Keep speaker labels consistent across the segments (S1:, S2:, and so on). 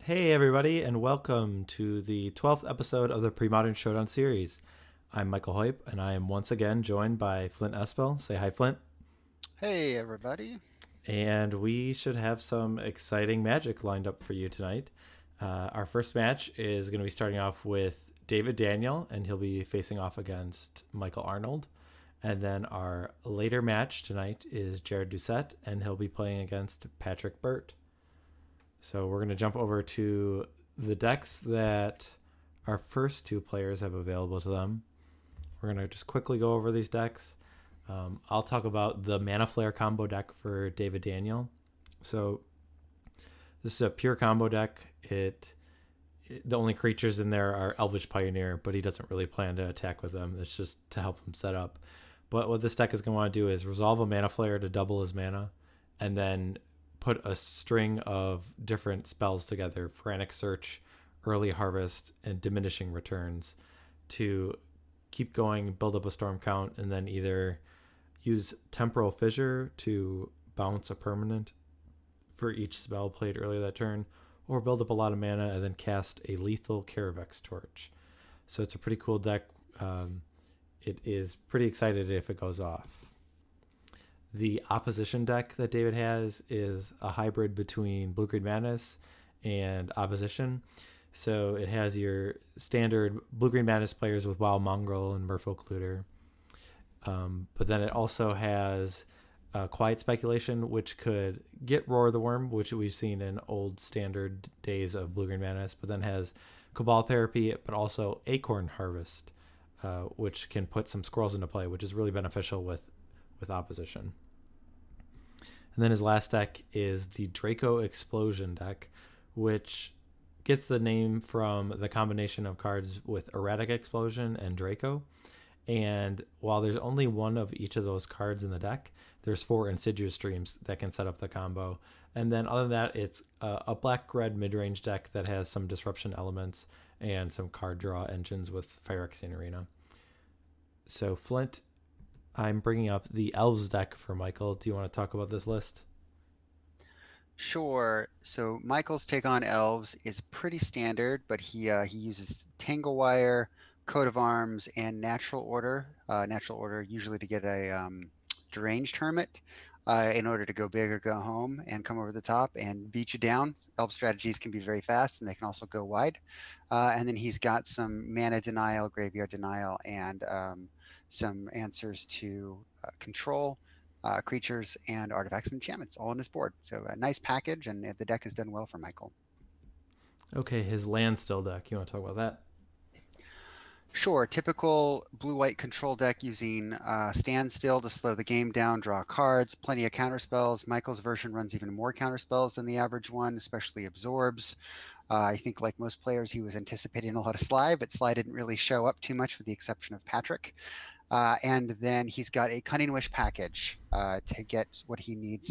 S1: Hey everybody, and welcome to the 12th episode of the Premodern Showdown series. I'm Michael Hoyp, and I am once again joined by Flint Espel. Say hi, Flint.
S2: Hey everybody.
S1: And we should have some exciting magic lined up for you tonight. Our first match is going to be starting off with David Daniel, and he'll be facing off against Michael Arnold. And then our later match tonight is Jared Ducette, and he'll be playing against Patrick Burt. So we're going to jump over to the decks that our first two players have available to them. We're going to just quickly go over these decks. I'll talk about the Mana Flare combo deck for David Daniel. So this is a pure combo deck. The only creatures in there are Elvish Pioneer, but he doesn't really plan to attack with them. It's just to help him set up. But what this deck is going to want to do is resolve a Mana Flare to double his mana, and then put a string of different spells together: Frantic Search, Early Harvest, and Diminishing Returns, to keep going, build up a storm count, and then either use Temporal Fissure to bounce a permanent for each spell played earlier that turn, or build up a lot of mana and then cast a lethal Caravex Torch. So it's a pretty cool deck. It is pretty excited if it goes off. The opposition deck that David has is a hybrid between Blue Green Madness and Opposition. So it has your standard Blue Green Madness players with Wild Mongrel and Merfolk Looter. But then it also has Quiet Speculation, which could get Roar the Worm, which we've seen in old standard days of Blue Green Madness, but then has Cabal Therapy, but also Acorn Harvest, which can put some squirrels into play, which is really beneficial with Opposition. And then his last deck is the Draco Explosion deck, which gets the name from the combination of cards with Erratic Explosion and Draco. And while there's only one of each of those cards in the deck, there's 4 Insidious Streams that can set up the combo. And then other than that, it's a black-red mid-range deck that has some disruption elements and some card draw engines with Phyrexian Arena. So Flint, I'm bringing up the Elves deck for Michael. Do you want to talk about this list?
S2: Sure. So Michael's take on elves is pretty standard, but he uses Tanglewire, Coat of Arms, and Natural Order. Natural Order usually to get a Deranged Hermit in order to go big or go home and come over the top and beat you down. Elf strategies can be very fast, and they can also go wide. And then he's got some Mana Denial, Graveyard Denial, and some answers to control creatures and artifacts and enchantments all on his board. So a nice package, and the deck has done well for Michael.
S1: Okay, his Landstill deck. You want to talk about that?
S2: Sure, typical blue-white control deck using Standstill to slow the game down, draw cards, plenty of counterspells. Michael's version runs even more counterspells than the average one, especially Absorbs. I think like most players, he was anticipating a lot of Slide, but Slide didn't really show up too much with the exception of Patrick. And then he's got a Cunning Wish package to get what he needs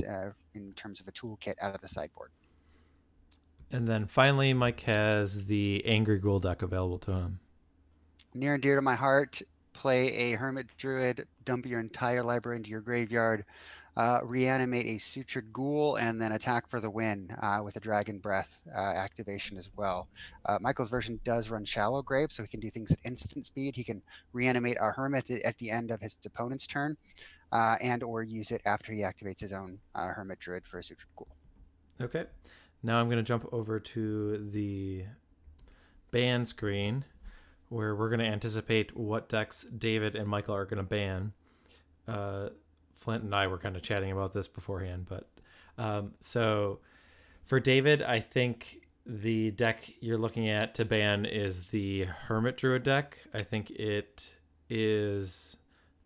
S2: in terms of a toolkit out of the sideboard.
S1: And then finally, Mike has the Angry Ghoul deck available to him.
S2: Near and dear to my heart, play a Hermit Druid, dump your entire library into your graveyard, reanimate a Sutured Ghoul, and then attack for the win with a Dragon Breath activation as well. Michael's version does run Shallow Grave, so he can do things at instant speed. He can reanimate a Hermit at the end of his opponent's turn, and or use it after he activates his own Hermit Druid for a Sutured Ghoul.
S1: Okay, now I'm going to jump over to the ban screen, where we're going to anticipate what decks David and Michael are going to ban. Flint and I were kind of chatting about this beforehand, but so for David, I think the deck you're looking at to ban is the Hermit Druid deck. I think it is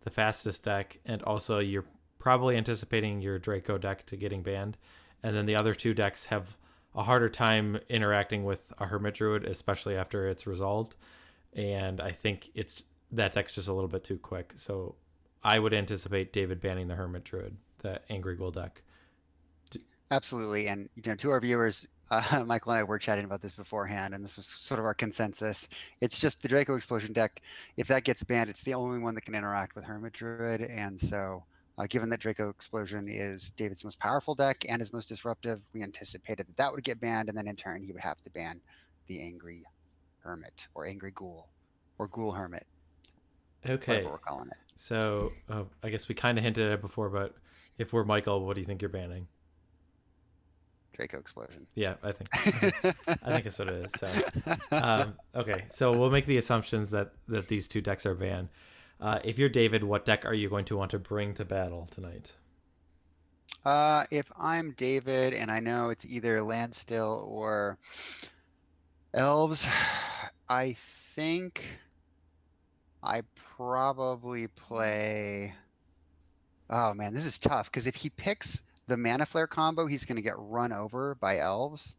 S1: the fastest deck, and also you're probably anticipating your Draco deck to getting banned, and then the other two decks have a harder time interacting with a Hermit Druid, especially after it's resolved. And I think that deck's just a little bit too quick. So I would anticipate David banning the Hermit Druid, the Angry Ghoul deck.
S2: Absolutely, and to our viewers, Michael and I were chatting about this beforehand, and this was sort of our consensus. It's just the Draco Explosion deck. If that gets banned, it's the only one that can interact with Hermit Druid, and so Given that Draco Explosion is David's most powerful deck and his most disruptive, we anticipated that that would get banned, and then in turn he would have to ban the Angry Hermit or Angry Ghoul or Ghoul Hermit,
S1: Okay.
S2: whatever we're calling it.
S1: So I guess we kind of hinted at it before, but if we're Michael, what do you think you're banning?
S2: Draco Explosion.
S1: Yeah, I think that's what it is. So, okay, so we'll make the assumptions that these two decks are banned. If you're David, what deck are you going to want to bring to battle tonight?
S2: If I'm David and I know it's either Landstill or Elves, I think I probably play. Oh man, this is tough because if he picks the Mana Flare combo, he's going to get run over by Elves.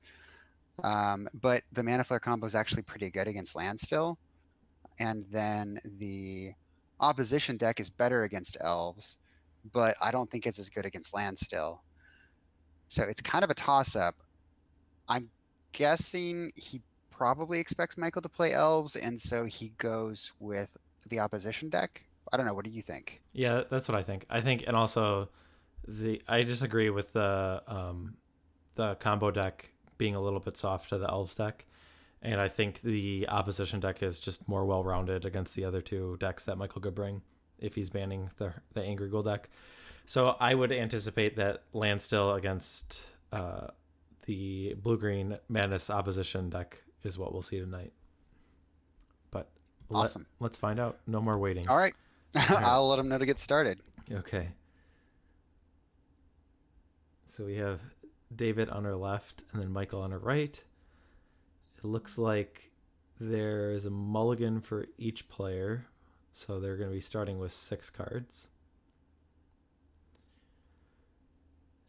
S2: But the Mana Flare combo is actually pretty good against Landstill. And then the opposition deck is better against Elves, but I don't think it's as good against Landstill. So it's kind of a toss-up. I'm guessing he probably expects Michael to play Elves, and so he goes with the opposition deck. I don't know. What do you think?
S1: Yeah, that's what I think. And also I disagree with the combo deck being a little bit soft to the Elves deck. And I think the opposition deck is just more well-rounded against the other two decks that Michael could bring if he's banning the Angry Ghoul deck. So I would anticipate that Landstill against the Blue-Green Madness opposition deck is what we'll see tonight. But
S2: awesome.
S1: Let's find out. No more waiting.
S2: All right. I'll let him know to get started.
S1: Okay. So we have David on our left and then Michael on our right. It looks like there's a mulligan for each player. So they're going to be starting with 6 cards.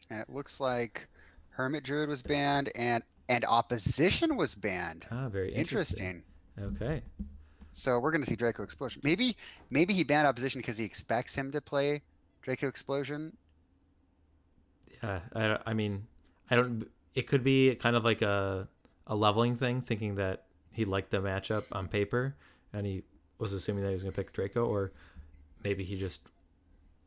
S2: And it looks like Hermit Druid was banned and opposition was banned.
S1: Ah, very interesting. Okay.
S2: So we're going to see Draco Explosion. Maybe he banned opposition because he expects him to play Draco Explosion.
S1: Yeah, I mean, I don't. It could be kind of like a leveling thing, thinking that he liked the matchup on paper, and he was assuming that he was going to pick Draco, or maybe he just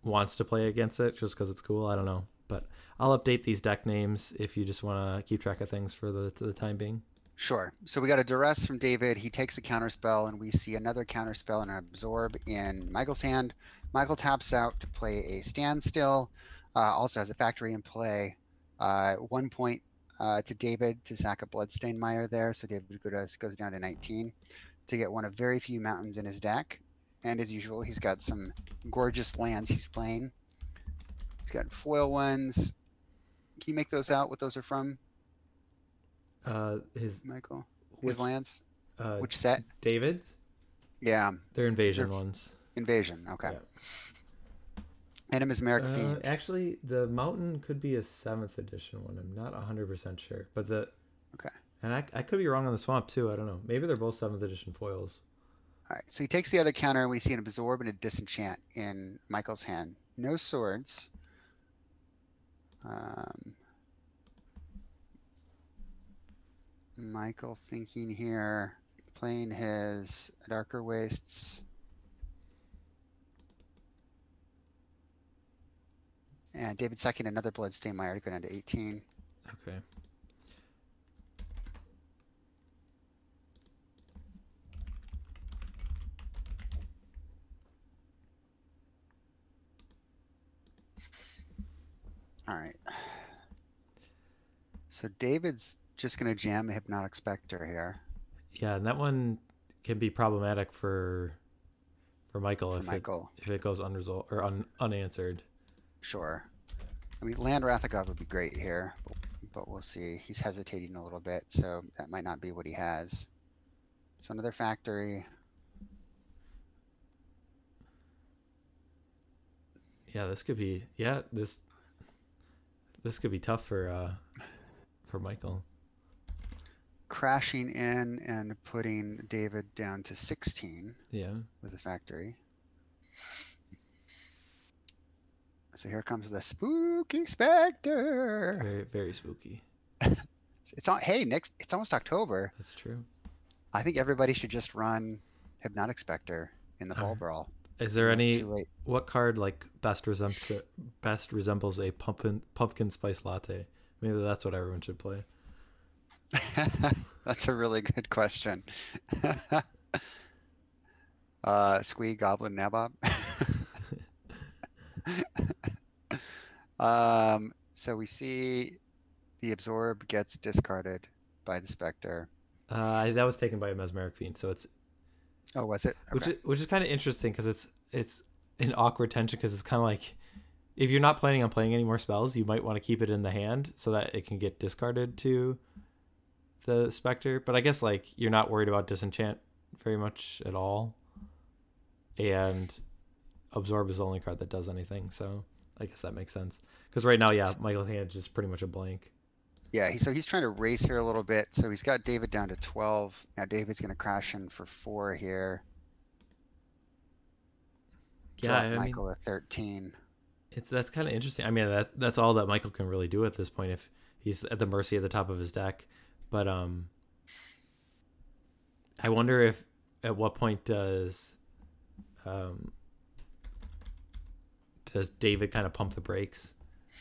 S1: wants to play against it just because it's cool. I don't know, but I'll update these deck names if you just want to keep track of things for the time being.
S2: Sure. So we got a Duress from David. He takes a counterspell, and we see another counterspell and an Absorb in Michael's hand. Michael taps out to play a Standstill. Also has a Factory in play. 1 point to David to sack a Bloodstained Mire there. So David goes down to 19 to get one of very few mountains in his deck. And as usual, he's got some gorgeous lands he's playing. He's got foil ones. Can you make those out? What those are from? Michael, his lands. Which set?
S1: David's.
S2: Yeah,
S1: they're invasion ones.
S2: Invasion. Okay. Yeah. And a Mesmeric Fiend.
S1: Actually, the mountain could be a 7th edition one. I'm not 100% sure, but
S2: okay.
S1: And I could be wrong on the swamp too. I don't know. Maybe they're both 7th edition foils.
S2: All right. So he takes the other counter, and we see an Absorb and a Disenchant in Michael's hand. No swords. Michael thinking here, playing his Darker Wastes. And David sacking another Bloodstained Mire to go down to 18.
S1: Okay.
S2: All right. So David's just going to jam a Hypnotic Spectre here.
S1: Yeah, and that one can be problematic for Michael if it goes unresolved or unanswered.
S2: Sure. I mean, Land Wrath of God would be great here, but we'll see. He's hesitating a little bit, so that might not be what he has. So another Factory.
S1: Yeah, this could be this could be tough for Michael.
S2: Crashing in and putting David down to 16.
S1: Yeah. With
S2: a Factory. So here comes the spooky Spectre.
S1: Very, very spooky.
S2: It's on. Hey, it's almost October.
S1: That's true.
S2: I think everybody should just run Hypnotic Spectre in the Fall Brawl.
S1: Is there
S2: It's too
S1: any
S2: late.
S1: what card like best resembles a pumpkin spice latte? Maybe that's what everyone should play.
S2: That's a really good question. Squee Goblin Nabob. So we see the absorb gets discarded by the Spectre.
S1: That was taken by a mesmeric fiend, so it's
S2: Oh, was it? Okay.
S1: which is kind of interesting because it's an awkward tension because it's kind of like if you're not planning on playing any more spells, you might want to keep it in the hand so that it can get discarded to the Spectre. But I guess like you're not worried about disenchant very much at all, and absorb is the only card that does anything. So I guess that makes sense because right now, yeah, Michael's hand is just pretty much a blank.
S2: Yeah, so he's trying to race here a little bit. So he's got David down to 12. Now David's going to crash in for 4 here.
S1: Yeah,
S2: Drop
S1: I mean,
S2: Michael at 13.
S1: that's kind of interesting. I mean, that's all that Michael can really do at this point if he's at the mercy at the top of his deck. But I wonder if at what point um, does David kind of pump the brakes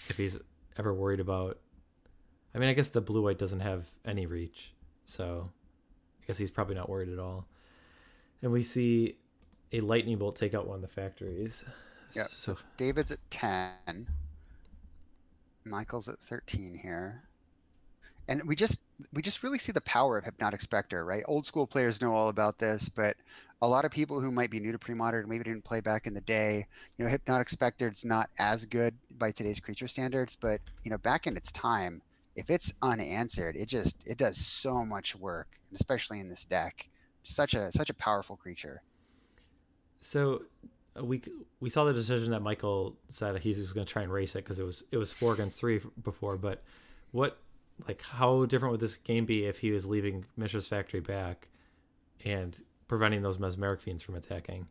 S1: if he's ever worried about. I mean, I guess the blue white doesn't have any reach, so I guess he's probably not worried at all. And we see a lightning bolt take out one of the factories.
S2: Yeah, so David's at 10. Michael's at 13 here. And we just really see the power of Hypnotic Spectre, right? Old school players know all about this, but a lot of people who might be new to Premodern, maybe didn't play back in the day, Hypnotic Spectre is not as good by today's creature standards, but back in its time, if it's unanswered, it does so much work, and especially in this deck. Such a powerful creature.
S1: So we saw the decision that Michael said he was going to try and race it because it was 4 against 3 before. But how different would this game be if he was leaving Mishra's Factory back and preventing those mesmeric fiends from attacking?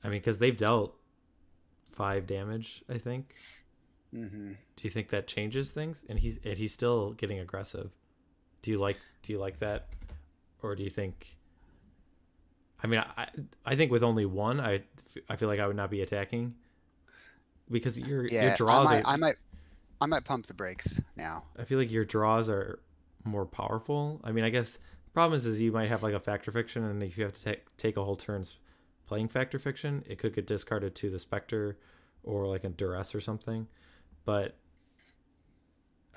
S1: I mean, because they've dealt 5 damage, I think.
S2: Mm-hmm.
S1: Do you think that changes things? And he's still getting aggressive. Do you like that, or do you think? I mean, I think with only 1, I feel like I would not be attacking because your draws
S2: I might pump the brakes now.
S1: I feel like your draws are more powerful. I mean, I guess the problem is you might have like a Factor Fiction, and if you have to take a whole turns playing Factor Fiction, it could get discarded to the Spectre or like a Duress or something. But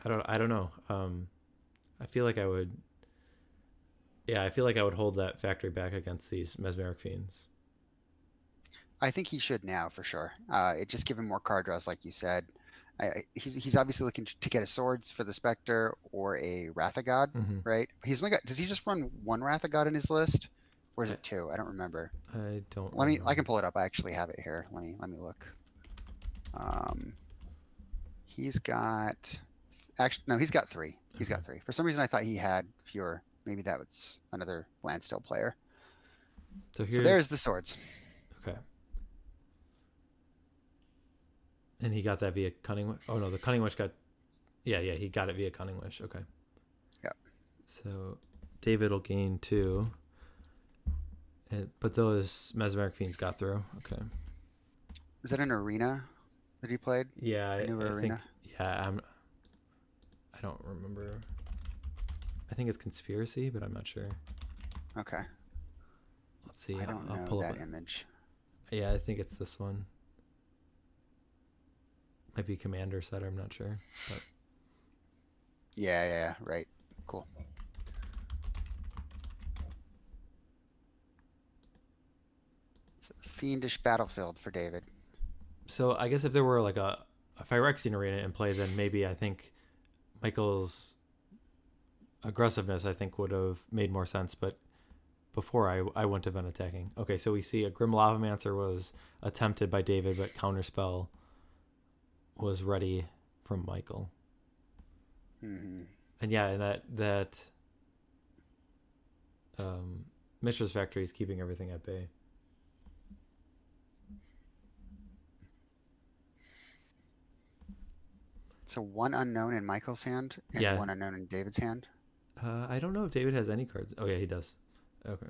S1: I don't know. I feel like I would. Yeah, I feel like I would hold that factory back against these mesmeric fiends.
S2: I think he should now for sure. It just give him more card draws, like you said. He's obviously looking to get a swords for the Spectre or a Wrath of God, right? He's only got. Does he just run 1 Wrath of God in his list, or is it 2? I don't remember.
S1: I don't.
S2: I can pull it up. I actually have it here. Let me look. He's got. Actually, no, he's got 3. He's got 3. For some reason, I thought he had fewer. Maybe that was another Landstill player. So there's the swords.
S1: Okay. And he got that via Cunning Wish? Oh, no, the Cunning Wish got... Yeah, he got it via Cunning Wish. Okay.
S2: Yeah.
S1: So David will gain 2. But those Mesmeric Fiends got through. Okay.
S2: Is that an arena that he played?
S1: Yeah, I
S2: arena?
S1: think... Yeah, I don't remember... I think it's Conspiracy, but I'm not sure.
S2: Okay.
S1: Let's see.
S2: I don't know
S1: pull
S2: that image.
S1: Yeah, I think it's this one. Might be Commander Setter, I'm not sure. But...
S2: Yeah, right. Cool. It's a fiendish battlefield for David.
S1: So I guess if there were like a Phyrexian arena in play, then maybe I think Michael's aggressiveness I think would have made more sense, but before I wouldn't have been attacking. Okay, so we see a Grim Lavamancer was attempted by David, but Counterspell was ready from Michael.
S2: Mm-hmm.
S1: And yeah, and that Mishra's Factory is keeping everything at bay.
S2: So 1 unknown in Michael's hand and 1 unknown in David's hand.
S1: I don't know if David has any cards. Oh yeah, he does. Okay.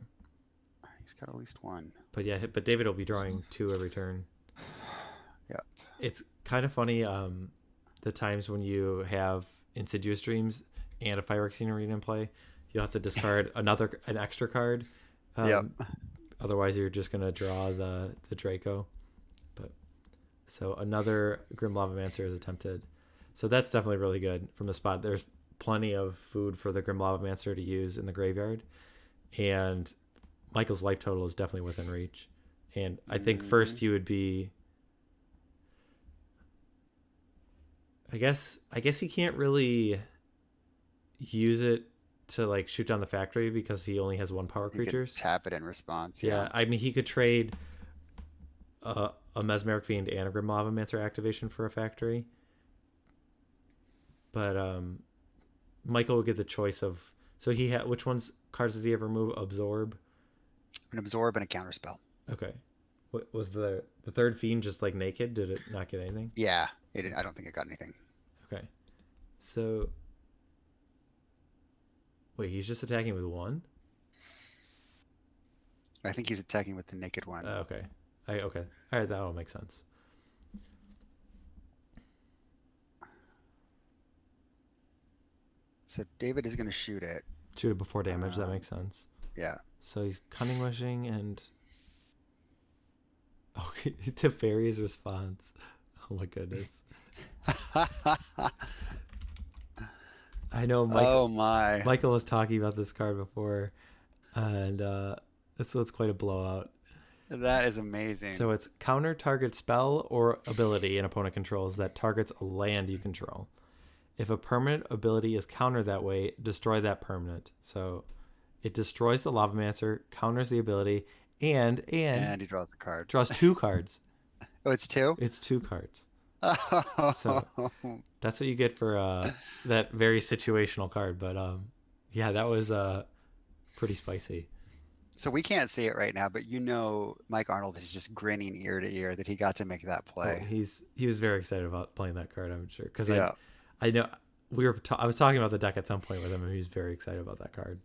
S2: He's got at least one.
S1: But yeah, but David will be drawing 2 every turn.
S2: Yep.
S1: It's kind of funny the times when you have Insidious Dreams and a Phyrexian Arena in play, you'll have to discard an extra card.
S2: Yep.
S1: Otherwise, you're just gonna draw the Draco. But so another Grim Lavamancer is attempted. So that's definitely really good from the spot. There's plenty of food for the Grim Lavamancer to use in the graveyard, and Michael's life total is definitely within reach. And I think first he would be. I guess he can't really use it to like shoot down the factory because he only has 1 power creatures.
S2: Tap it in response.
S1: Yeah, I mean he could trade a Mesmeric Fiend and a Grim Lavamancer activation for a factory. But Michael would get the choice of which cards does he ever move? Absorb,
S2: An absorb and a counterspell.
S1: Okay. What was the third fiend just like naked? Did it not get anything?
S2: Yeah, I don't think it got anything.
S1: Okay. So wait, he's just attacking with 1?
S2: I think he's attacking with the naked one.
S1: Okay. Okay. All right, that all makes sense.
S2: So David is going to shoot it.
S1: Shoot it before damage. That makes sense.
S2: Yeah.
S1: So he's Cunning Wishing and. Okay, Teferi's response. Oh my goodness. I know Michael was talking about this card before, and this was quite a blowout.
S2: That is amazing.
S1: So it's counter target spell or ability an opponent controls that targets a land you control. If a permanent ability is countered that way, destroy that permanent. So it destroys the Lavamancer, counters the ability, and
S2: he draws a card.
S1: Draws 2 cards.
S2: Oh, it's 2?
S1: It's 2 cards.
S2: Oh.
S1: So that's what you get for that very situational card. But yeah, that was pretty spicy.
S2: So we can't see it right now, but Mike Arnold is just grinning ear to ear that he got to make that play.
S1: Oh, he was very excited about playing that card, I'm sure, because
S2: yeah.
S1: I know I was talking about the deck at some point with him, and he was very excited about that card.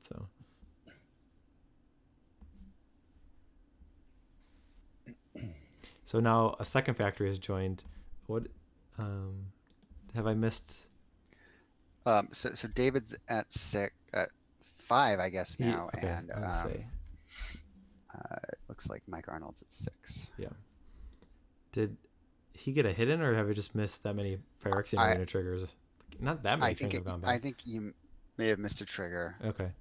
S1: So now a second factory has joined. What have I missed?
S2: So David's at 5, I guess now,
S1: okay,
S2: and it looks like Mike Arnold's at 6.
S1: Yeah. Did he get a hit in, or have I just missed that many Phyrexian Arena triggers? Not that many.
S2: I think you may have missed a trigger.
S1: Okay.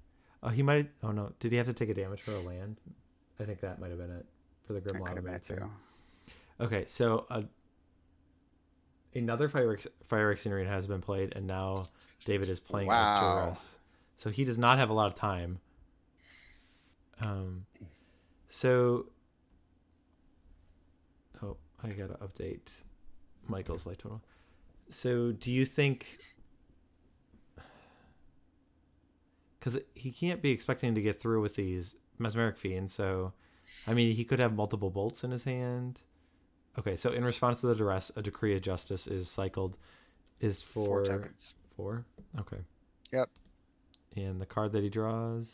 S1: Oh, he might. Oh no! Did he have to take a damage for a land? I think that might have been it for the Grim Lavamancer. Okay, so another Phyrexian Arena has been played, and now David is playing Arcturus. So he does not have a lot of time. I gotta update Michael's life total. So do you think, because he can't be expecting to get through with these Mesmeric Fiends, so I mean he could have multiple bolts in his hand. Okay, so in response to the duress, a Decree of Justice is cycled, is for
S2: 4 tokens.
S1: 4? Okay.
S2: Yep.
S1: And the card that he draws,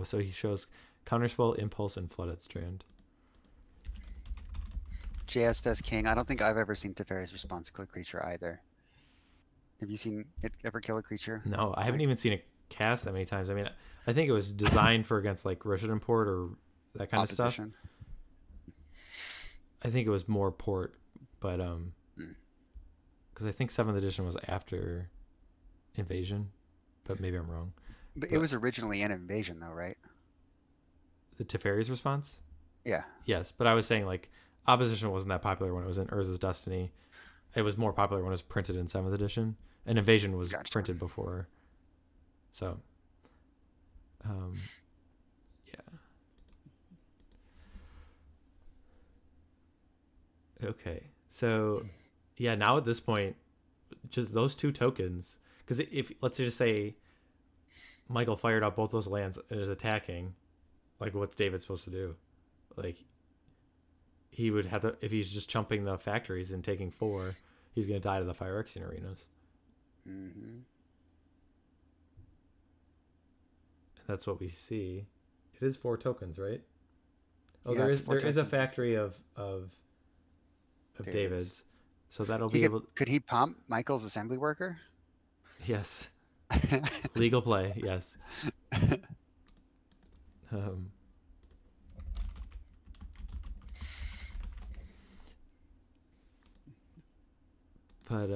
S1: so he shows Counterspell, Impulse, and Flooded Strand.
S2: JS King. I don't think I've ever seen Teferi's response kill a creature either. Have you seen it ever kill a creature?
S1: No, I haven't even seen it cast that many times. I mean, I think it was designed for against like Rishadan Port or that kind of stuff. I think it was more Port, but because I think 7th edition was after Invasion, but maybe I'm wrong.
S2: But it was originally an Invasion though, right?
S1: The Teferi's response?
S2: Yeah.
S1: Yes, but I was saying like Opposition wasn't that popular when it was in Urza's Destiny. It was more popular when it was printed in 7th edition, and Invasion was printed before. So, yeah. Okay, so yeah, now at this point, just those 2 tokens, because if let's just say Michael fired out both those lands and is attacking, like what's David supposed to do? Like he would have to, if he's just chumping the factories and taking 4, he's going to die to the Phyrexian Arenas.
S2: Mm-hmm.
S1: And that's what we see. It is 4 tokens, right? Oh,
S2: Yeah, it's four
S1: there is a
S2: tokens.
S1: factory of David's, so that'll
S2: He
S1: be
S2: could
S1: able.
S2: could he pump Michael's assembly worker?
S1: Yes, legal play. Yes. Um, but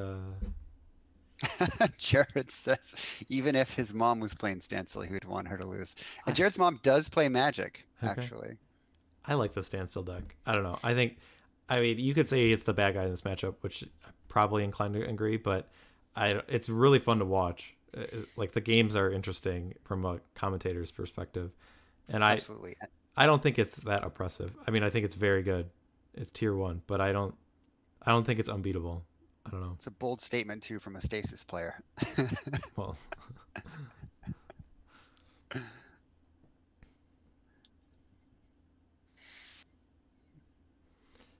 S2: Jared says even if his mom was playing Stancil, he would want her to lose. And
S1: I
S2: Jared's mom does play Magic,
S1: okay.
S2: actually.
S1: I like the standstill deck. I don't know. I mean, you could say it's the bad guy in this matchup, which I'm probably inclined to agree, but it's really fun to watch. Like the games are interesting from a commentator's perspective, and
S2: Absolutely.
S1: I don't think it's that oppressive. I mean, I think it's very good. It's tier 1, but I don't think it's unbeatable. I don't know.
S2: It's a bold statement too from a Stasis player.
S1: Well,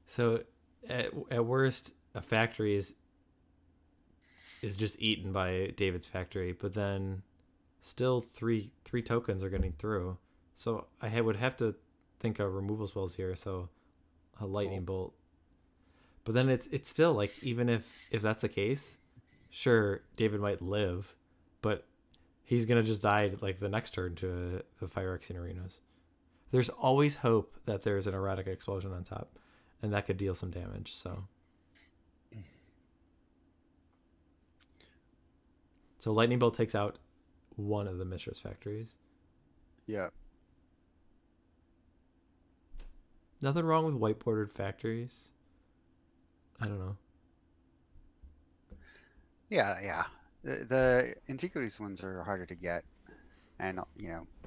S1: so at worst, a factory is just eaten by David's factory, but then still three tokens are getting through. So would have to think of removal spells here. So a lightning bolt. But then it's still like, even if that's the case, sure, David might live, but he's gonna just die like the next turn to the Phyrexian arenas. There's always hope that there's an erratic explosion on top, and that could deal some damage. So lightning bolt takes out one of the mistress factories.
S2: Yeah.
S1: Nothing wrong with white bordered factories. I don't know.
S2: Yeah. The Antiquities ones are harder to get. And,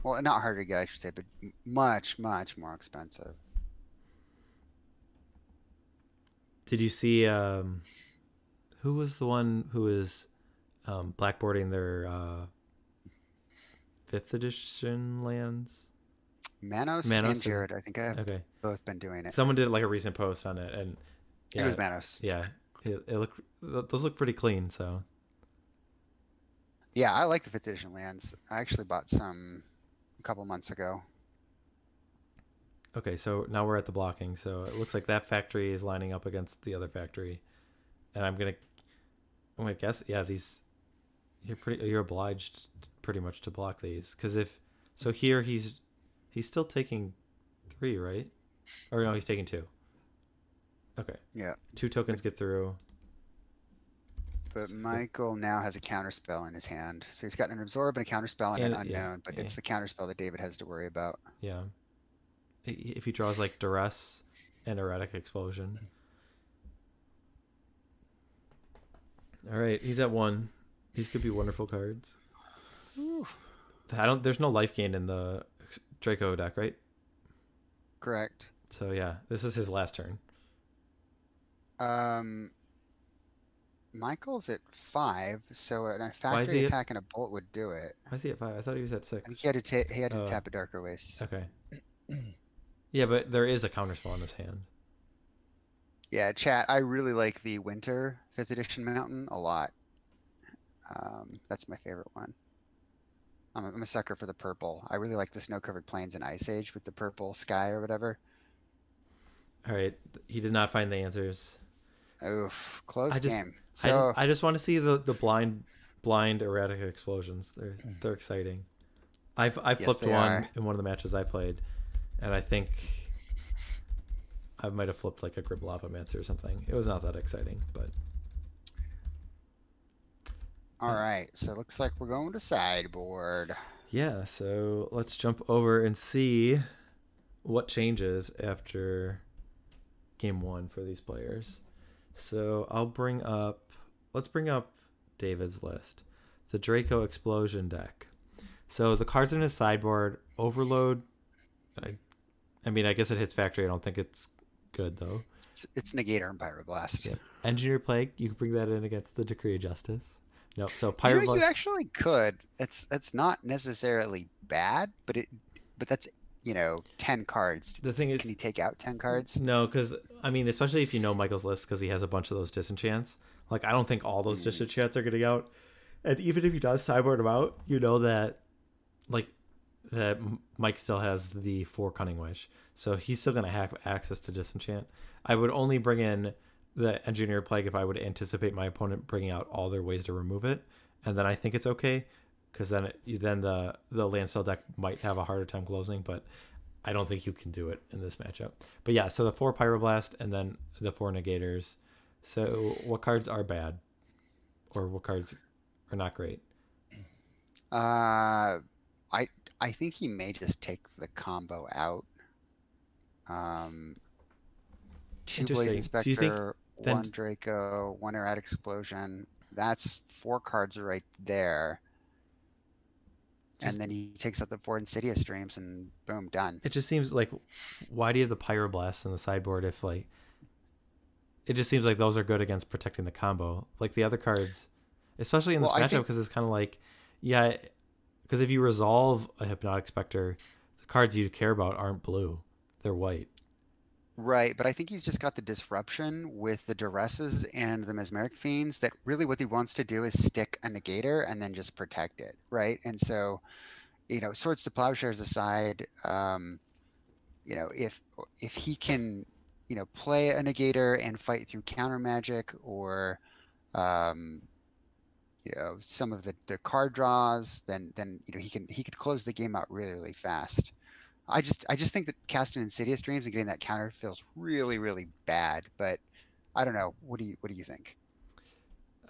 S2: well, not harder to get, I should say, but much, much more expensive.
S1: Did you see who was the one who was blackboarding their 5th edition lands?
S2: Manos and Jared, I think I have both been doing it.
S1: Someone did like a recent post on it, and
S2: yeah, it was Manos.
S1: Yeah, those look pretty clean. So
S2: yeah, I like the 5th edition lands. I actually bought some a couple months ago.
S1: Okay, so now we're at the blocking. So it looks like that factory is lining up against the other factory, and I'm gonna guess, yeah, these you're obliged pretty much to block these, because here he's still taking 3, right? Or no, he's taking 2. Okay.
S2: Yeah.
S1: 2 tokens get through.
S2: But Michael now has a counterspell in his hand. So he's got an absorb and a counterspell and an unknown, but it's the counterspell that David has to worry about.
S1: Yeah. If he draws like duress and erratic explosion. All right, he's at 1. These could be wonderful cards.
S2: Ooh.
S1: There's no life gain in the Draco deck, right?
S2: Correct.
S1: So yeah, this is his last turn.
S2: Michael's at 5, so a factory attack and a bolt would do it.
S1: Why is he at 5? I thought he was at 6.
S2: I think he had to tap a Darker Waste.
S1: Okay. Yeah, but there is a counterspell in his hand.
S2: Yeah, chat, I really like the Winter 5th edition Mountain a lot. That's my favorite one. I'm a sucker for the purple. I really like the Snow-Covered Plains and Ice Age with the purple sky or whatever.
S1: All right, he did not find the answers.
S2: Oof, close game. So
S1: I just want to see the blind erratic explosions. They're exciting. I flipped one in one of the matches I played, and I think I might have flipped like a Griblavamancer or something. It was not that exciting, but.
S2: All right, so it looks like we're going to sideboard.
S1: Yeah, so let's jump over and see what changes after game 1 for these players. So let's bring up David's list. The Draco Explosion deck. So the cards in his sideboard, Overload, I mean, I guess it hits factory. I don't think it's good, though.
S2: It's Negator and Pyroblast.
S1: Yeah. Engineer Plague, you can bring that in against the Decree of Justice. No, so
S2: Pyroblast. You actually could. It's not necessarily bad, but that's 10 cards.
S1: The thing is,
S2: can you take out 10 cards?
S1: No, because I mean, especially if you know Michael's list, because he has a bunch of those disenchants. Like, I don't think all those disenchants are getting out. And even if he does sideboard them out, you know that, like, that Mike still has the 4 Cunning Wish, so he's still gonna have access to Disenchant. I would only bring in the Engineer Plague if I would anticipate my opponent bringing out all their ways to remove it, and then I think it's okay, because then the Landstill deck might have a harder time closing, but I don't think you can do it in this matchup. But yeah, so the 4 Pyroblast and then the 4 Negators. So what cards are bad, or what cards are not great?
S2: Uh, I I think he may just take the combo out. Um, 2 Blazing
S1: Interesting. Do you think
S2: Spectre,
S1: then?
S2: 1 Draco, 1 Erratic Explosion. That's 4 cards right there.
S1: Just
S2: And then he takes out the 4 Insidious Dreams and boom, done.
S1: it just seems like, why do you have the Pyroblast in the sideboard if like it just seems like those are good against protecting the combo, like the other cards, especially in this
S2: Well, I
S1: matchup,
S2: think
S1: because it's kind of like, yeah, because if you resolve a Hypnotic Spectre, the cards you care about aren't blue, they're white.
S2: right, but I think he's just got the disruption with the Duresses and the Mesmeric Fiends that really what he wants to do is stick a Negator and then just protect it, right? And so, Swords to Plowshares aside, if he can, play a Negator and fight through counter magic or um, some of the card draws, then he could close the game out really, really fast. I just think that casting Insidious Dreams and getting that counter feels really, really bad. But I don't know. What do you think?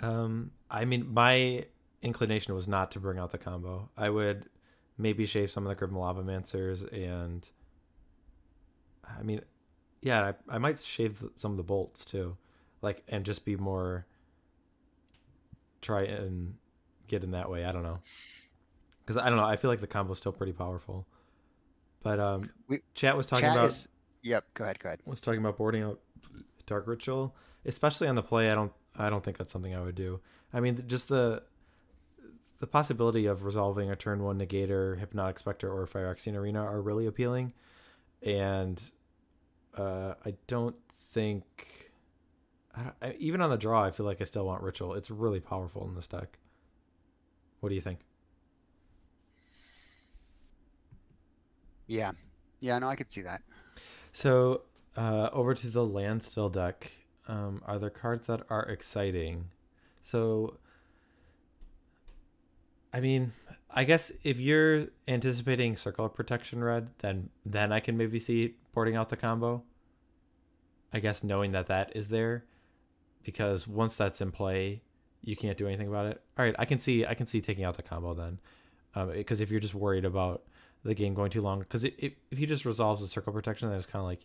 S1: I mean, my inclination was not to bring out the combo. I would maybe shave some of the Grim Lavamancers, and I mean, yeah, I might shave some of the bolts too, like, and just be more try and get in that way. I don't know, because I don't know. I feel like the combo is still pretty powerful. But
S2: We
S1: chat was talking
S2: chat
S1: about
S2: is Yep. Go ahead. Go ahead.
S1: boarding out Dark Ritual, especially on the play. I don't think that's something I would do. I mean, just the possibility of resolving a turn 1 Negator, Hypnotic Spectre, or Phyrexian Arena are really appealing, and I don't think even on the draw, I feel like I still want Ritual. It's really powerful in this deck. What do you think?
S2: Yeah. Yeah. No, I could see that.
S1: So over to the Landstill deck. Are there cards that are exciting? So, I mean, I guess if you're anticipating Circle of Protection red, then I can maybe see porting out the combo. I guess knowing that is there, because once that's in play, you can't do anything about it. All right, I can see taking out the combo then, because if you're just worried about the game going too long, because if he just resolves the Circle Protection, then it's kind of like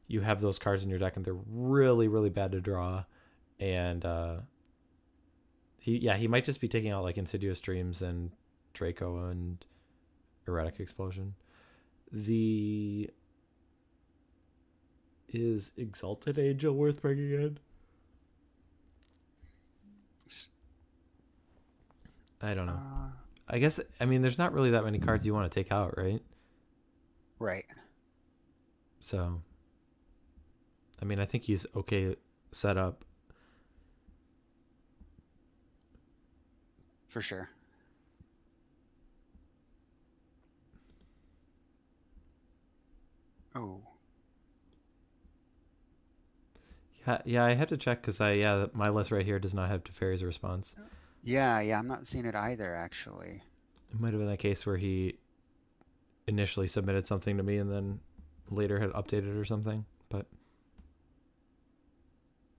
S1: you have those cards in your deck and they're really, really bad to draw, and he might just be taking out like Insidious Dreams and Draco and Erratic Explosion. Is Exalted Angel worth bringing in? I don't know. I guess, I mean, there's not really that many cards you want to take out, right?
S2: Right.
S1: So, I mean, I think he's okay set up.
S2: For sure. Oh.
S1: Yeah, I had to check because my list right here does not have Teferi's response.
S2: Yeah. Yeah. I'm not seeing it either, actually.
S1: It might have been that case where he initially submitted something to me and then later had updated or something. But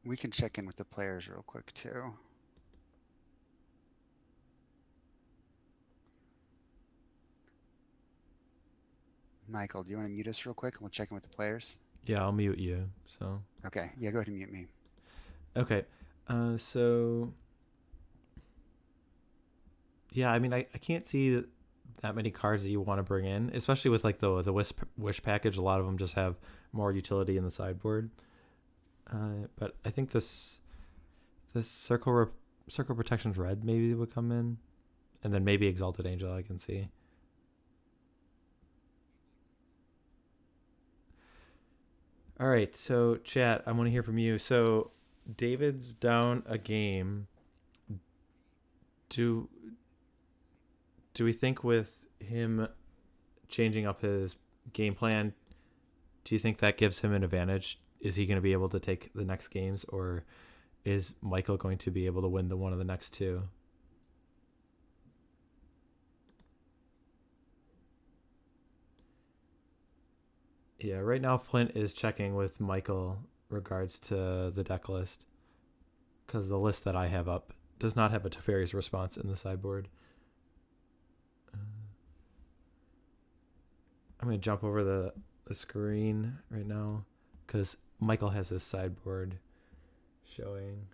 S2: We can check in with the players real quick too. Michael, do you want to mute us real quick and we'll check in with the players?
S1: yeah, I'll mute you. So
S2: Okay. Yeah. Go ahead and mute me.
S1: okay, so yeah, I mean, I can't see that many cards that you want to bring in, especially with like the wish package. A lot of them just have more utility in the sideboard. But I think this circle protections red maybe would come in, and then maybe Exalted Angel I can see. All right, so chat, I want to hear from you. So David's down a game. Do we think with him changing up his game plan, do you think that gives him an advantage? Is he going to be able to take the next games, or is Michael going to be able to win one of the next two? Yeah, right now Flint is checking with Michael regards to the deck list, because the list that I have up does not have a Teferi's response in the sideboard. I'm going to jump over the screen right now because Michael has his sideboard showing.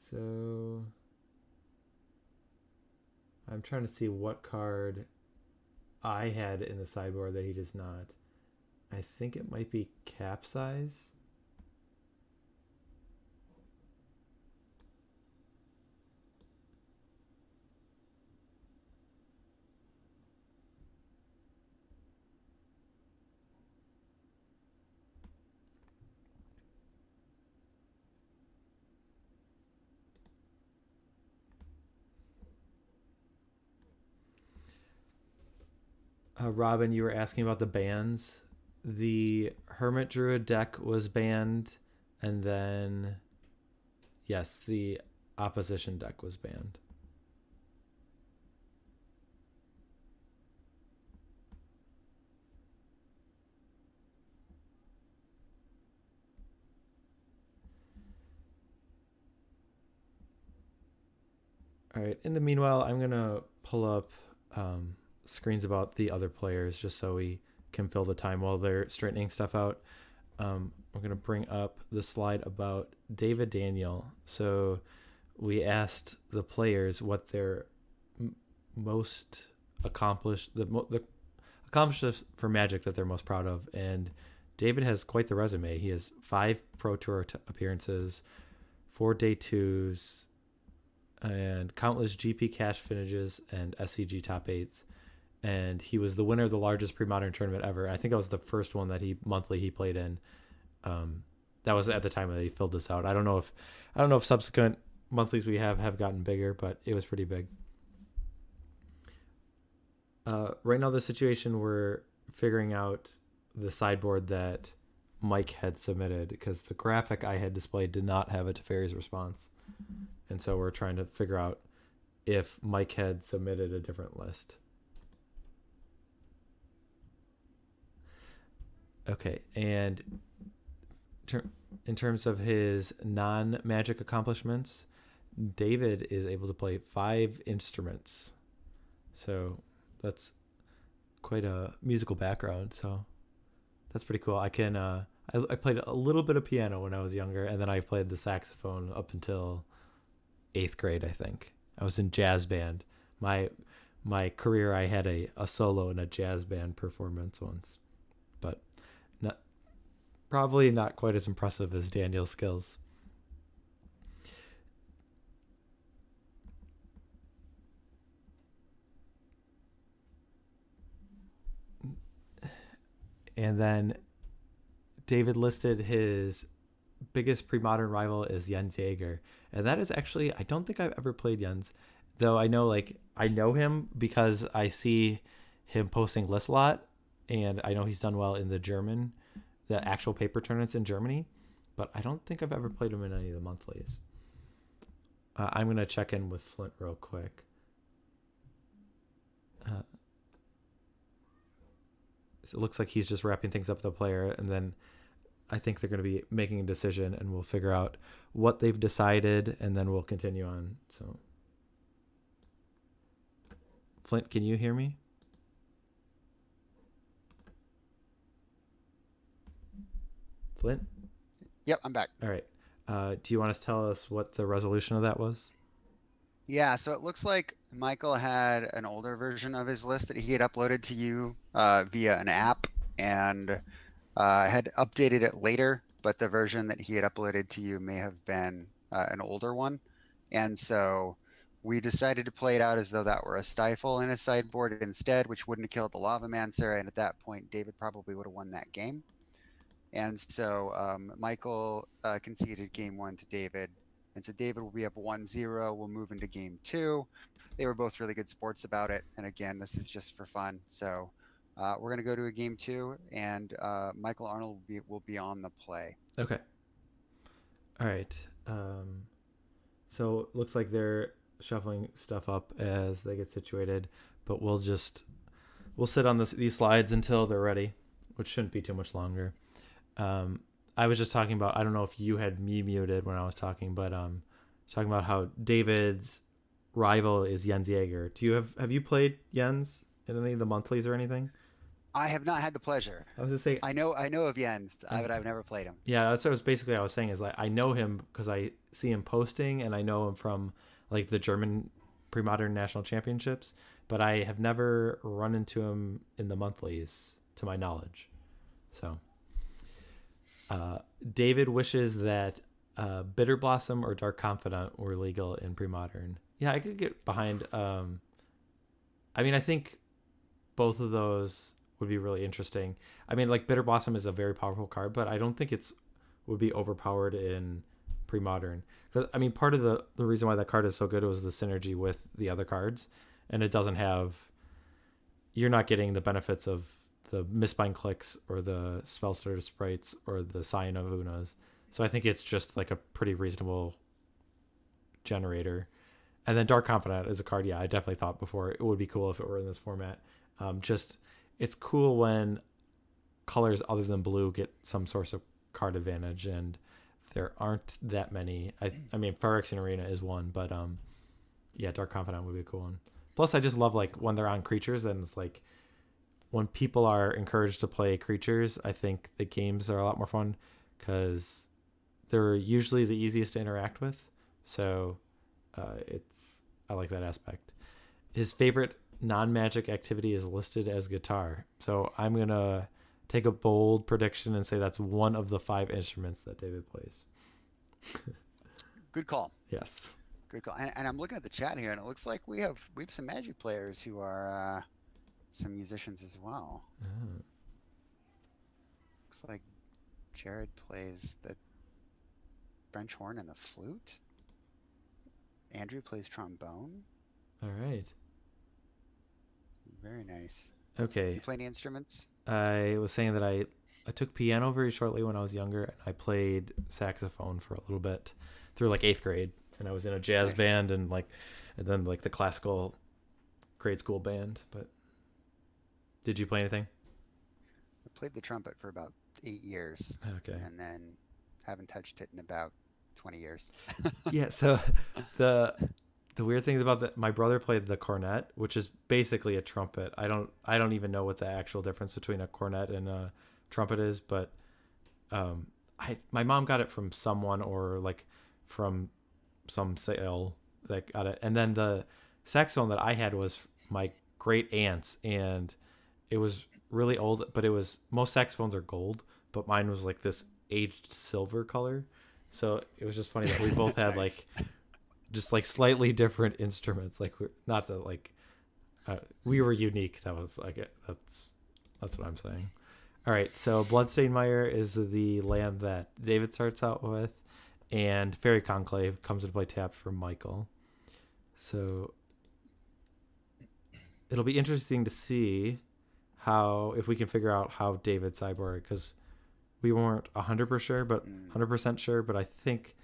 S1: So I'm trying to see what card I had in the sideboard that he does not. I think it might be Capsize. Robin, you were asking about the bans. The Hermit Druid deck was banned, and then, yes, the opposition deck was banned. All right, in the meanwhile, I'm going to pull up screens about the other players just so we can fill the time while they're straightening stuff out. I'm going to bring up the slide about David Daniel. So we asked the players what their most accomplished, the accomplishments for Magic that they're most proud of. And David has quite the resume. He has 5 Pro Tour appearances, 4 Day 2s, and countless GP cash finishes and SCG top 8s. And he was the winner of the largest Premodern tournament ever. I think that was the first one that he played in. That was at the time that he filled this out. I don't know if subsequent monthlies we have gotten bigger, but it was pretty big. Right now, the situation, we're figuring out the sideboard that Mike had submitted, because the graphic I had displayed did not have a Teferi's response. And so we're trying to figure out if Mike had submitted a different list. Okay, and in terms of his non-Magic accomplishments, David is able to play 5 instruments. So that's quite a musical background, so that's pretty cool. I played a little bit of piano when I was younger, and then I played the saxophone up until 8th grade, I think. I was in jazz band. My career, I had a solo in a jazz band performance once, but probably not quite as impressive as Daniel's skills. And then David listed his biggest pre-modern rival is Jens Yeager. And that is actually, I don't think I've ever played Jens, though I know him because I see him posting lists a lot, and I know he's done well in the actual paper tournaments in Germany, but I don't think I've ever played him in any of the monthlies. I'm going to check in with Flint real quick. So it looks like he's just wrapping things up with the player, and then I think they're going to be making a decision, and we'll figure out what they've decided, and then we'll continue on. So, Flint, can you hear me? Flint?
S2: Yep, I'm back.
S1: All right. Do you want to tell us what the resolution of that was?
S2: Yeah, so it looks like Michael had an older version of his list that he had uploaded to you via an app, and had updated it later, but the version that he had uploaded to you may have been an older one. And so we decided to play it out as though that were a stifle in his sideboard instead, which wouldn't have killed the Lavamancer, and at that point David probably would have won that game. And so Michael conceded game 1 to David, And so David will be up 1-0. We'll move into game 2. They were both really good sports about it. And again, this is just for fun. So we're going to go to a game 2, and Michael Arnold will be on the play.
S1: Okay. All right. So it looks like they're shuffling stuff up as they get situated, but we'll sit on these slides until they're ready, which shouldn't be too much longer. I was just talking about, I don't know if you had me muted when I was talking, but talking about how David's rival is Jens Yeager. Have you played Jens in any of the monthlies or anything?
S2: I have not had the pleasure.
S1: I was just saying,
S2: I know of Jens, but I've never played him.
S1: Yeah, that's what I was saying is like I know him because I see him posting, and I know him from like the German Premodern National Championships, but I have never run into him in the monthlies to my knowledge. So David wishes that Bitter Blossom or Dark Confidant were legal in Premodern. Yeah, I could get behind. I mean, I think both of those would be really interesting. I mean, like Bitter Blossom is a very powerful card, but I don't think would be overpowered in Premodern. Because I mean, part of the reason why that card is so good was the synergy with the other cards, and it doesn't have. You're not getting the benefits of the Mistbind clicks or the Spellstutter sprites or the Scion of Unas. So I think it's just like a pretty reasonable generator. And then Dark Confidant is a card, yeah, I definitely thought before it would be cool if it were in this format. It's cool when colors other than blue get some source of card advantage, and there aren't that many. I mean, Phyrexian Arena is one, but yeah, Dark Confidant would be a cool one. Plus, I just love like when they're on creatures, and it's like when people are encouraged to play creatures, I think the games are a lot more fun because they're usually the easiest to interact with. So I like that aspect. His favorite non-magic activity is listed as guitar. So I'm going to take a bold prediction and say that's one of the 5 instruments that David plays.
S2: Good call.
S1: Yes.
S2: Good call. And I'm looking at the chat here, and it looks like we have some Magic players who are some musicians as well.
S1: Oh.
S2: Looks like Jared plays the French horn and the flute. Andrew plays trombone.
S1: All right.
S2: Very nice.
S1: Okay.
S2: You play any instruments?
S1: I was saying that I took piano very shortly when I was younger, and I played saxophone for a little bit through like 8th grade, and I was in a jazz band and then the classical grade school band. But did you play anything?
S2: I played the trumpet for about 8 years.
S1: Okay.
S2: And then haven't touched it in about 20 years.
S1: Yeah, so the weird thing about that, my brother played the cornet, which is basically a trumpet. I don't even know what the actual difference between a cornet and a trumpet is, but my mom got it from someone or like from some sale that got it. And then the saxophone that I had was my great aunt's, and it was really old, but most saxophones are gold, but mine was like this aged silver color. So it was just funny that we both had
S2: Nice.
S1: just like slightly different instruments. Like not that we were unique. That was like it. That's what I'm saying. All right. So Bloodstained Mire is the land that David starts out with, and Fairy Conclave comes into play tapped for Michael. So it'll be interesting to see if we can figure out how David sideboarded, because we weren't 100% sure, but I think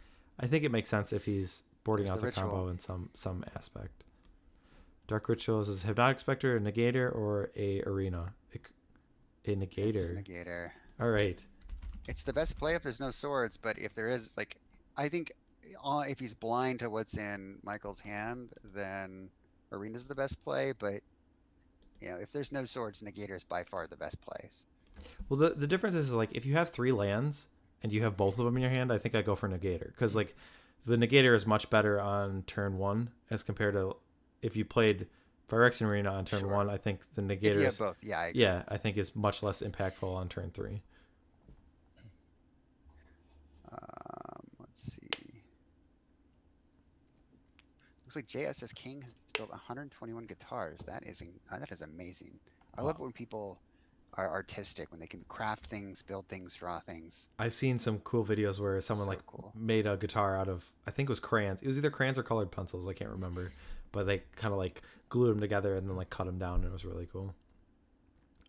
S1: it makes sense if he's boarding out the combo in some aspect. Dark Rituals is Hypnotic Spectre, a Negator, or a Arena? A Negator.
S2: It's Negator.
S1: All right.
S2: It's the best play if there's no swords, but if there is, I think if he's blind to what's in Michael's hand, then Arena's the best play, but if there's no swords, Negator is by far the best plays.
S1: Well, the difference is like if you have 3 lands and you have both of them in your hand, I think I go for Negator, because like the Negator is much better on turn 1 as compared to if you played Phyrexian Arena on turn 1. I think the Negator
S2: if you have both, yeah, I agree.
S1: Yeah, I think it's much less impactful on turn 3.
S2: Let's see. Looks like JSS King has built 121 guitars. That is amazing. I love when people are artistic, when they can craft things, build things, draw things.
S1: I've seen some cool videos where someone
S2: So
S1: like
S2: cool.
S1: made a guitar out of, I think it was crayons. It was either crayons or colored pencils. I can't remember, but they kind of like glued them together and then like cut them down, and it was really cool.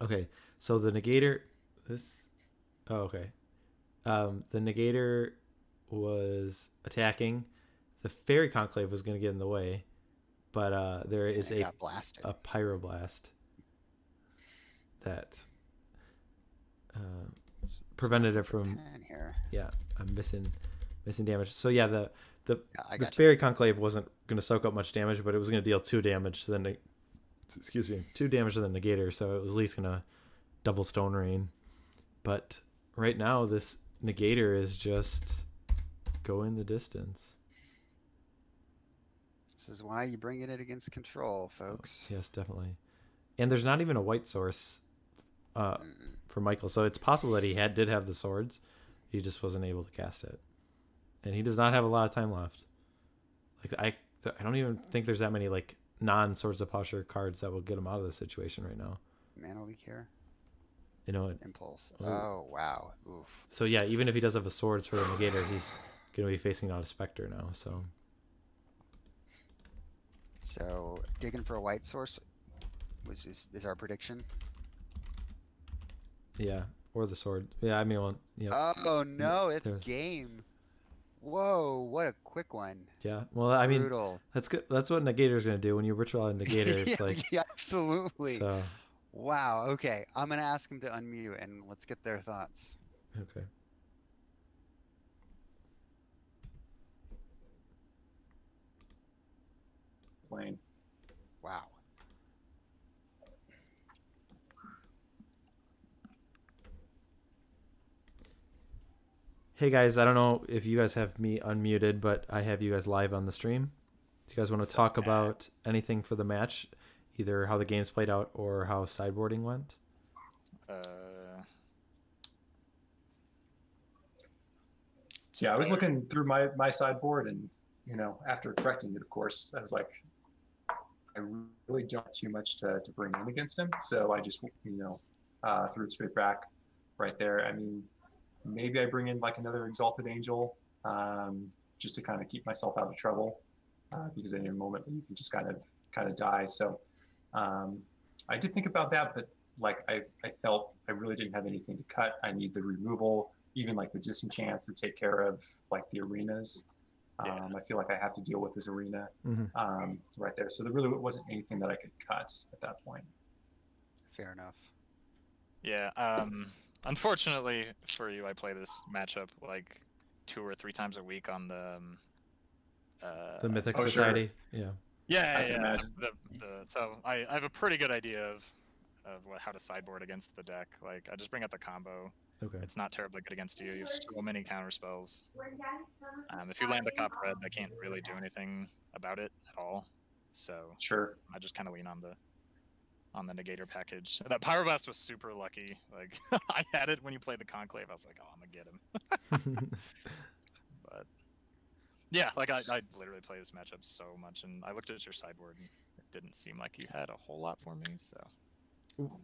S1: Okay, so the negator, this, oh, okay. The negator was attacking. The fairy conclave was going to get in the way, but there is
S2: It got blasted.
S1: a pyroblast that prevented it from.
S2: Here.
S1: Yeah, I'm missing damage. So yeah, the
S2: Yeah, I
S1: the
S2: got you.
S1: fairy conclave wasn't going to soak up much damage, but it was going to deal 2 damage to the 2 damage to the negator, so it was at least going to double stone rain. But right now this negator is just going the distance.
S2: This is why you bring it against control, folks.
S1: Yes, definitely. And there's not even a white source for Michael, so it's possible that he did have the swords. He just wasn't able to cast it. And he does not have a lot of time left. Like I don't even think there's that many like non-Swords of Plowshare cards that will get him out of this situation right now.
S2: Mana leak here.
S1: You know it.
S2: Impulse.
S1: Ooh.
S2: Oh wow. Oof.
S1: So yeah, even if he does have a sword for the negator, he's gonna be facing out a specter now.
S2: So digging for a white source is our prediction.
S1: Yeah, or the sword. Yeah, I mean, well, yeah.
S2: Oh no, it's
S1: There's-
S2: game. Whoa, what a quick one.
S1: Yeah. Well, I mean,
S2: Brutal.
S1: that's good. That's what negator's gonna do when you ritual out a negator. It's
S2: Yeah,
S1: like
S2: yeah, absolutely.
S1: so.
S2: Wow. Okay, I'm gonna ask him to unmute and let's get their thoughts.
S1: Okay.
S3: Plain.
S2: Wow.
S1: Hey guys, I don't know if you guys have me unmuted, but I have you guys live on the stream. Do you guys want to talk about anything for the match? Either how the games played out or how sideboarding went?
S3: So yeah, I was looking through my sideboard, and after correcting it, of course, I was like, I really don't have too much to bring in against him. So I just threw it straight back right there. I mean, maybe I bring in like another Exalted Angel, just to kind of keep myself out of trouble, because at any moment you can just kind of die. So I did think about that, but like I felt I really didn't have anything to cut. I need the removal, even like the disenchants to take care of like the arenas. I feel like I have to deal with this arena right there. So there really wasn't anything that I could cut at that point.
S2: Fair enough.
S4: Yeah. Unfortunately for you, I play this matchup like 2 or 3 times a week on the
S1: Mythic
S3: sure.
S1: Society. Yeah.
S3: I
S4: Yeah,
S3: can
S4: yeah.
S3: imagine.
S4: So I have a pretty good idea of how to sideboard against the deck. Like I just bring out the combo.
S1: Okay.
S4: It's not terribly good against you. You have so many counter spells. If you land the cop red, I can't really do anything about it at all. So
S3: Sure.
S4: I just kind of lean on the negator package. That Pyroblast was super lucky. Like I had it when you played the Conclave. I was like, oh, I'm gonna get him. But yeah, like I literally play this matchup so much, and I looked at your sideboard, and it didn't seem like you had a whole lot for me. So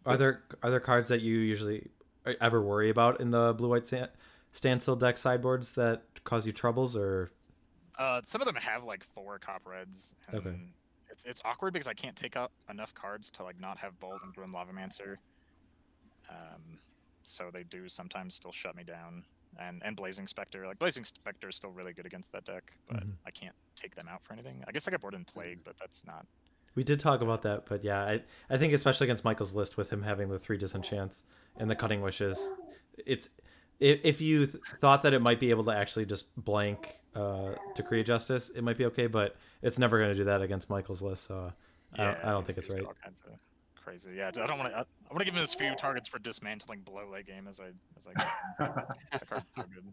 S1: Are there cards that you usually ever worry about in the blue-white standstill deck sideboards that cause you troubles, or?
S4: some of them have like 4 cop reds. And
S1: Okay.
S4: It's awkward because I can't take out enough cards to like not have Bold and Grim Lavamancer. So they do sometimes still shut me down. And Blazing Spectre. Like Blazing Spectre is still really good against that deck, but I can't take them out for anything. I guess I got bored in Plague, but that's not.
S1: We did talk about that, but yeah, I think especially against Michael's list with him having the 3 disenchants and the Cutting Wishes, it's if you thought that it might be able to actually just blank Decree of Justice, it might be okay, but it's never going to do that against Michael's list, so I don't think it's
S4: there's
S1: right.
S4: all kinds of crazy. Yeah, I don't want to. I want to give him as few targets for dismantling below late game as I can. That card's so good.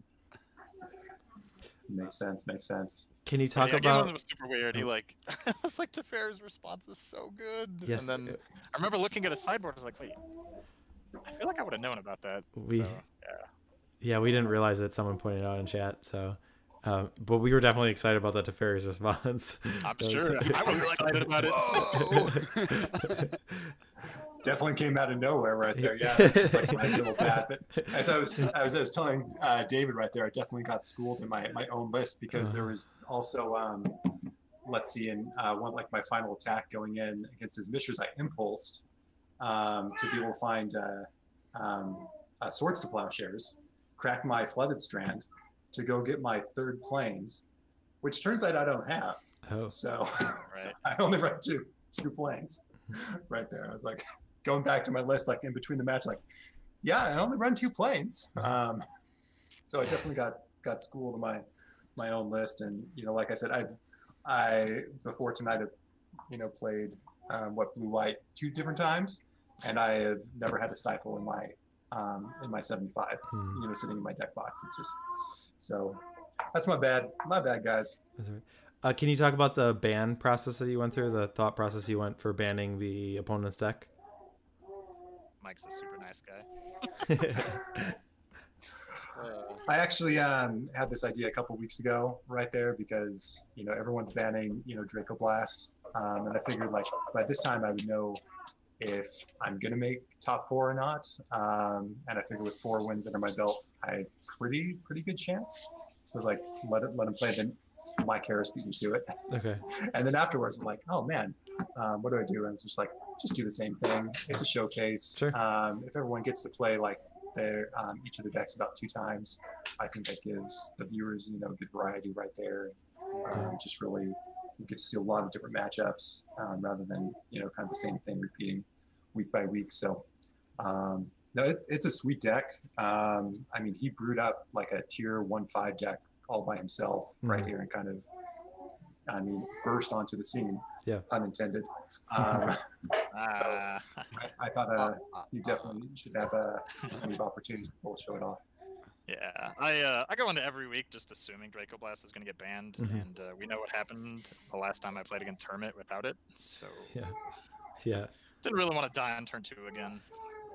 S3: Makes sense.
S1: Can you
S4: But
S1: talk
S4: yeah, Game
S1: about?
S4: One was super weird. He like, I was like, Teferi's response is so good.
S1: Yes,
S4: And then I remember looking at a sideboard. I was like, wait, I feel like I would have known about that.
S1: We-
S4: So,
S1: Yeah, we didn't realize it. Someone pointed out in chat, so. But we were definitely excited about the Teferi's response.
S4: I'm
S1: That was-
S4: sure. I was excited about it.
S2: Whoa!
S3: definitely came out of nowhere right there. Yeah, that's just like my little bad. But as I was telling David right there, I definitely got schooled in my own list because there was also let's see, in one like my final attack going in against his Mishras, I impulsed to be able to find swords to plowshares, crack my flooded strand to go get my third planes, which turns out I don't have.
S1: Oh.
S3: So
S4: Right.
S3: I only read two planes right there. I was like going back to my list, like in between the match, like, yeah, I only run 2 planes. So I definitely got schooled in my own list. And, you know, like I said, I before tonight, played blue white 2 different times, and I have never had a stifle in my 75, sitting in my deck box. It's just, so that's my bad, guys.
S1: That's right. Can you talk about the ban process that you went through, the thought process you went for banning the opponent's deck?
S4: Mike's a super nice guy.
S3: I actually had this idea a couple weeks ago right there because, everyone's banning, Draco Blast. And I figured like by this time I would know if I'm going to make top 4 or not. And I figured with 4 wins under my belt, I had pretty good chance. So I was like, let him play. Then Mike Harris beat me to it. Okay. And then afterwards, I'm like, oh man, what do I do? And it's just like, just do the same thing. It's a showcase. Sure. If everyone gets to play like each of the decks about 2 times, I think that gives the viewers, good variety right there. Just really, you get to see a lot of different matchups rather than, kind of the same thing repeating week by week. So, no, it's a sweet deck. I mean, he brewed up like a tier 1-5 deck all by himself right here and kind of, burst onto the scene. Yeah. Pun intended. So I thought you definitely should have plenty of opportunities to both show it off.
S4: Yeah, I go into every week just assuming Draco Blast is going to get banned, and we know what happened the last time I played against Hermit without it. So yeah, didn't really want to die on turn 2 again.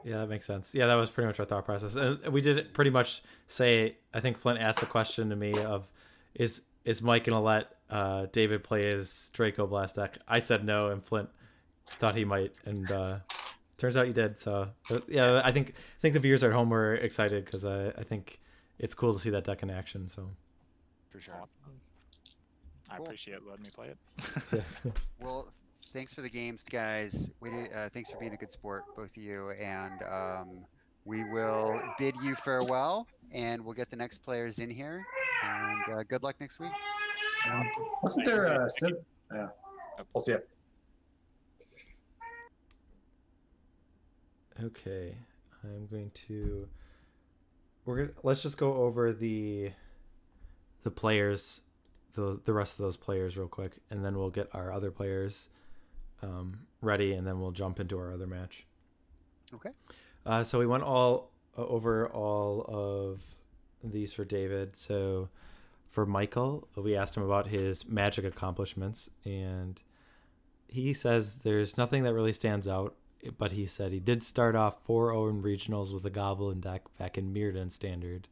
S1: Yeah, that makes sense. Yeah, that was pretty much our thought process, and we did pretty much say. I think Flint asked the question to me of, is Mike gonna let David play his Draco Blast deck? I said no, and Flint thought he might, and turns out he did. So yeah, I think the viewers at home were excited because I think it's cool to see that deck in action. So
S2: for sure,
S4: I appreciate letting me play it.
S2: Well, thanks for the games, guys. Thanks for being a good sport, both of you, and we will bid you farewell, and we'll get the next players in here. And good luck next week.
S3: Wasn't there a yeah, we'll see it.
S1: Okay, I'm going to. Let's just go over the players, the rest of those players real quick, and then we'll get our other players ready, and then we'll jump into our other match.
S2: Okay.
S1: So we went over all of these for David. So for Michael, we asked him about his Magic accomplishments, and he says there's nothing that really stands out, but he said he did start off 4-0 in regionals with a Goblin deck back in Mirrodin Standard,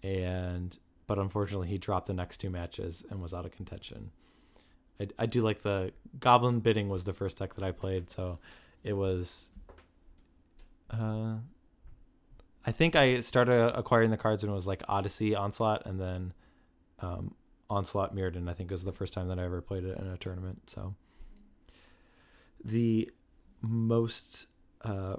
S1: but unfortunately he dropped the next 2 matches and was out of contention. I do like the Goblin Bidding was the first deck that I played, so it was I think I started acquiring the cards when it was like Odyssey, Onslaught, and then Onslaught Mirrodin, I think, was the first time that I ever played it in a tournament. So the most I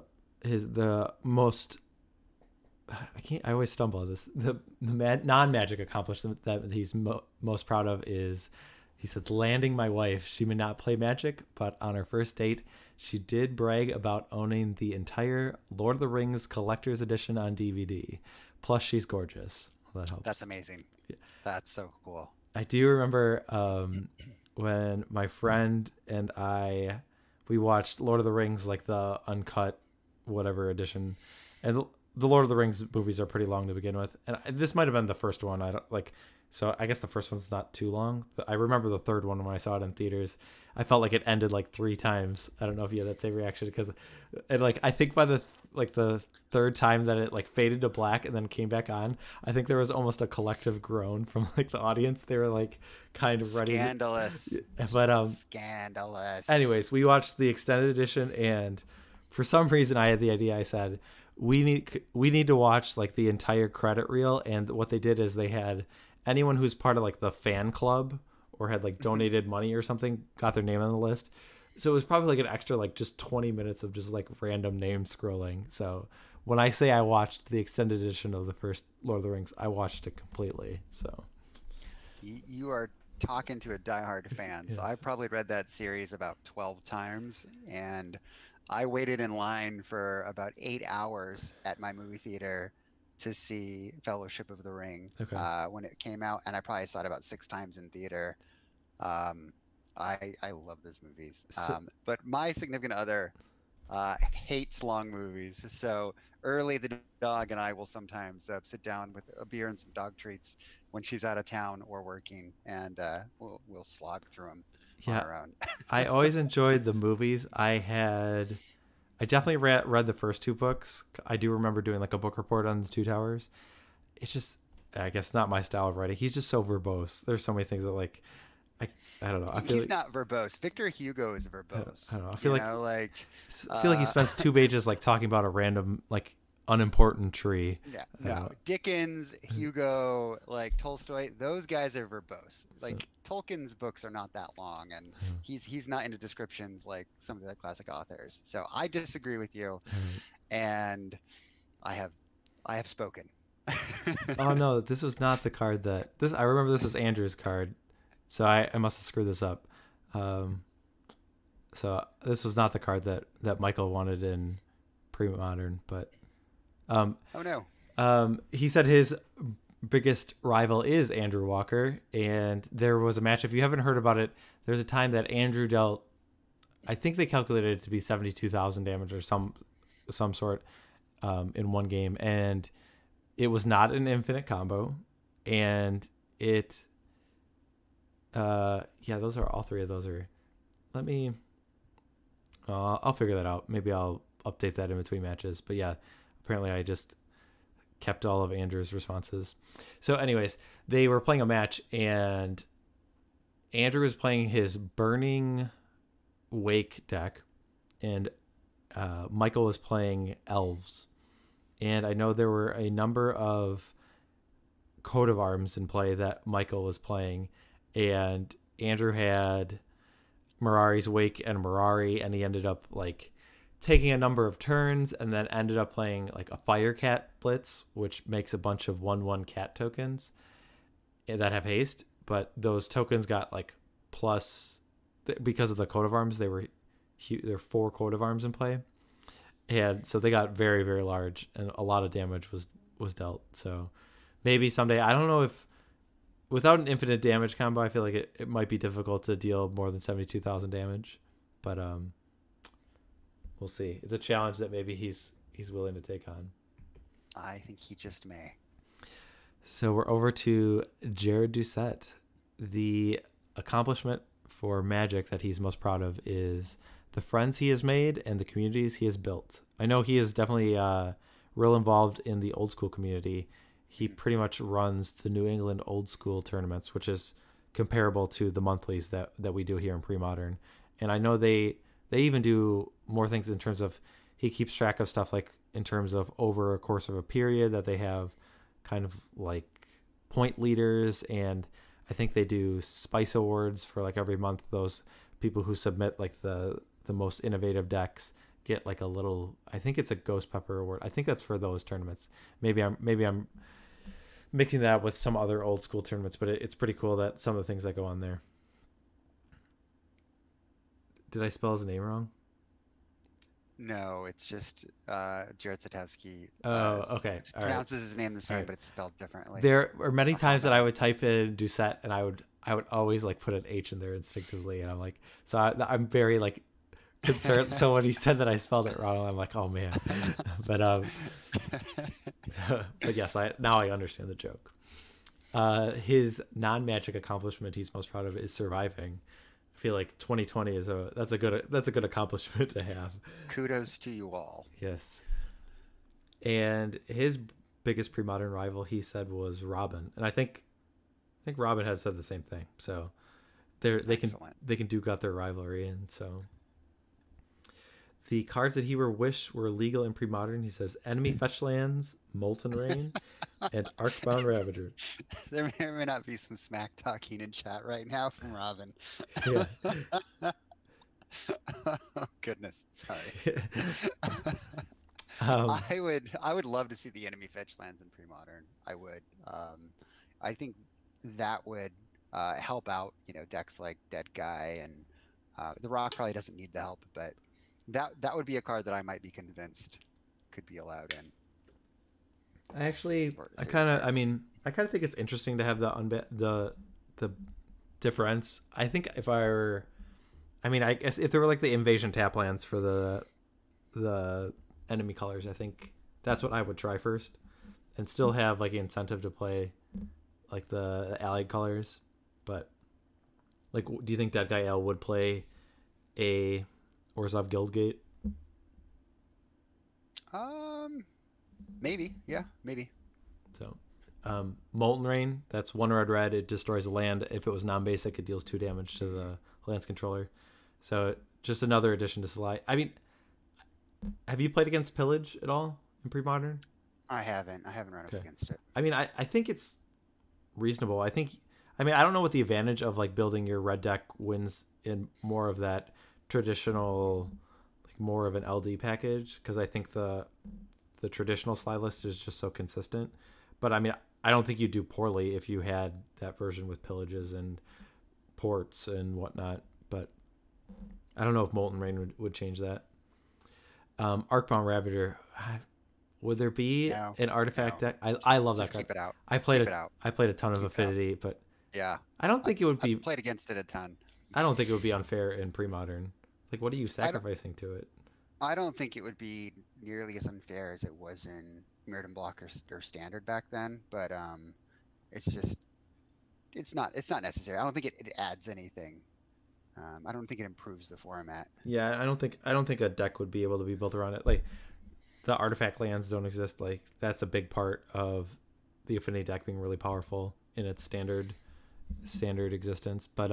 S1: always stumble at this. The non-Magic accomplishment that he's most proud of is, he says, landing my wife. She may not play Magic, but on her first date, she did brag about owning the entire Lord of the Rings Collector's Edition on DVD. Plus, she's gorgeous. Well, that helps.
S2: That's amazing. Yeah. That's so cool.
S1: I do remember when my friend and we watched Lord of the Rings, like the uncut whatever edition, and the Lord of the Rings movies are pretty long to begin with, and this might have been the first one. So I guess the first one's not too long. I remember the third one when I saw it in theaters. I felt like it ended like 3 times. I don't know if you had that same reaction, because I think by the third time that it like faded to black and then came back on, I think there was almost a collective groan from like the audience. They were like kind of ready.
S2: Scandalous.
S1: But
S2: scandalous.
S1: Anyways, we watched the extended edition, and for some reason I had the idea. I said we need to watch like the entire credit reel, and what they did is they had anyone who's part of like the fan club or had like donated money or something got their name on the list. So it was probably like an extra like just 20 minutes of just like random name scrolling. So when I say I watched the extended edition of the first Lord of the Rings, I watched it completely. So
S2: You are talking to a diehard fan.
S1: Yes.
S2: So I probably read that series about 12 times, and I waited in line for about 8 hours at my movie theater to see Fellowship of the Ring
S1: Okay.
S2: when it came out, and I probably saw it about 6 times in theater. I love those movies. But my significant other hates long movies. So early the dog and I will sometimes sit down with a beer and some dog treats when she's out of town or working, and we'll slog through them on our own.
S1: I always enjoyed the movies. I definitely read the first 2 books. I do remember doing like a book report on the Two Towers. It's just, I guess, not my style of writing. He's just so verbose. There's so many things that like, I don't know. I feel
S2: He's not verbose. Victor Hugo is verbose.
S1: I don't know. I feel like he
S2: uh,
S1: spends 2 pages like talking about a random like unimportant tree.
S2: Yeah, no. Dickens, Hugo, like Tolstoy, those guys are verbose. Like Tolkien's books are not that long, and he's not into descriptions like some of the classic authors. So I disagree with you, and I have spoken.
S1: Oh no, this was not the card that this. I remember this was Andrew's card, so I must have screwed this up. So this was not the card that Michael wanted in Premodern, but.
S2: Oh no.
S1: He said his biggest rival is Andrew Walker, and there was a match. If you haven't heard about it, there's a time that Andrew dealt, I think they calculated it to be 72,000 damage or some sort in one game, and it was not an infinite combo, and it those are all 3 of those are. Let me. I'll figure that out. Maybe I'll update that in between matches. But yeah. Apparently I just kept all of Andrew's responses. So anyways, they were playing a match, and Andrew was playing his Burning Wake deck, and Michael was playing Elves. And I know there were a number of Coat of Arms in play that Michael was playing, and Andrew had Mirari's Wake and Mirari, and he ended up like taking a number of turns and then ended up playing like a Fire Cat Blitz, which makes a bunch of 1/1 cat tokens that have haste, but those tokens got like plus because of the Coat of Arms. There were 4 Coat of Arms in play, and so they got very, very large, and a lot of damage was dealt. So maybe someday, I don't know if without an infinite damage combo, I feel like it might be difficult to deal more than 72,000 damage, but we'll see. It's a challenge that maybe he's willing to take on.
S2: I think he just may.
S1: So we're over to Jared Ducette. The accomplishment for Magic that he's most proud of is the friends he has made and the communities he has built. I know he is definitely real involved in the old school community. He pretty much runs the New England old school tournaments, which is comparable to the monthlies that we do here in Premodern. And I know they even do more things in terms of he keeps track of stuff like in terms of over a course of a period that they have kind of like point leaders, and I think they do spice awards for like every month. Those people who submit like the most innovative decks get like a little, I think it's a Ghost Pepper award. I think that's for those tournaments. Maybe I'm mixing that up with some other old school tournaments, but it's pretty cool that some of the things that go on there. Did I spell his name wrong?
S2: No, it's just Jared Satowski.
S1: Oh, okay. All
S2: pronounces his name the same,
S1: right.
S2: but it's spelled differently.
S1: There are many times that I would type in Ducette, and I would always like put an H in there instinctively, and I'm like, so I'm very like concerned. So when he said that I spelled it wrong, I'm like, oh man. But but yes, now I understand the joke. His non-Magic accomplishment he's most proud of is surviving. I feel like 2020 that's a good accomplishment to have.
S2: Kudos to you all.
S1: Yes. And his biggest Premodern rival, he said, was Robin, and I think Robin had said the same thing. So they can duke out their rivalry, and so the cards that he would wish were legal in Premodern. He says enemy fetch lands, Molten Rain, and Arcbound Ravager.
S2: There may or may not be some smack talking in chat right now from Robin.
S1: Yeah.
S2: Oh, goodness, sorry.
S1: Um,
S2: I would love to see the enemy fetch lands in Premodern. I would. I think that would help out, decks like Dead Guy, and the Rock probably doesn't need the help, but that would be a card that I might be convinced could be allowed in.
S1: I kind of think it's interesting to have the difference. I think I guess if there were like the invasion tap lands for the enemy colors, I think that's what I would try first, and still have like an incentive to play like the allied colors. But like, do you think Dead Guy L would play a Orzhov Guildgate?
S2: Maybe, yeah, maybe.
S1: So, Molten Rain, that's 1 red. It destroys a land. If it was non-basic, it deals 2 damage to the land's controller. So, just another addition to Sly. I mean, have you played against Pillage at all in Premodern?
S2: I haven't run up against it.
S1: I mean, I think it's reasonable. I don't know what the advantage of like building your red deck wins in more of that traditional, like more of an LD package, because I think the traditional Sly list is just so consistent. But I mean, I don't think you'd do poorly if you had that version with pillages and ports and whatnot. But I don't know if Molten Rain would change that. Arcbound Ravager, would there be an artifact deck? I love that card.
S2: Keep it out.
S1: I played a ton of Affinity, but
S2: yeah,
S1: I don't think it would be.
S2: I played against it a ton.
S1: I don't think it would be unfair in Premodern. Like, what are you sacrificing to it?
S2: I don't think it would be nearly as unfair as it was in Mirrodin Block or Standard back then. But it's not necessary. I don't think it adds anything. I don't think it improves the format.
S1: Yeah, I don't think a deck would be able to be built around it. Like, the artifact lands don't exist. Like, that's a big part of the Affinity deck being really powerful in its standard existence. But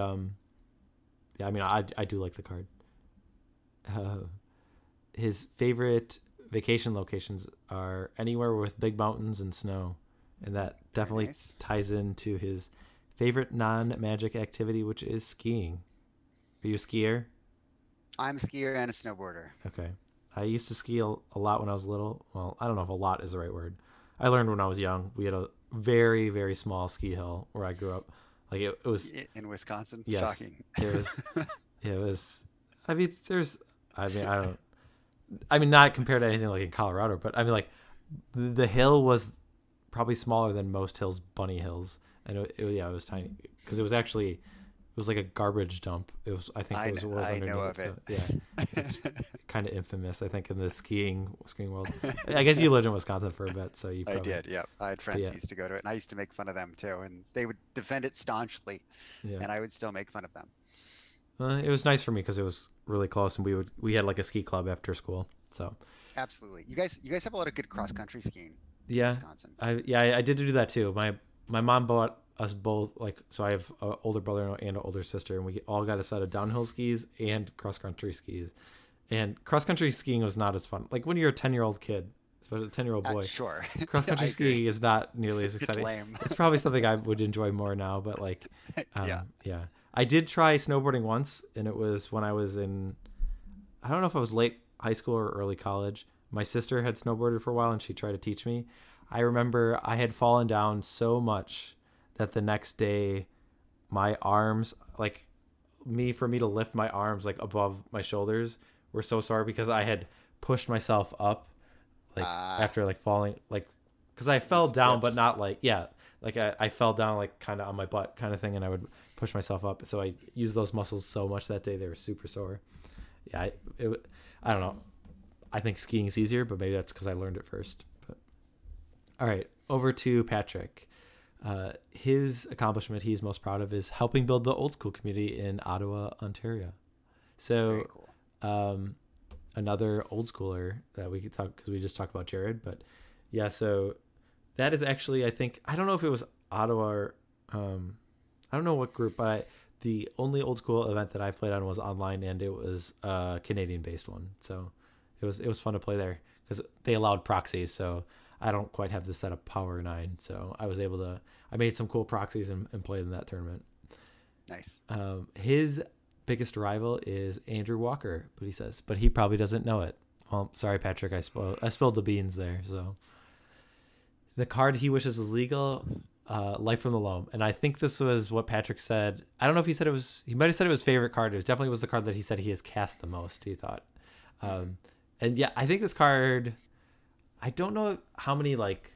S1: yeah, I mean, I do like the card. His favorite vacation locations are anywhere with big mountains and snow, and that definitely ties into his favorite non-magic activity, which is skiing. Are you a skier?
S2: I'm a skier and a snowboarder.
S1: Okay. I used to ski a lot when I was little. Well, I don't know if a lot is the right word. I learned when I was young. We had a very, very small ski hill where I grew up. Like it was
S2: in Wisconsin.
S1: Yes,
S2: shocking.
S1: It was. I mean, not compared to anything like in Colorado, but I mean, like the hill was probably smaller than most hills, bunny hills, and it was tiny because it was like a garbage dump. It was, I think, it was underneath. I know of it. So, yeah, it's kind of infamous, I think, in the skiing world. I guess you lived in Wisconsin for a bit, so you probably...
S2: I did, yeah. I had friends who used to go to it, and I used to make fun of them too, and they would defend it staunchly, and I would still make fun of them.
S1: It was nice for me because it was really close, and we had like a ski club after school. So
S2: absolutely, you guys have a lot of good cross country skiing.
S1: Yeah,
S2: in Wisconsin.
S1: I did do that too. My mom bought us both, like, so I have an older brother and an older sister, and we all got a set of downhill skis and cross country skis. And cross country skiing was not as fun. Like when you're a 10-year-old kid, especially a 10-year-old boy,
S2: sure.
S1: Cross country skiing is not nearly as exciting.
S2: It's lame.
S1: It's probably something I would enjoy more now, but like, yeah. I did try snowboarding once, and it was when I was in, I don't know if I was late high school or early college. My sister had snowboarded for a while, and she tried to teach me. I remember I had fallen down so much that the next day my arms, like for me to lift my arms like above my shoulders were so sore because I had pushed myself up like after like falling, like because I fell down, but not like, like I fell down like kind of on my butt kind of thing, and I would push myself up. So I used those muscles so much that day. They were super sore. Yeah, I don't know. I think skiing is easier, but maybe that's because I learned it first. But all right, over to Patrick. His accomplishment he's most proud of is helping build the old school community in Ottawa, Ontario. So,
S2: very cool.
S1: Another old schooler that we could talk, because we just talked about Jared, but yeah, so that is actually, I think, I don't know if it was Ottawa or, I don't know what group, but the only old school event that I played on was online, and it was a Canadian based one. So it was fun to play there because they allowed proxies. So I don't quite have the setup Power 9, so I made some cool proxies and played in that tournament.
S2: Nice.
S1: His biggest rival is Andrew Walker, but he probably doesn't know it. Well, sorry, Patrick, I spilled the beans there. So the card he wishes was legal, Life from the Loam, and I think this was what Patrick said. I don't know if he said it was. He might have said it was favorite card. It definitely was the card that he said he has cast the most. He thought, and yeah, I think this card. I don't know how many like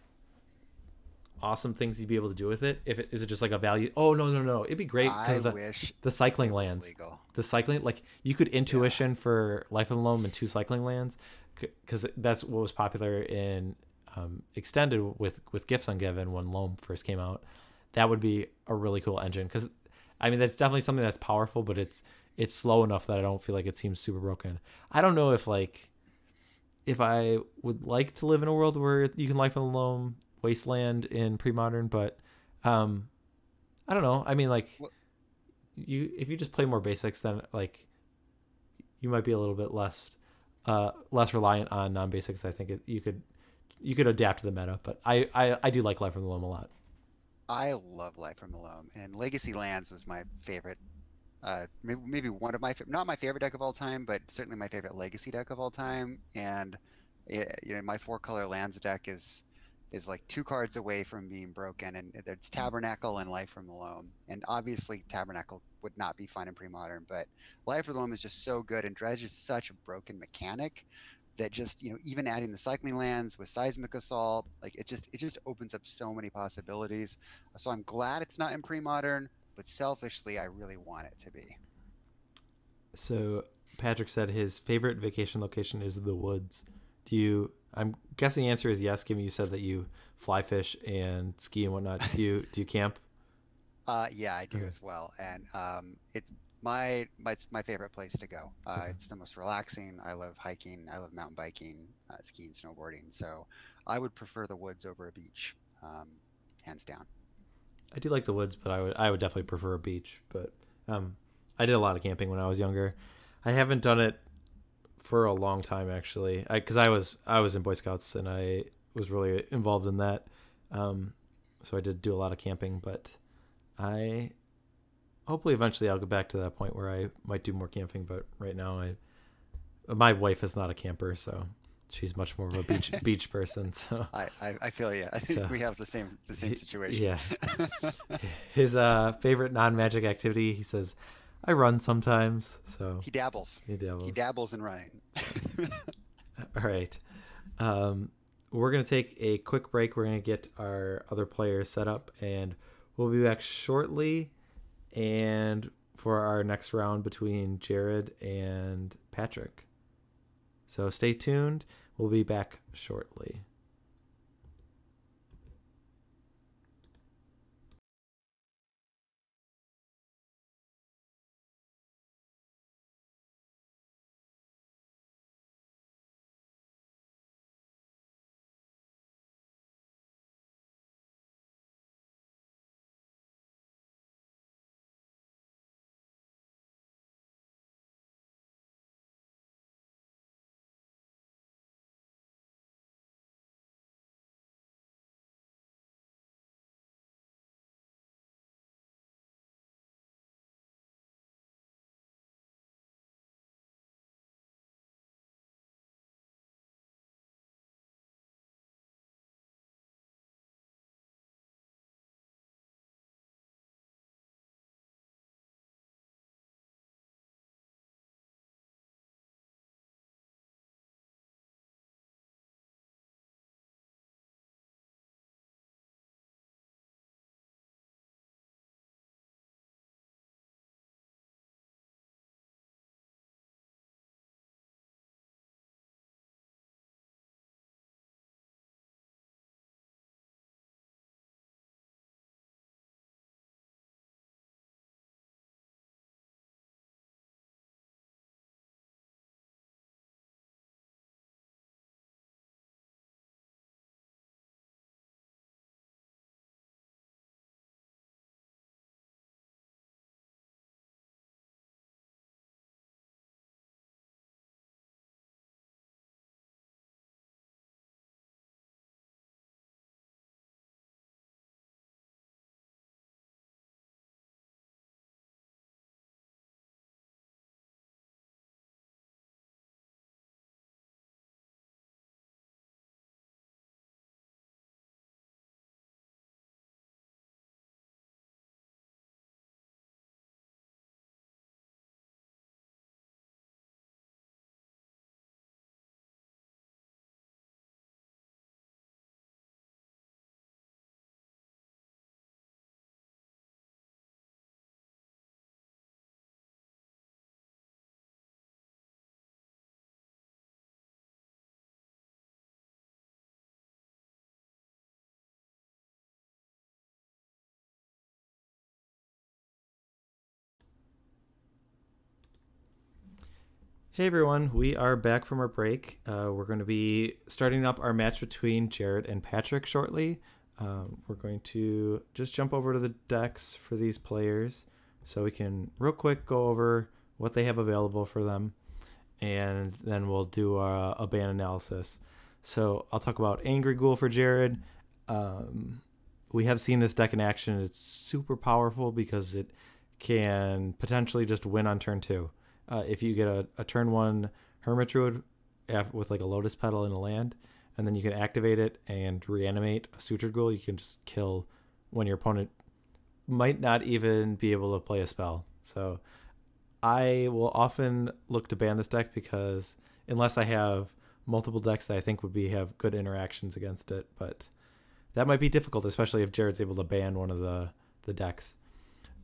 S1: awesome things you'd be able to do with it. If it is it just like a value. Oh no, it'd be great because the cycling lands. Legal. The cycling, like you could intuition for Life of the Loam and 2 cycling lands, because that's what was popular in extended with Gifts Ungiven when Loam first came out. That would be a really cool engine, because I mean that's definitely something that's powerful, but it's slow enough that I don't feel like it seems super broken. I don't know if I would like to live in a world where you can Life of the Loam Wasteland in Premodern, but I don't know. I mean, like if you just play more basics, then like you might be a little bit less reliant on non-basics. I think you could adapt to the meta, but I do like Life from the Loam a lot.
S2: I love Life from the Loam, and Legacy Lands was my favorite. Maybe one of my not my favorite deck of all time, but certainly my favorite Legacy deck of all time. And my 4-color lands deck is like 2 cards away from being broken, and it's Tabernacle and Life from the Loam. And obviously Tabernacle would not be fun in Premodern, but Life from the Loam is just so good, and Dredge is such a broken mechanic that just even adding the cycling lands with Seismic Assault, like it just opens up so many possibilities. So I'm glad it's not in Premodern, but selfishly I really want it to be.
S1: So Patrick said his favorite vacation location is the woods. I'm guessing the answer is yes, given you said that you fly fish and ski and whatnot. Do you camp?
S2: Yeah, I do as well, and it's my favorite place to go. It's the most relaxing. I love hiking. I love mountain biking, skiing, snowboarding. So I would prefer the woods over a beach, hands down.
S1: I do like the woods, but I would definitely prefer a beach. But I did a lot of camping when I was younger. I haven't done it for a long time, actually, because I was in Boy Scouts and I was really involved in that. So I did do a lot of camping, but hopefully eventually I'll get back to that point where I might do more camping. But right now, my wife is not a camper, so she's much more of a beach person. So
S2: I feel you. I think we have the same situation.
S1: Yeah. His favorite non-magic activity, he says, I run sometimes. So
S2: he dabbles. He dabbles in running.
S1: All right. We're going to take a quick break. We're going to get our other players set up, and we'll be back shortly. And for our next round between Jared and Patrick. So stay tuned. We'll be back shortly. Hey everyone, we are back from our break. We're going to be starting up our match between Jared and Patrick shortly. We're going to just jump over to the decks for these players so we can real quick go over what they have available for them, and then we'll do a ban analysis. So I'll talk about Angry Ghoul for Jared. We have seen this deck in action. It's super powerful because it can potentially just win on turn 2. If you get a turn 1 Hermit Druid with like a Lotus Petal in a land, and then you can activate it and reanimate a Sutured Ghoul, you can just kill when your opponent might not even be able to play a spell. So I will often look to ban this deck because unless I have multiple decks that I think would have good interactions against it, but that might be difficult, especially if Jared's able to ban one of the decks.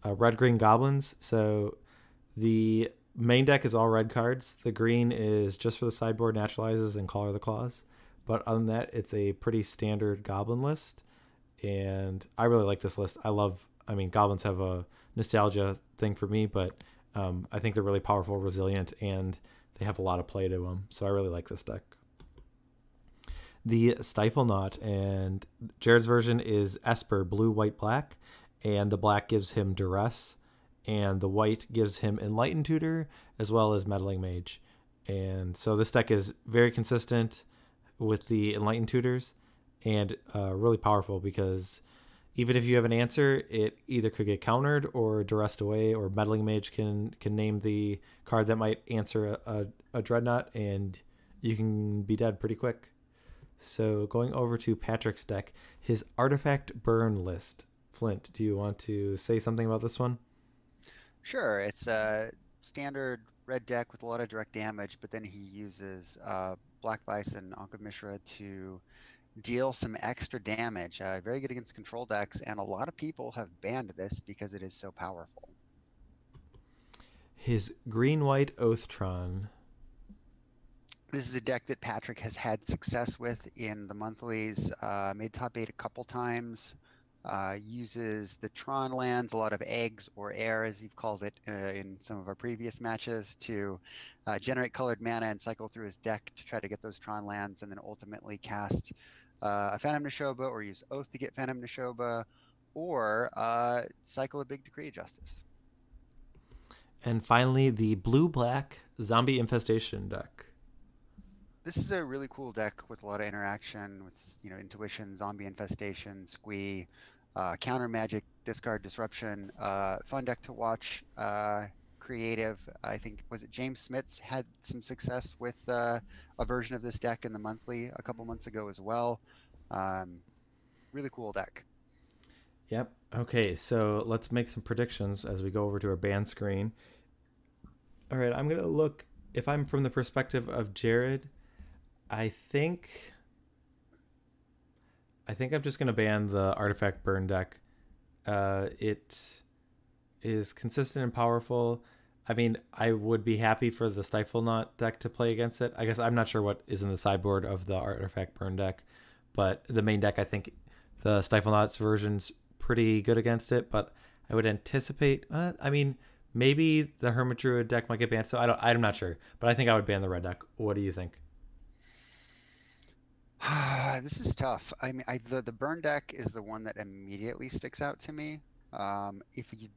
S1: Red-green goblins. So the main deck is all red cards. The green is just for the sideboard naturalizes and Collar the Claws. But other than that, it's a pretty standard goblin list. And I really like this list. Goblins have a nostalgia thing for me, but I think they're really powerful, resilient, and they have a lot of play to them. So I really like this deck. The Stifle Knot, and Jared's version is Esper, blue, white, black. And the black gives him Duress. And the white gives him Enlightened Tutor as well as Meddling Mage. And so this deck is very consistent with the Enlightened Tutors and really powerful because even if you have an answer, it either could get countered or duressed away, or Meddling Mage can name the card that might answer a Dreadnought and you can be dead pretty quick. So going over to Patrick's deck, his Artifact Burn list. Flint, do you want to say something about this one?
S2: Sure, it's a standard red deck with a lot of direct damage, but then he uses Black Bison, Ankh of Mishra to deal some extra damage. Very good against control decks, and a lot of people have banned this because it is so powerful.
S1: His green-white Oathtron.
S2: This is a deck that Patrick has had success with in the monthlies, made top 8 a couple times. Uses the Tron lands, a lot of eggs or air, as you've called it in some of our previous matches, to generate colored mana and cycle through his deck to try to get those Tron lands, and then ultimately cast a Phantom Neshoba, or use Oath to get Phantom Neshoba, or cycle a big Decree of Justice.
S1: And finally, the blue-black Zombie Infestation deck.
S2: This is a really cool deck with a lot of interaction with, Intuition, Zombie Infestation, Squee, Counter Magic, Discard Disruption. Fun deck to watch. Creative. I think, was it James Smits had some success with a version of this deck in the monthly a couple months ago as well. Really cool deck.
S1: Yep. Okay, so let's make some predictions as we go over to our ban screen. All right, I'm going to look, if I'm from the perspective of Jared, I think I'm just going to ban the Artifact Burn deck. It is consistent and powerful. I mean, I would be happy for the Stifle Knot deck to play against it. I guess I'm not sure what is in the sideboard of the Artifact Burn deck, but the main deck, I think the Stifle Knot's version's pretty good against it, but I would anticipate, maybe the Hermit Druid deck might get banned, so I'm not sure, but I think I would ban the red deck. What do you think?
S2: This is tough. The burn deck is the one that immediately sticks out to me. If you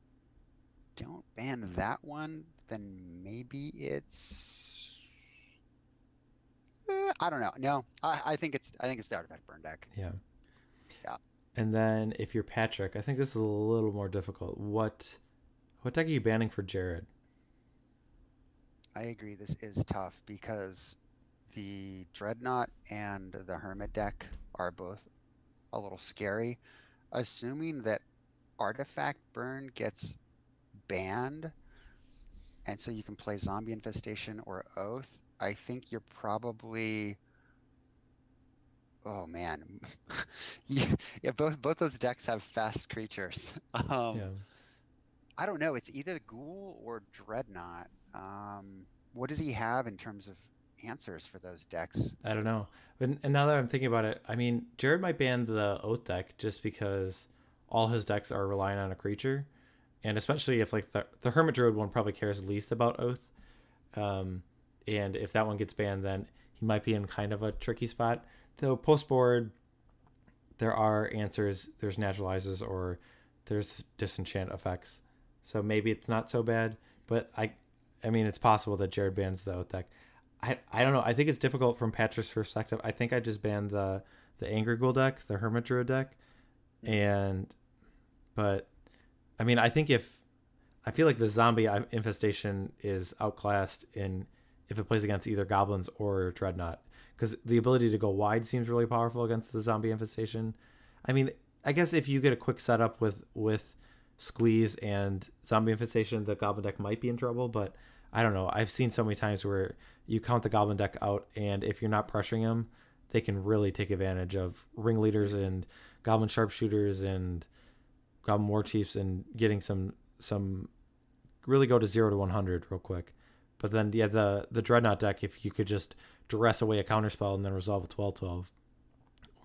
S2: don't ban that one, then maybe it's. I don't know. No, I think it's the Artifact Burn deck.
S1: Yeah.
S2: Yeah.
S1: And then if you're Patrick, I think this is a little more difficult. What deck are you banning for Jared?
S2: I agree. This is tough because the Dreadnought and the Hermit deck are both a little scary. Assuming that Artifact Burn gets banned, and so you can play Zombie Infestation or Oath, I think you're probably... Oh man, yeah, both those decks have fast creatures.
S1: Yeah.
S2: I don't know. It's either Ghoul or Dreadnought. What does he have in terms of answers for those decks?
S1: I don't know. And now that I'm thinking about it, Jared might ban the Oath deck just because all his decks are relying on a creature, and especially if the Hermit Druid one probably cares least about Oath. and if that one gets banned, then he might be in kind of a tricky spot. Though post board, there are answers, there's naturalizers, or there's disenchant effects. So maybe it's not so bad, but I mean, it's possible that Jared bans the Oath deck. I don't know. I think it's difficult from Patrick's perspective. I think I just banned the Angry Ghoul deck, the Hermit Druid deck, but I mean, I feel like the zombie infestation is outclassed if it plays against either goblins or Dreadnought, because the ability to go wide seems really powerful against the zombie infestation. I mean, I guess if you get a quick setup with Squeeze and zombie infestation, the goblin deck might be in trouble, but I don't know. I've seen so many times where you count the goblin deck out, and if you're not pressuring them, they can really take advantage of ringleaders and goblin sharpshooters and goblin war chiefs and getting some really go to 0 to 100 real quick. But then the Dreadnought deck, if you could just duress away a counterspell and then resolve a 12/12,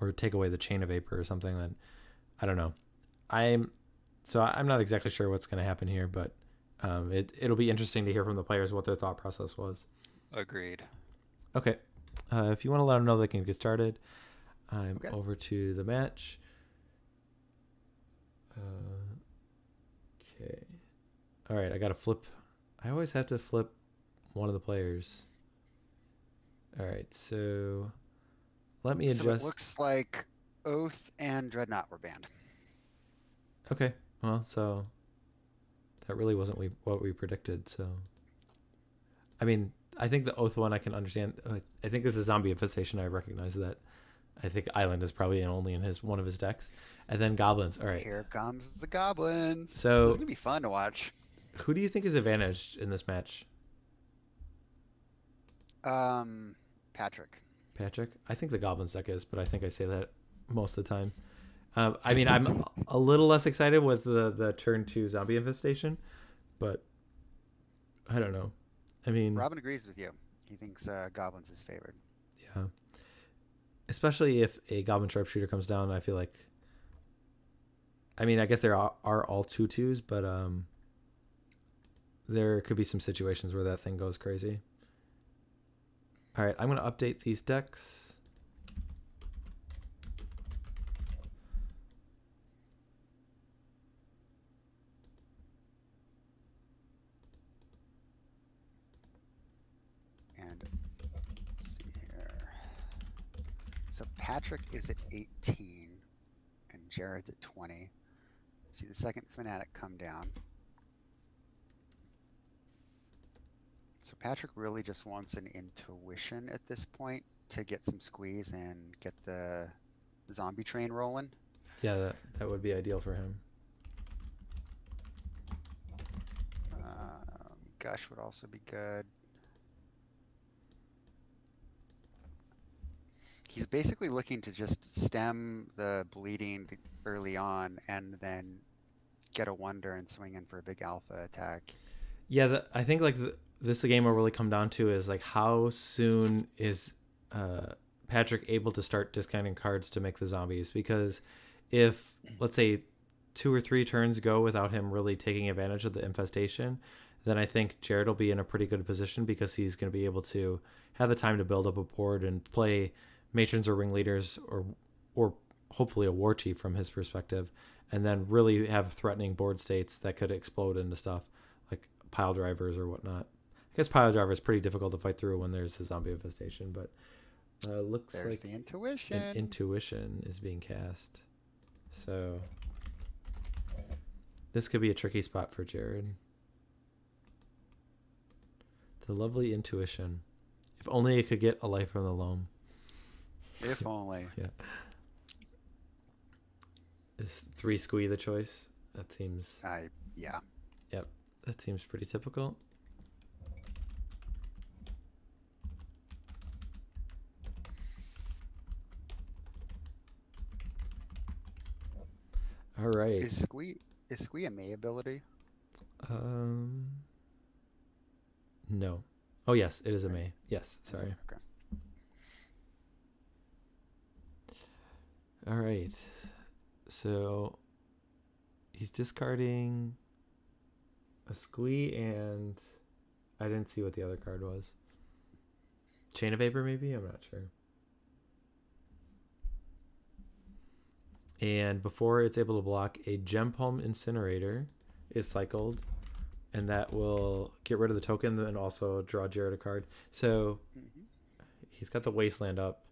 S1: or take away the Chain of Vapor or something, then I don't know. I'm not exactly sure what's going to happen here, but it'll be interesting to hear from the players what their thought process was.
S2: Agreed.
S1: Okay. If you want to let them know, they can get started. I'm over to the match. Okay. All right, I got to flip. I always have to flip one of the players. All right, so let me adjust.
S2: So it looks like Oath and Dreadnought were banned.
S1: Okay, well, so that really wasn't what we predicted. So, I mean, I think the Oath one I can understand. I think this is zombie infestation. I recognize that. I think Island is probably only in one of his decks, and then goblins. All right,
S2: here comes the goblins.
S1: So
S2: this is gonna be fun to watch.
S1: Who do you think is advantaged in this match?
S2: Patrick.
S1: Patrick? I think the goblins deck is, but I think I say that most of the time. I mean, I'm a little less excited with the turn 2 zombie infestation, but I don't know. I mean,
S2: Robin agrees with you. He thinks goblins is favored.
S1: Yeah. Especially if a goblin sharpshooter comes down, I feel like. I mean, I guess there are all 2/2s, but there could be some situations where that thing goes crazy. All right, I'm going to update these decks.
S2: And let's see here. So Patrick is at 18 and Jared's at 20. See the second Fanatic come down. So Patrick really just wants an intuition at this point to get some squeeze and get the zombie train rolling.
S1: Yeah, that would be ideal for him.
S2: Gush would also be good. He's basically looking to just stem the bleeding early on and then get a wonder and swing in for a big alpha attack.
S1: Yeah, I think like this game will really come down to is like how soon is Patrick able to start discounting cards to make the zombies, because if let's say 2 or 3 turns go without him really taking advantage of the infestation, then I think Jared will be in a pretty good position because he's going to be able to have the time to build up a board and play matrons or ringleaders or hopefully a war chief from his perspective, and then really have threatening board states that could explode into stuff like pile drivers or whatnot. I guess pile driver is pretty difficult to fight through when there's a zombie infestation, but looks
S2: there's
S1: like
S2: the intuition.
S1: an intuition is being cast. So this could be a tricky spot for Jared. The lovely intuition. If only it could get a life from the loam.
S2: If only.
S1: Yeah. Is 3 squee the choice? That seems...
S2: yeah.
S1: Yep. That seems pretty typical. All right.
S2: Is squee a May ability?
S1: No. Oh yes, it is a May. Yes, sorry.
S2: Okay.
S1: All right. So he's discarding a squee, and I didn't see what the other card was. Chain of Vapor, maybe? I'm not sure. And before it's able to block, a Gem Palm Incinerator is cycled, and that will get rid of the token and also draw Jared a card. So he's got the Wasteland up.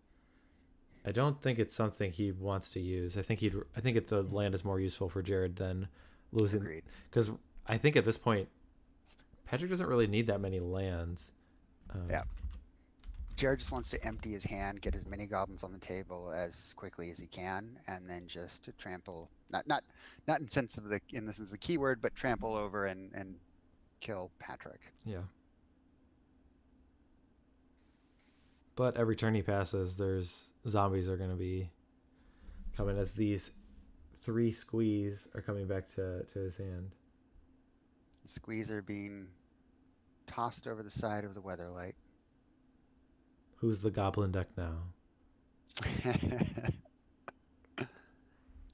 S1: I don't think it's something he wants to use. I think the land is more useful for Jared than losing. Because I think at this point, Patrick doesn't really need that many lands.
S2: Yeah. Jared just wants to empty his hand, get as many goblins on the table as quickly as he can, and then just to trample, not in the sense of the keyword, but trample over and kill Patrick.
S1: Yeah. But every turn he passes, there's zombies are going to be coming as these 3 squeeze are coming back to his hand.
S2: The squeeze are being tossed over the side of the Weatherlight.
S1: Who's the goblin deck now?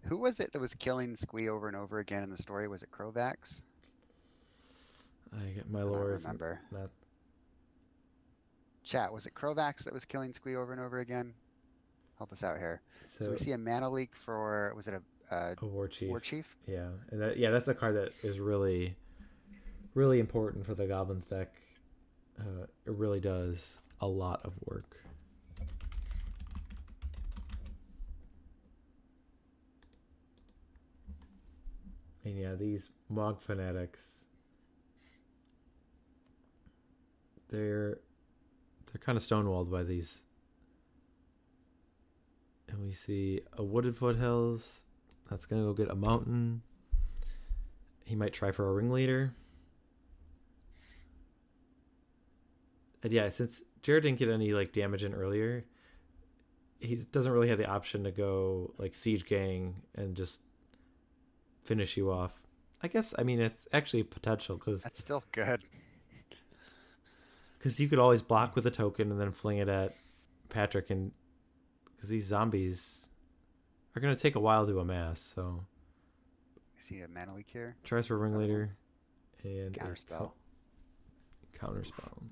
S2: Who was it that was killing Squee over and over again in the story? Was it Krovax?
S1: I get my lore.
S2: I don't remember.
S1: Not...
S2: Chat, was it Krovax that was killing Squee over and over again? Help us out here. So we see a mana leak for, was it a
S1: War Chief?
S2: War Chief?
S1: Yeah, and that's a card that is really, really important for the Goblins deck. It really does a lot of work. And yeah, these Mog Fanatics, they're kind of stonewalled by these. And we see a Wooded Foothills. That's going to go get a mountain. He might try for a Ringleader. And yeah, since Jared didn't get any like damage in earlier, he doesn't really have the option to go like Siege Gang and just finish you off. I guess, I mean, it's actually potential because
S2: that's still good.
S1: Because you could always block with a token and then fling it at Patrick, and because these zombies are going to take a while to amass, so.
S2: I see a mana leak here.
S1: Tries for Ringleader and
S2: Counterspell.
S1: Counterspell.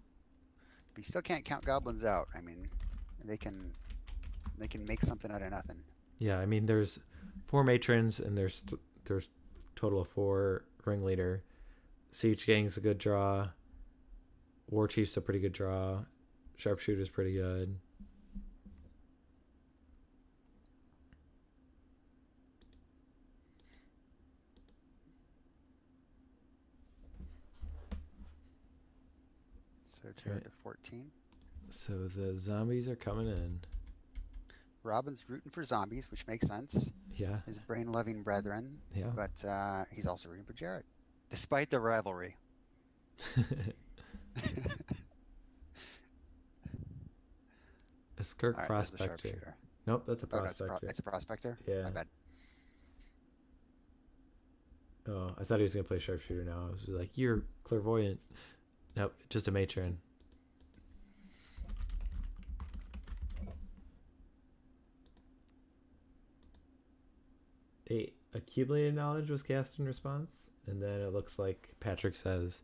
S2: But you still can't count goblins out. I mean, they can make something out of nothing.
S1: Yeah, I mean, there's 4 matrons and there's total of 4 Ringleader. Siege Gang's a good draw. War Chief's a pretty good draw. Sharpshooter's pretty good.
S2: So turn to 14.
S1: So the zombies are coming in.
S2: Robin's rooting for zombies, which makes sense.
S1: Yeah.
S2: His brain-loving brethren.
S1: Yeah.
S2: But he's also rooting for Jared, despite the rivalry.
S1: A Skirk Prospector. Nope, that's a Prospector.
S2: It's a Prospector?
S1: Yeah.
S2: My bad.
S1: Oh, I thought he was going to play Sharpshooter now. I was like, you're clairvoyant. Nope, just a matron. A accumulated knowledge was cast in response, and then it looks like Patrick says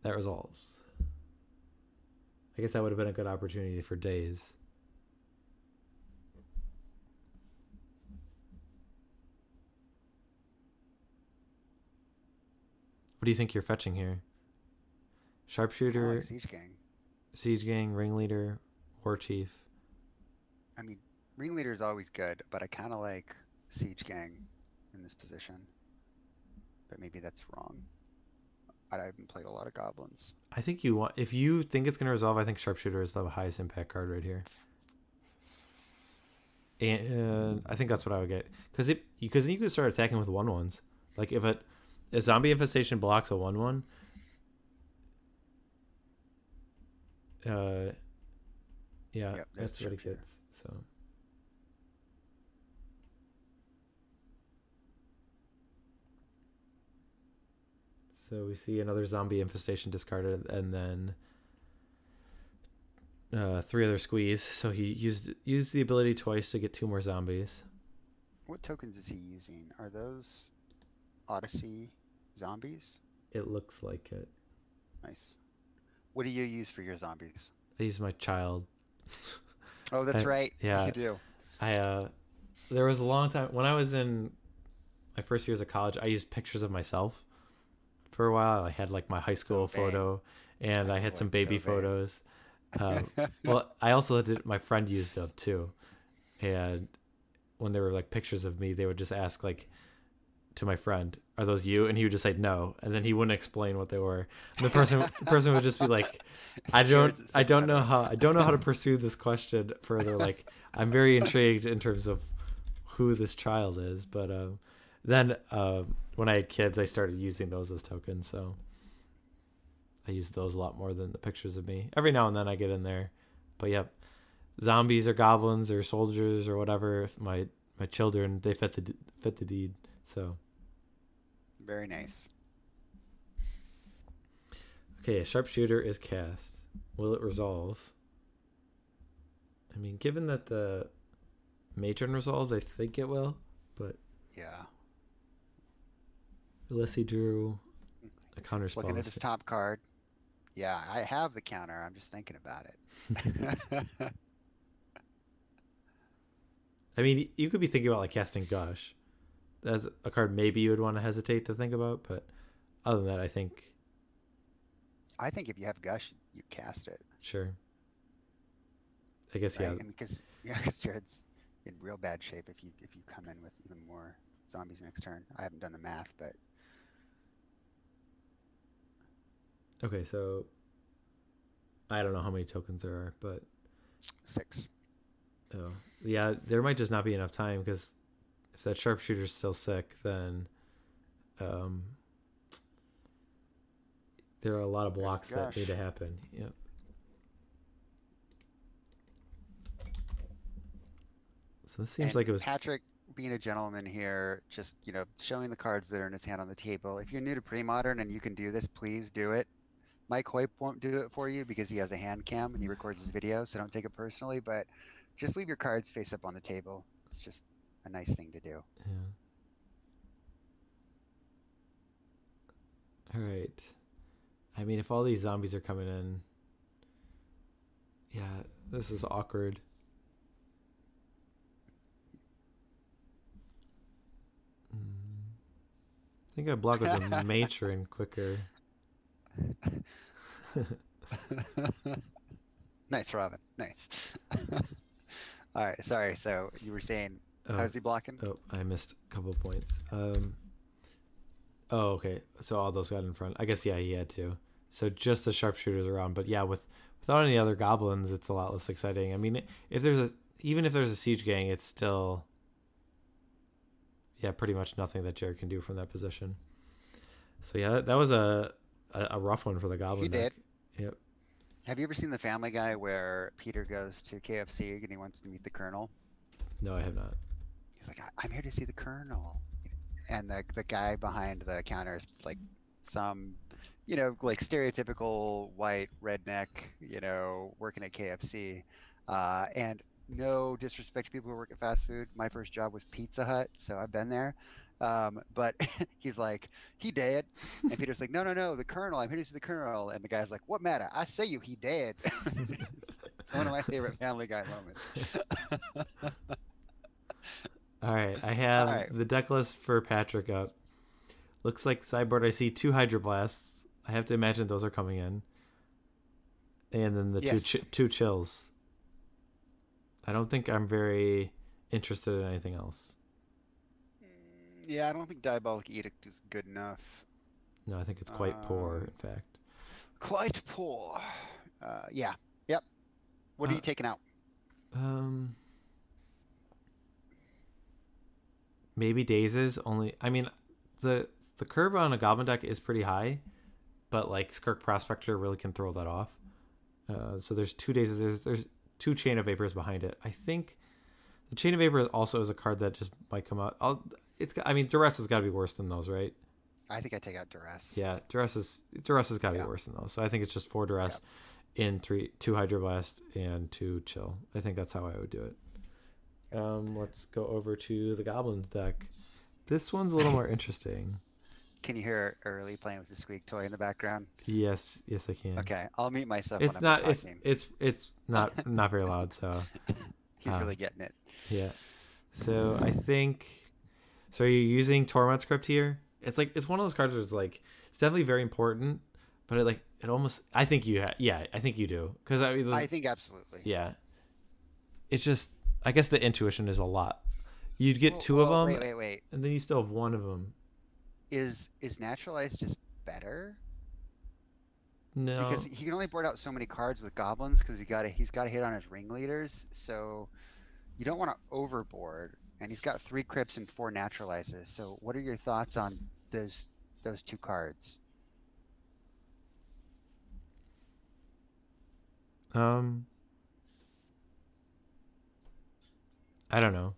S1: that resolves. I guess that would have been a good opportunity for days. What do you think you're fetching here? Sharpshooter,
S2: Like Siege Gang.
S1: Siege Gang, Ringleader, War Chief.
S2: I mean, Ringleader is always good, but I kind of like Siege Gang in this position. But maybe that's wrong. I haven't played a lot of goblins.
S1: I think you want, if you think it's going to resolve, I think Sharpshooter is the highest impact card right here. And I think that's what I would get. Because you could start attacking with 1/1s. Like if a zombie infestation blocks a 1/1, yeah,
S2: Yep,
S1: that's what it gets. So. So we see another zombie infestation discarded, and then 3 other squeeze. So he used the ability twice to get 2 more zombies.
S2: What tokens is he using? Are those Odyssey zombies?
S1: It looks like it.
S2: Nice. What do you use for your zombies?
S1: I I use my child.
S2: Oh, that's right.
S1: Yeah.
S2: You do.
S1: There was a long time when I was in my first years of college, I used pictures of myself for a while. I had like my high school photo, and I had some baby photos. Well, I also did. My friend used them too, and when there were like pictures of me, they would just ask like to my friend, "Are those you?" And he would just say no, and then he wouldn't explain what they were. And the person would just be like, I don't know how to pursue this question further. Like, I'm very intrigued in terms of who this child is, but then when I had kids, I started using those as tokens, so I use those a lot more than the pictures of me. Every now and then I get in there, but yep, zombies or goblins or soldiers or whatever, my children, they fit the deed. So
S2: very nice.
S1: Okay, a sharpshooter is cast. Will it resolve? I mean, given that the matron resolved, I think it will, but
S2: yeah.
S1: Unless he drew a counter spell.
S2: Looking at his top card. Yeah, I have the counter. I'm just thinking about it.
S1: I mean, you could be thinking about like casting Gush. That's a card maybe you would want to hesitate to think about, but other than that, I think
S2: if you have Gush, you cast it.
S1: Sure. I guess
S2: right?
S1: Yeah.
S2: Because Jared's in real bad shape if you come in with even more zombies next turn. I haven't done the math, but
S1: okay, so I don't know how many tokens there are, but
S2: 6.
S1: Oh, yeah, there might just not be enough time because if that sharpshooter's still sick, then there are a lot of blocks that need to happen. Yep. So this seems like it was
S2: Patrick being a gentleman here, just showing the cards that are in his hand on the table. If you're new to Premodern and you can do this, please do it. Mike Hoyp won't do it for you because he has a hand cam and he records his video, so don't take it personally, but just leave your cards face up on the table. It's just a nice thing to do.
S1: Yeah. All right. I mean, if all these zombies are coming in, yeah, this is awkward. I think I block with the matron quicker.
S2: Nice, Robin. Nice. All right. Sorry. So you were saying, how's he blocking?
S1: Oh, I missed a couple points. Oh, okay. So all those got in front. I guess, yeah, he had to. So just the sharpshooters around. But yeah, without any other goblins, it's a lot less exciting. I mean, even if there's a siege gang, it's still, yeah, pretty much nothing that Jared can do from that position. So yeah, that was a rough one for the goblin.
S2: He did.
S1: Yep.
S2: Have you ever seen the Family Guy where Peter goes to KFC and he wants to meet the Colonel?
S1: No, I have not.
S2: He's like, I'm here to see the Colonel. And the guy behind the counter is like some, like stereotypical white redneck, working at KFC. And no disrespect to people who work at fast food. My first job was Pizza Hut, so I've been there. But he's like, he dead. And Peter's like, no, the Colonel. I'm here to see the Colonel. And the guy's like, what matter? I say you, he dead. It's one of my favorite Family Guy moments.
S1: All right, I have the deck list for Patrick up. Looks like sideboard, I see 2 Hydroblasts. I have to imagine those are coming in. And then the two chills. I don't think I'm very interested in anything else.
S2: Yeah, I don't think Diabolic Edict is good enough.
S1: No, I think it's quite poor, in fact.
S2: Quite poor. Yeah. Yep. What are you taking out?
S1: Maybe Dazes only. I mean, the curve on a Goblin deck is pretty high, but like Skirk Prospector really can throw that off. So there's 2 Dazes. There's 2 Chain of Vapors behind it. I think the Chain of Vapors also is a card that just might come out. Duress has got to be worse than those, right?
S2: I think I take out Duress.
S1: Yeah, Duress has got to be worse than those. So I think it's just 4 Duress in 2 Hydroblast and 2 Chill. I think that's how I would do it. Let's go over to the Goblins deck. This one's a little more interesting.
S2: Can you hear Early playing with the squeak toy in the background?
S1: Yes, I can.
S2: Okay, I'll mute myself when
S1: It's
S2: I'm
S1: not.
S2: not talking.
S1: It's not very loud. So
S2: He's really getting it.
S1: yeah. So I think. So are you using Torment Script here? It's like it's one of those cards where it's like it's definitely very important, but it almost. I think you I think you do because I mean.
S2: I think absolutely.
S1: Yeah. It's just I guess the intuition is a lot. You'd get two of them.
S2: Wait.
S1: And then you still have one of them.
S2: Is Naturalize just better?
S1: No.
S2: Because he can only board out so many cards with goblins because he's got to hit on his ringleaders. So you don't want to overboard. And he's got 3 crypts and 4 naturalizes. So what are your thoughts on those 2 cards?
S1: I don't know.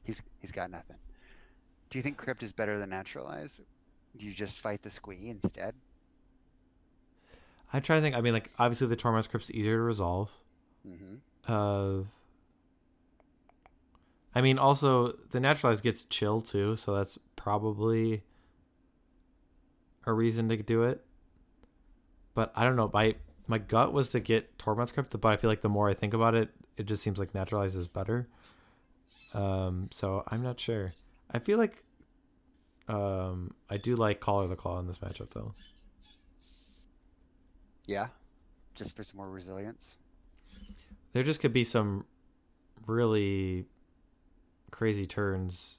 S2: He's got nothing. Do you think crypt is better than naturalize? Do you just fight the squee instead?
S1: I try to think. I mean, like obviously the Torment Script's easier to resolve.
S2: Mm-hmm.
S1: I mean, also the naturalize gets chill too, so that's probably a reason to do it. But I don't know. My gut was to get Torment Script, but I feel like the more I think about it, it just seems like naturalize is better. So I'm not sure. I feel like I do like Collar the Claw in this matchup though.
S2: Yeah, just for some more resilience.
S1: There just could be some really crazy turns.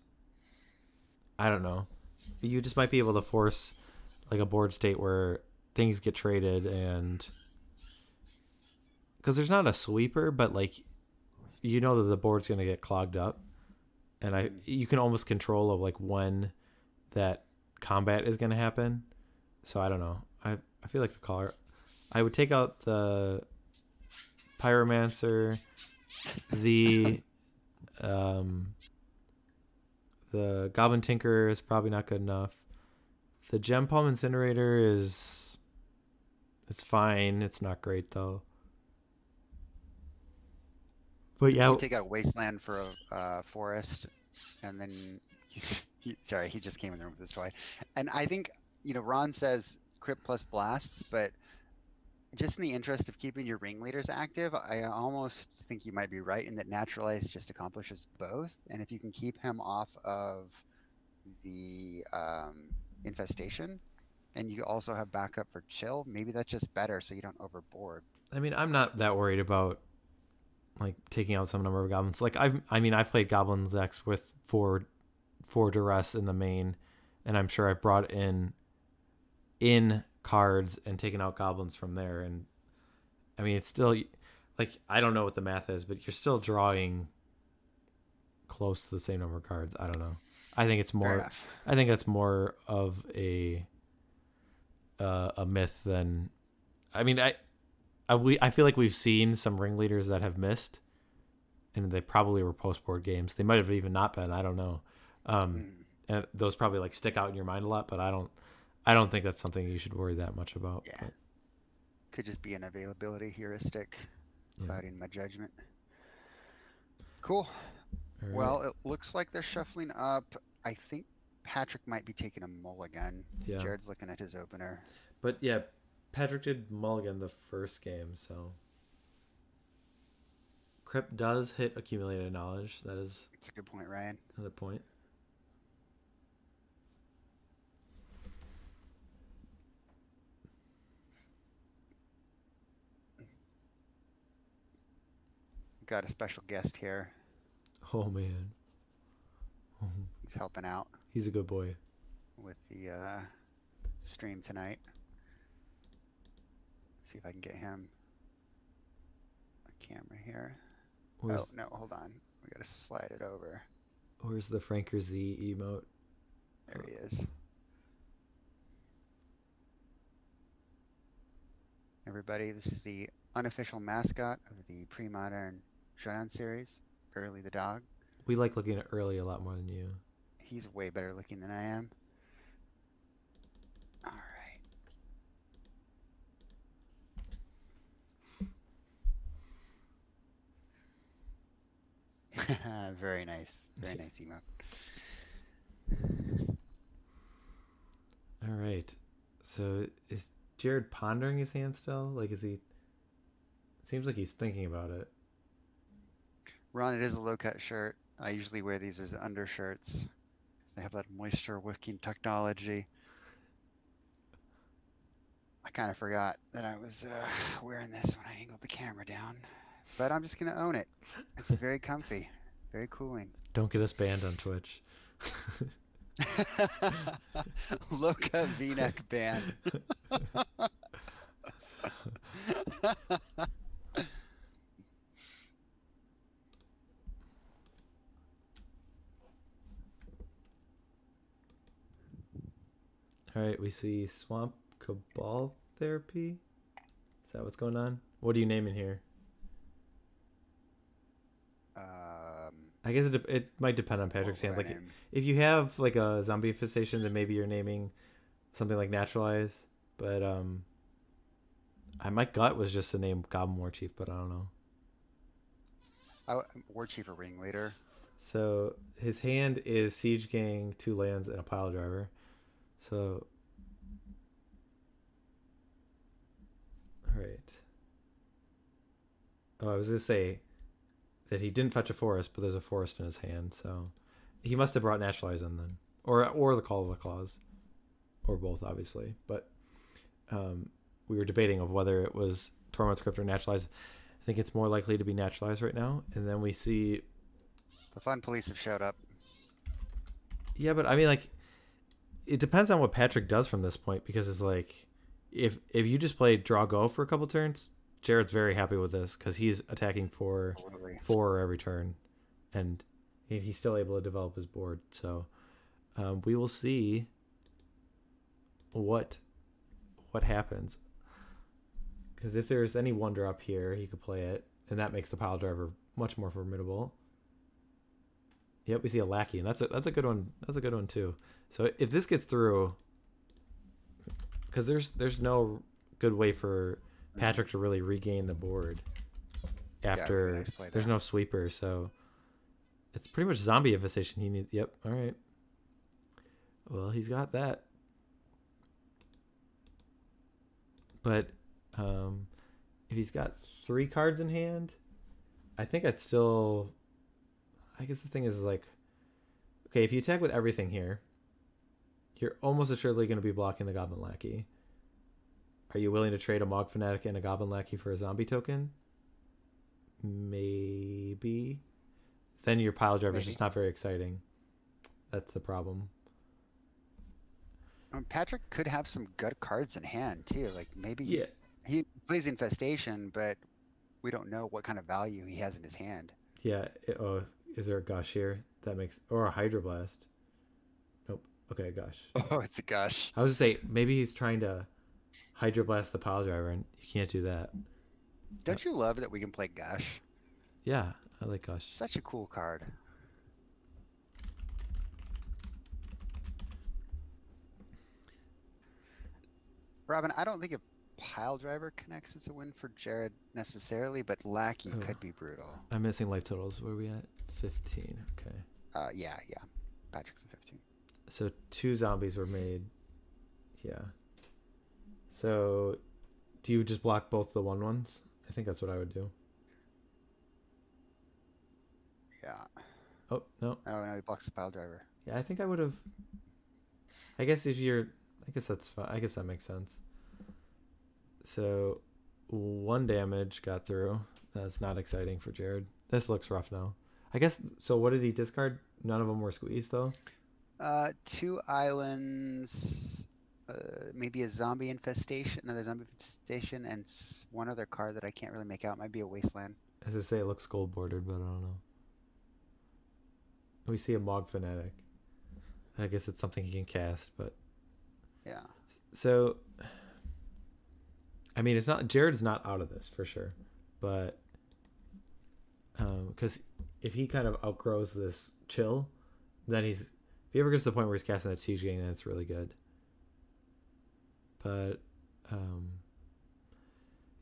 S1: I don't know. You just might be able to force like a board state where things get traded, and because there's not a sweeper, but like you know that the board's going to get clogged up, and you can almost control of like when that combat is going to happen. So I don't know. I feel like the Collar. I would take out the Pyromancer, the Goblin Tinker is probably not good enough. The Gem Palm Incinerator it's fine. It's not great though. But yeah,
S2: you take out a Wasteland for a Forest, and then sorry, he just came in the room with this toy. And I think Ron says Crypt plus Blasts, but just in the interest of keeping your ringleaders active, I almost think you might be right in that Naturalize just accomplishes both. And if you can keep him off of the infestation, and you also have backup for chill, maybe that's just better so you don't overboard.
S1: I mean, I'm not that worried about like taking out some number of goblins. Like I've played goblin decks with four duress in the main, and I'm sure I've brought in cards and taken out goblins from there. And I mean, it's still like I don't know what the math is, but you're still drawing close to the same number of cards. I don't know. I think it's more. I think that's more of a myth than. I mean, I feel like we've seen some ringleaders that have missed, and they probably were post board games. They might have even not been. I don't know. And those probably like stick out in your mind a lot, but I don't think that's something you should worry that much about.
S2: Yeah. But. Could just be an availability heuristic, clouding my judgment. Cool. Right. Well, it looks like they're shuffling up. I think Patrick might be taking a mulligan. Yeah. Jared's looking at his opener.
S1: But yeah, Patrick did mulligan the first game, so Crypt does hit accumulated knowledge. That's
S2: a good point, Ryan.
S1: Another point.
S2: Got a special guest here.
S1: Oh man.
S2: He's helping out.
S1: He's a good boy.
S2: With the stream tonight. See if I can get him a camera here. Oh no, hold on. We gotta slide it over.
S1: Where's the Franker Z emote?
S2: There he is. Everybody, this is the unofficial mascot of the Premodern Showdown series, Early the dog.
S1: We like looking at Early a lot more than you.
S2: He's way better looking than I am. All right. Very nice. Very nice emote.
S1: All right. So is Jared pondering his hand still? Like, is he? It seems like he's thinking about it.
S2: Ron, it is a low-cut shirt. I usually wear these as undershirts. They have that moisture-wicking technology. I kind of forgot that I was wearing this when I angled the camera down. But I'm just going to own it. It's very comfy. Very cooling.
S1: Don't get us banned on Twitch.
S2: Low-cut V-neck band.
S1: All right, we see Swamp Cabal Therapy. Is that what's going on? What are you naming here? I guess it might depend on Patrick's hand. Like, if you have like a zombie infestation, then maybe you're naming something like Naturalize. But my gut was just to name Goblin War Chief, but I don't know.
S2: War Chief or Ringleader.
S1: So his hand is Siege Gang, 2 lands, and a Pile Driver. So, all right. Oh, I was gonna say that he didn't fetch a forest, but there's a forest in his hand, so he must have brought Naturalize in then, or the Call of the Claws, or both, obviously. But we were debating of whether it was Torment Script or Naturalize. I think it's more likely to be Naturalize right now. And then we see
S2: the Fun Police have showed up.
S1: Yeah, but I mean, like, it depends on what Patrick does from this point, because it's like, if you just play draw go for a couple turns, Jared's very happy with this because he's attacking for 4 every turn, and he's still able to develop his board. So we will see what happens, because if there's any 1-drop here, he could play it, and that makes the Pile Driver much more formidable. Yep, we see a Lackey, and that's a good one. That's a good one too. So if this gets through, because there's no good way for Patrick to really regain the board after there's no sweeper, so it's pretty much zombie infestation he needs. Yep. All right. Well, he's got that, but if he's got 3 cards in hand, I think I'd still. I guess the thing is, like, okay, if you attack with everything here, you're almost assuredly going to be blocking the Goblin Lackey. Are you willing to trade a Mog Fanatic and a Goblin Lackey for a zombie token? Maybe. Then your Pile Driver is just not very exciting. That's the problem.
S2: Patrick could have some good cards in hand, too. Like, maybe he plays Infestation, but we don't know what kind of value he has in his hand.
S1: Yeah. Is there a Gush here? That makes... Or a Hydroblast. Nope. Okay, a Gush.
S2: Oh, it's a Gush.
S1: I was going to say, maybe he's trying to Hydroblast the Pile Driver, and you can't do that.
S2: Don't you love that we can play Gush?
S1: Yeah, I like Gush.
S2: Such a cool card. Robin, I don't think if Pile Driver connects, it's a win for Jared necessarily, but Lackey could be brutal.
S1: I'm missing life totals. Where are we at? 15. Okay.
S2: Yeah. Patrick's at 15.
S1: So 2 zombies were made. Yeah. So do you just block both the 1/1s? I think that's what I would do.
S2: Yeah.
S1: Oh, no.
S2: Oh, no, he blocks the Pile Driver.
S1: Yeah, I think I would have. I guess that's fine. I guess that makes sense. So 1 damage got through. That's not exciting for Jared. This looks rough now. I guess, so what did he discard? None of them were squeezed, though?
S2: 2 islands, maybe a zombie infestation, another zombie infestation, and 1 other card that I can't really make out. Might be a wasteland.
S1: As I say, it looks gold bordered, but I don't know. We see a Mog Fanatic. I guess it's something he can cast, but...
S2: Yeah.
S1: So, I mean, Jared's not out of this, for sure. But, because if he kind of outgrows this chill, then if he ever gets to the point where he's casting that Siege Gang, then it's really good. But,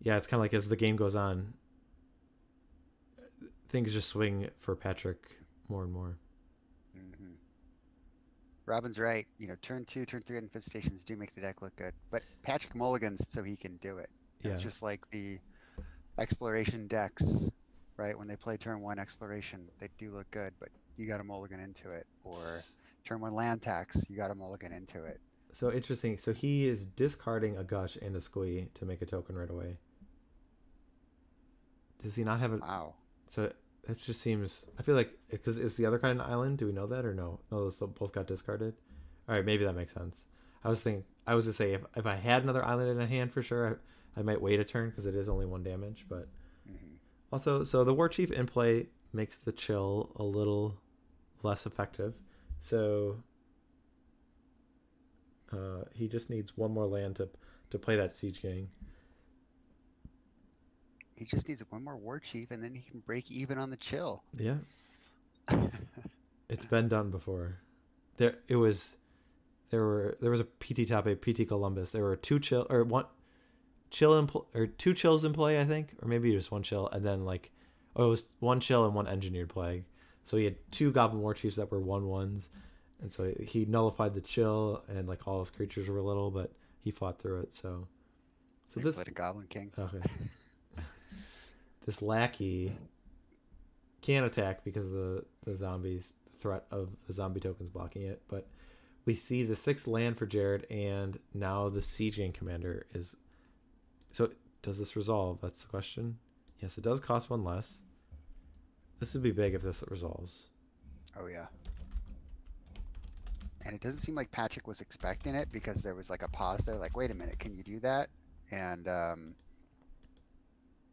S1: yeah, it's kind of like as the game goes on, things just swing for Patrick more and more.
S2: Mm-hmm. Robin's right. Turn 2, turn 3 infestations do make the deck look good. But Patrick mulligans so he can do it. And
S1: Yeah.
S2: it's just like the exploration decks, right? When they play turn 1 exploration, they do look good, but you got to mulligan into it. Or turn 1 land tax, you got to mulligan into it.
S1: So interesting. So he is discarding a Gush and a Squee to make a token right away. Does he not have a...
S2: Wow.
S1: So it just seems... I feel like... Because is the other kind an island? Do we know that or no? No, those both got discarded? All right, maybe that makes sense. I was going to say, if I had another island in a hand for sure, I might wait a turn because it is only 1 damage. But also, so the War Chief in play makes the chill a little less effective. So he just needs 1 more land to play that Siege Gang.
S2: He just needs 1 more War Chief, and then he can break even on the chill.
S1: Yeah. It's been done before. There was a PT top 8, PT Columbus. There were 2 chill or 1 chill or 2 chills in play, I think, or maybe just 1 chill, and then it was 1 chill and 1 engineered plague. So he had 2 Goblin War Chiefs that were 1/1s, and so he nullified the chill, and all his creatures were little, but he fought through it. So
S2: this played a Goblin King.
S1: Okay. This lackey can't attack because of the zombies, the threat of the zombie tokens blocking it. But we see the 6th land for Jared, and now the Siege Gang commander is... So does this resolve? That's the question. Yes, it does cost 1 less. This would be big if this resolves.
S2: Oh, yeah. And it doesn't seem like Patrick was expecting it because there was a pause there, wait a minute, can you do that? And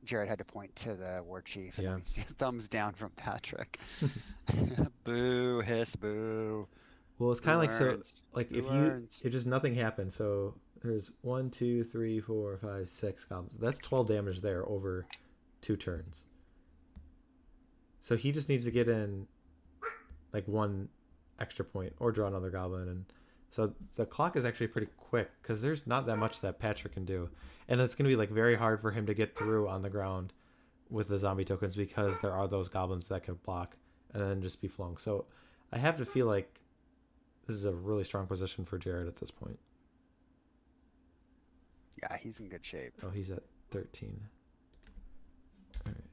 S2: Jared had to point to the War Chief, and we see a thumbs down from Patrick. Boo, hiss, boo.
S1: Well, it's kind of if just nothing happened. So there's 1, 2, 3, 4, 5, 6 goblins. That's 12 damage there over 2 turns. So he just needs to get in 1 extra point or draw another goblin, and so the clock is actually pretty quick because there's not that much that Patrick can do, and it's going to be very hard for him to get through on the ground with the zombie tokens because there are those goblins that can block and then just be flung. So I have to feel like this is a really strong position for Jared at this point.
S2: Yeah, he's in good shape.
S1: Oh, he's at 13. All right.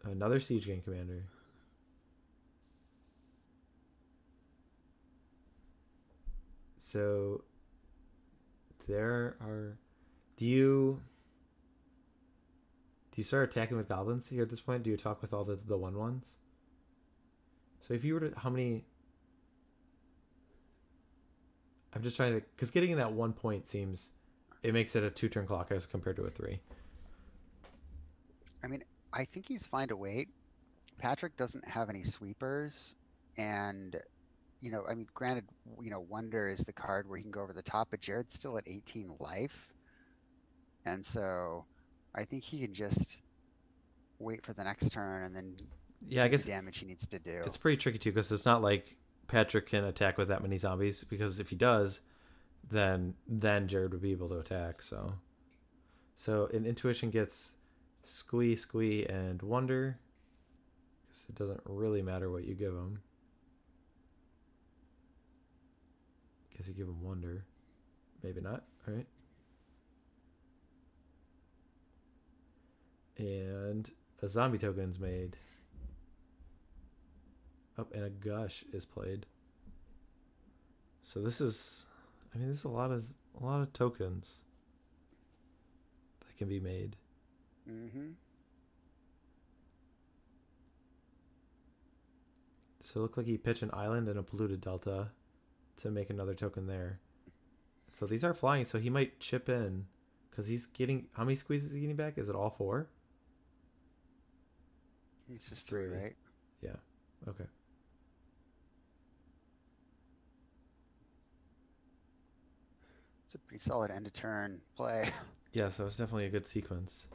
S1: Another Siege Gang commander. So there are... Do you start attacking with goblins here at this point? Do you talk with all the 1/1s? So if you were to... How many... I'm just trying to... Because getting in that 1 point seems... It makes it a 2-turn clock as compared to a 3.
S2: I mean, I think he's fine to wait. Patrick doesn't have any sweepers, and granted, Wonder is the card where he can go over the top, but Jared's still at 18 life, and so I think he can just wait for the next turn and then
S1: I guess
S2: the damage he needs to do.
S1: It's pretty tricky too because it's not like Patrick can attack with that many zombies, because if he does, then Jared would be able to attack. So an intuition gets Squee, and Wonder. Because it doesn't really matter what you give him. Guess you give him Wonder. Maybe not. All right. And a zombie token's made. Oh, and a Gush is played. So this is a lot of tokens that can be made.
S2: Mm-hmm.
S1: So it looked like he pitched an island and a polluted delta to make another token there. So these are flying, so he might chip in because he's getting... How many squeezes is he getting back? Is it all 4?
S2: It's just 3, right?
S1: Yeah. Okay.
S2: It's a pretty solid end of turn play.
S1: Yeah, so it's definitely a good sequence.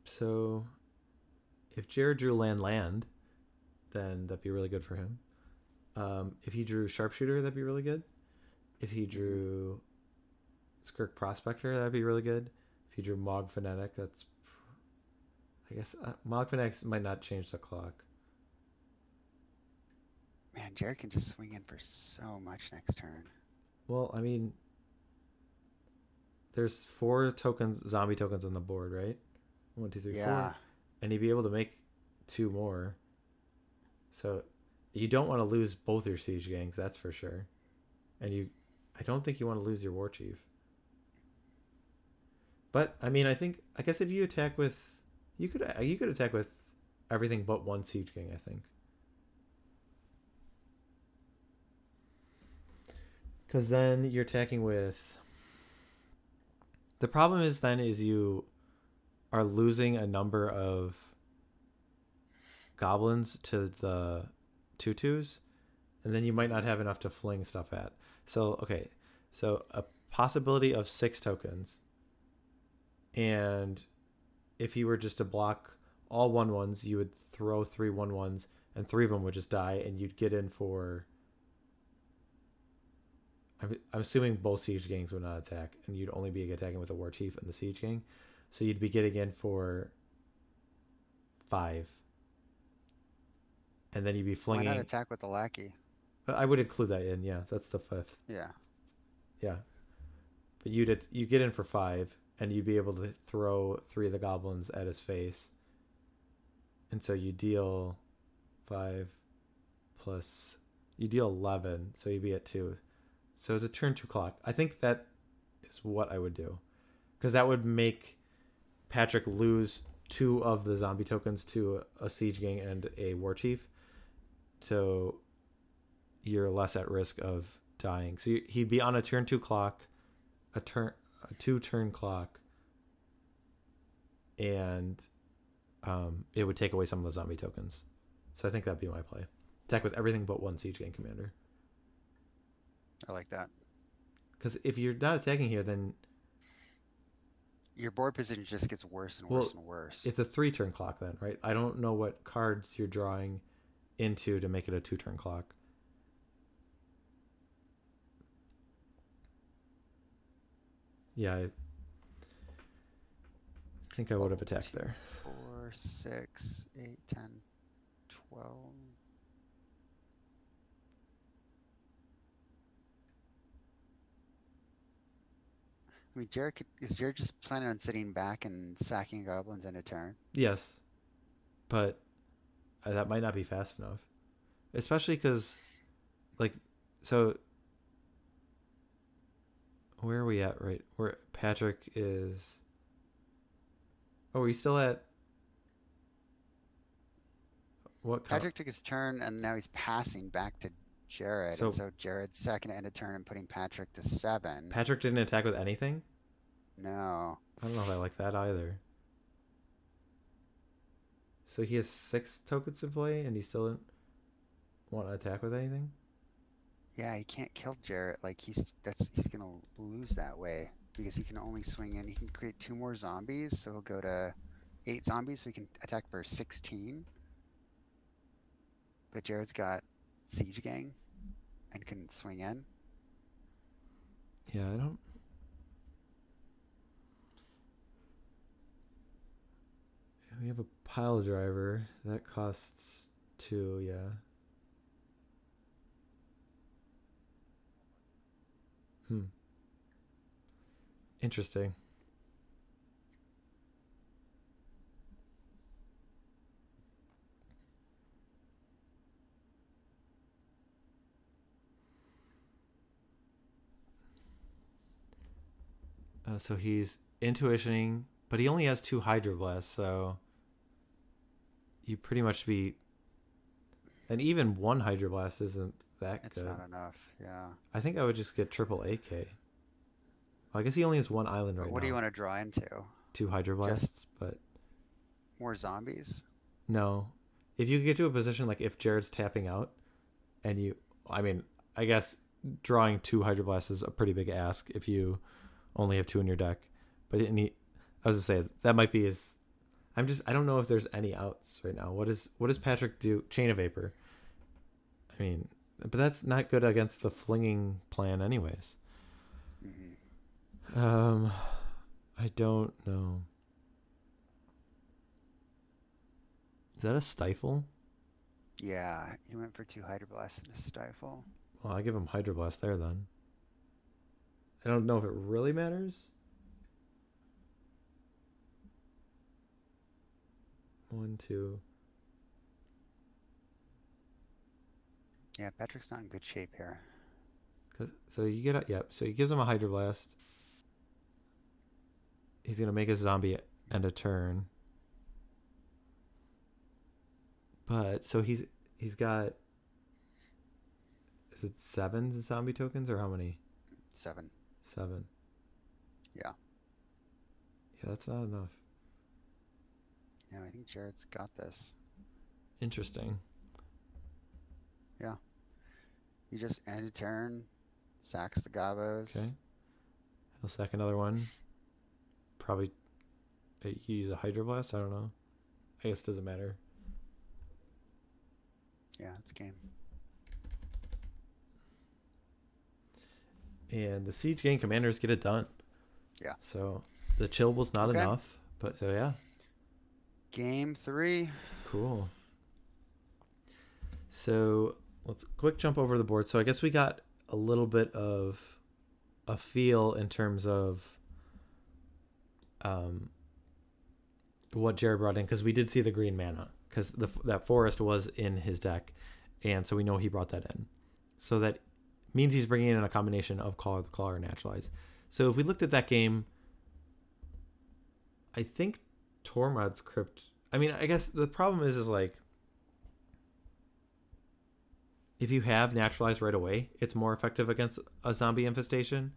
S1: So if Jared drew land, then that'd be really good for him. If he drew Sharpshooter, that'd be really good. If he drew Skirk Prospector, that'd be really good. If he drew Mog Fanatic, that's... I guess Mog Fanatic might not change the clock.
S2: Man, Jared can just swing in for so much next turn.
S1: Well, I mean, there's 4 tokens, zombie tokens on the board, right? 1, 2, 3, 4. And he'd be able to make 2 more. So you don't want to lose both your siege gangs, that's for sure. And I don't think you want to lose your war chief. But I mean, I guess if you attack with, you could attack with everything but 1 siege gang, I think. Because then you're attacking with... The problem is you are losing a number of goblins to the 2/2s, and then you might not have enough to fling stuff at. So, okay. So a possibility of 6 tokens. And if you were just to block all 1/1s, you would throw 3 1/1s, and 3 of them would just die, and you'd get in for... I'm assuming both siege gangs would not attack, and you'd only be attacking with the war chief and the siege gang. So you'd be getting in for 5. And then you'd be flinging...
S2: Why not attack with the lackey?
S1: I would include that in, yeah. That's the 5th.
S2: Yeah.
S1: Yeah. But you get in for 5, and you'd be able to throw 3 of the goblins at his face. And so you deal 5 plus... You deal 11, so you'd be at 2. So it's a turn 2 clock. I think that is what I would do. Because that would make Patrick lose 2 of the zombie tokens to a siege gang and a war chief. So you're less at risk of dying. So he'd be on a turn 2 clock, a 2-turn clock, and it would take away some of the zombie tokens. So I think that'd be my play. Attack with everything but 1 siege gang commander.
S2: I like that.
S1: Because if you're not attacking here, then...
S2: Your board position just gets worse and worse and worse.
S1: It's a 3-turn clock then, right? I don't know what cards you're drawing into to make it a 2-turn clock. Yeah, I think I would have attacked there.
S2: 4, 6, 8, 10, 12... I mean, is Jared just planning on sitting back and sacking goblins in a turn?
S1: Yes, but that might not be fast enough. Especially because, like, so... Where are we at, right? Where Patrick is... Oh, are we still at... What?
S2: Patrick took his turn, and now he's passing back to Jared. And so Jared's second to end a turn and putting Patrick to 7.
S1: Patrick didn't attack with anything?
S2: No.
S1: I don't know if I like that either. So he has 6 tokens in play, and he still didn't want to attack with anything?
S2: Yeah, he can't kill Jared. Like, he's gonna lose that way. Because he can only swing in. He can create 2 more zombies, so he'll go to 8 zombies, so he can attack for 16. But Jared's got Siege Gang and can swing in.
S1: Yeah, I don't... We have a pile driver. That costs 2, yeah. Interesting. So he's intuitioning, but he only has 2 Hydroblasts, so you pretty much be... And even 1 Hydroblast isn't that good.
S2: It's not enough, yeah.
S1: I think I would just get triple AK. Well, I guess he only has 1 island right now.
S2: What do you want to draw into?
S1: 2 Hydroblasts, but...
S2: More zombies?
S1: No. If you get to a position like if Jared's tapping out, and you... I mean, I guess drawing 2 Hydroblasts is a pretty big ask if you only have 2 in your deck. But I was gonna say, that might be his... I don't know if there's any outs right now. What does Patrick do? Chain of Vapor. I mean, But that's not good against the flinging plan anyways.
S2: Mm-hmm.
S1: I don't know. Is that a stifle?
S2: Yeah, he went for 2 Hydroblast and a Stifle.
S1: Well, I give him Hydroblast there then. I don't know if it really matters. 1, 2.
S2: Yeah, Patrick's not in good shape here.
S1: So you get a, so he gives him a Hydroblast. He's gonna make a zombie end a turn. But so he's got, is it 7 zombie tokens or how many?
S2: 7.
S1: 7.
S2: Yeah.
S1: Yeah, that's not enough.
S2: Yeah, I think Jared's got this.
S1: Interesting.
S2: Yeah. He just end a turn, sacks the Gabos.
S1: Okay. He'll sack another one. Probably use a Hydroblast. I don't know. I guess it doesn't matter.
S2: Yeah, it's game.
S1: And the Siege Gang commanders get it done.
S2: Yeah.
S1: So the chill was not
S2: Okay.
S1: enough. But so yeah.
S2: Game 3.
S1: Cool. So let's quick jump over the board. So I guess we got a little bit of a feel in terms of what Jared brought in, because we did see the green mana, because that forest was in his deck, and so we know he brought that in. So that means he's bringing in a combination of Caller the Claw or Naturalize. So if we looked at that game, I think Tormod's Crypt. I mean, I guess the problem is like, if you have Naturalize right away, it's more effective against a zombie infestation.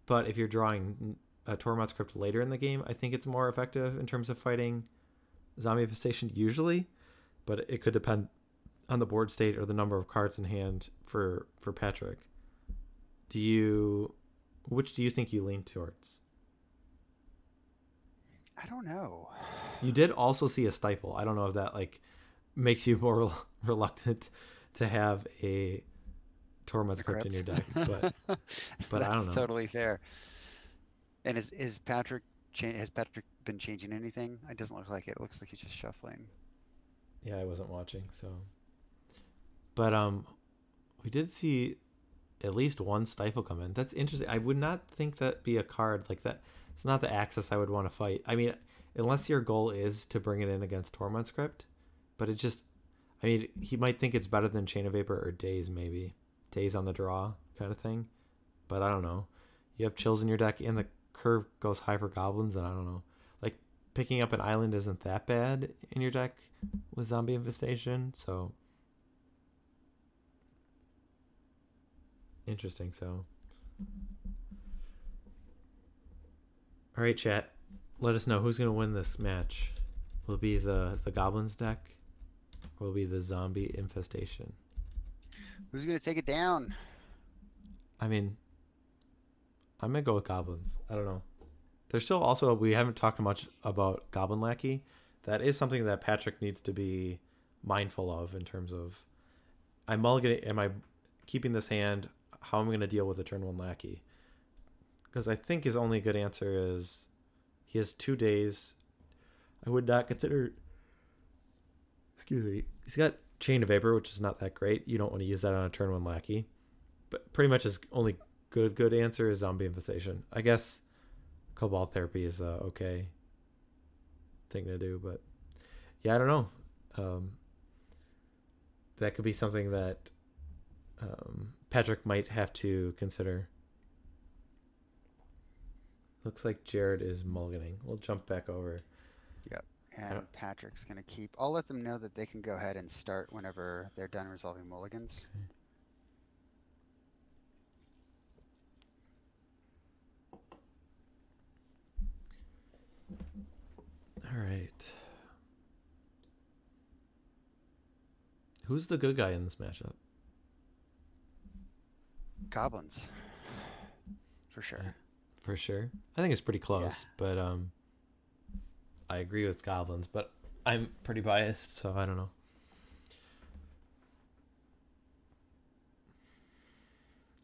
S1: But if you're drawing a Tormod's Crypt later in the game, I think it's more effective in terms of fighting zombie infestation usually. But it could depend on the board state or the number of cards in hand for Patrick. Which do you think you lean towards?
S2: I don't know.
S1: You did also see a Stifle. I don't know if that like makes you more reluctant to have a Tormod's Crypt in your deck, but I don't know.
S2: That's totally fair. And is Patrick has Patrick been changing anything? It doesn't look like it. It looks like he's just shuffling.
S1: Yeah, I wasn't watching, so. But we did see at least one Stifle come in. That's interesting. I would not think that be a card like that. It's not the Axis I would want to fight. I mean, unless your goal is to bring it in against Tormod's Crypt, but it just, I mean, he might think it's better than Chain of Vapor or Daze, maybe. Daze on the draw kind of thing. But I don't know. You have Chills in your deck, and the curve goes high for Goblins, and I don't know. Like, picking up an island isn't that bad in your deck with Zombie Infestation, so. Interesting, so. All right, chat. Let us know who's going to win this match. Will it be the Goblins deck? Or will it be the Zombie Infestation?
S2: Who's gonna take it down?
S1: I mean, I'm going to go with Goblins. I don't know. There's still also, we haven't talked much about Goblin Lackey. That is something that Patrick needs to be mindful of in terms of, am I keeping this hand? How am I going to deal with a turn 1 Lackey? Because I think his only good answer is he has 2 days. I would not consider, excuse me, he's got Chain of Vapor, which is not that great. You don't want to use that on a turn 1 Lackey. But pretty much his only good answer is Zombie Infestation. I guess Cobalt Therapy is okay thing to do, but yeah, I don't know. That could be something that Patrick might have to consider. Looks like Jared is mulliganing. We'll jump back over.
S2: Yep. And Patrick's gonna keep. I'll let them know that they can go ahead and start whenever they're done resolving mulligans.
S1: All right. Who's the good guy in this matchup?
S2: Goblins. For sure.
S1: For sure. I think it's pretty close,
S2: Yeah.
S1: but I agree with Goblins, but I'm pretty biased, so I don't know.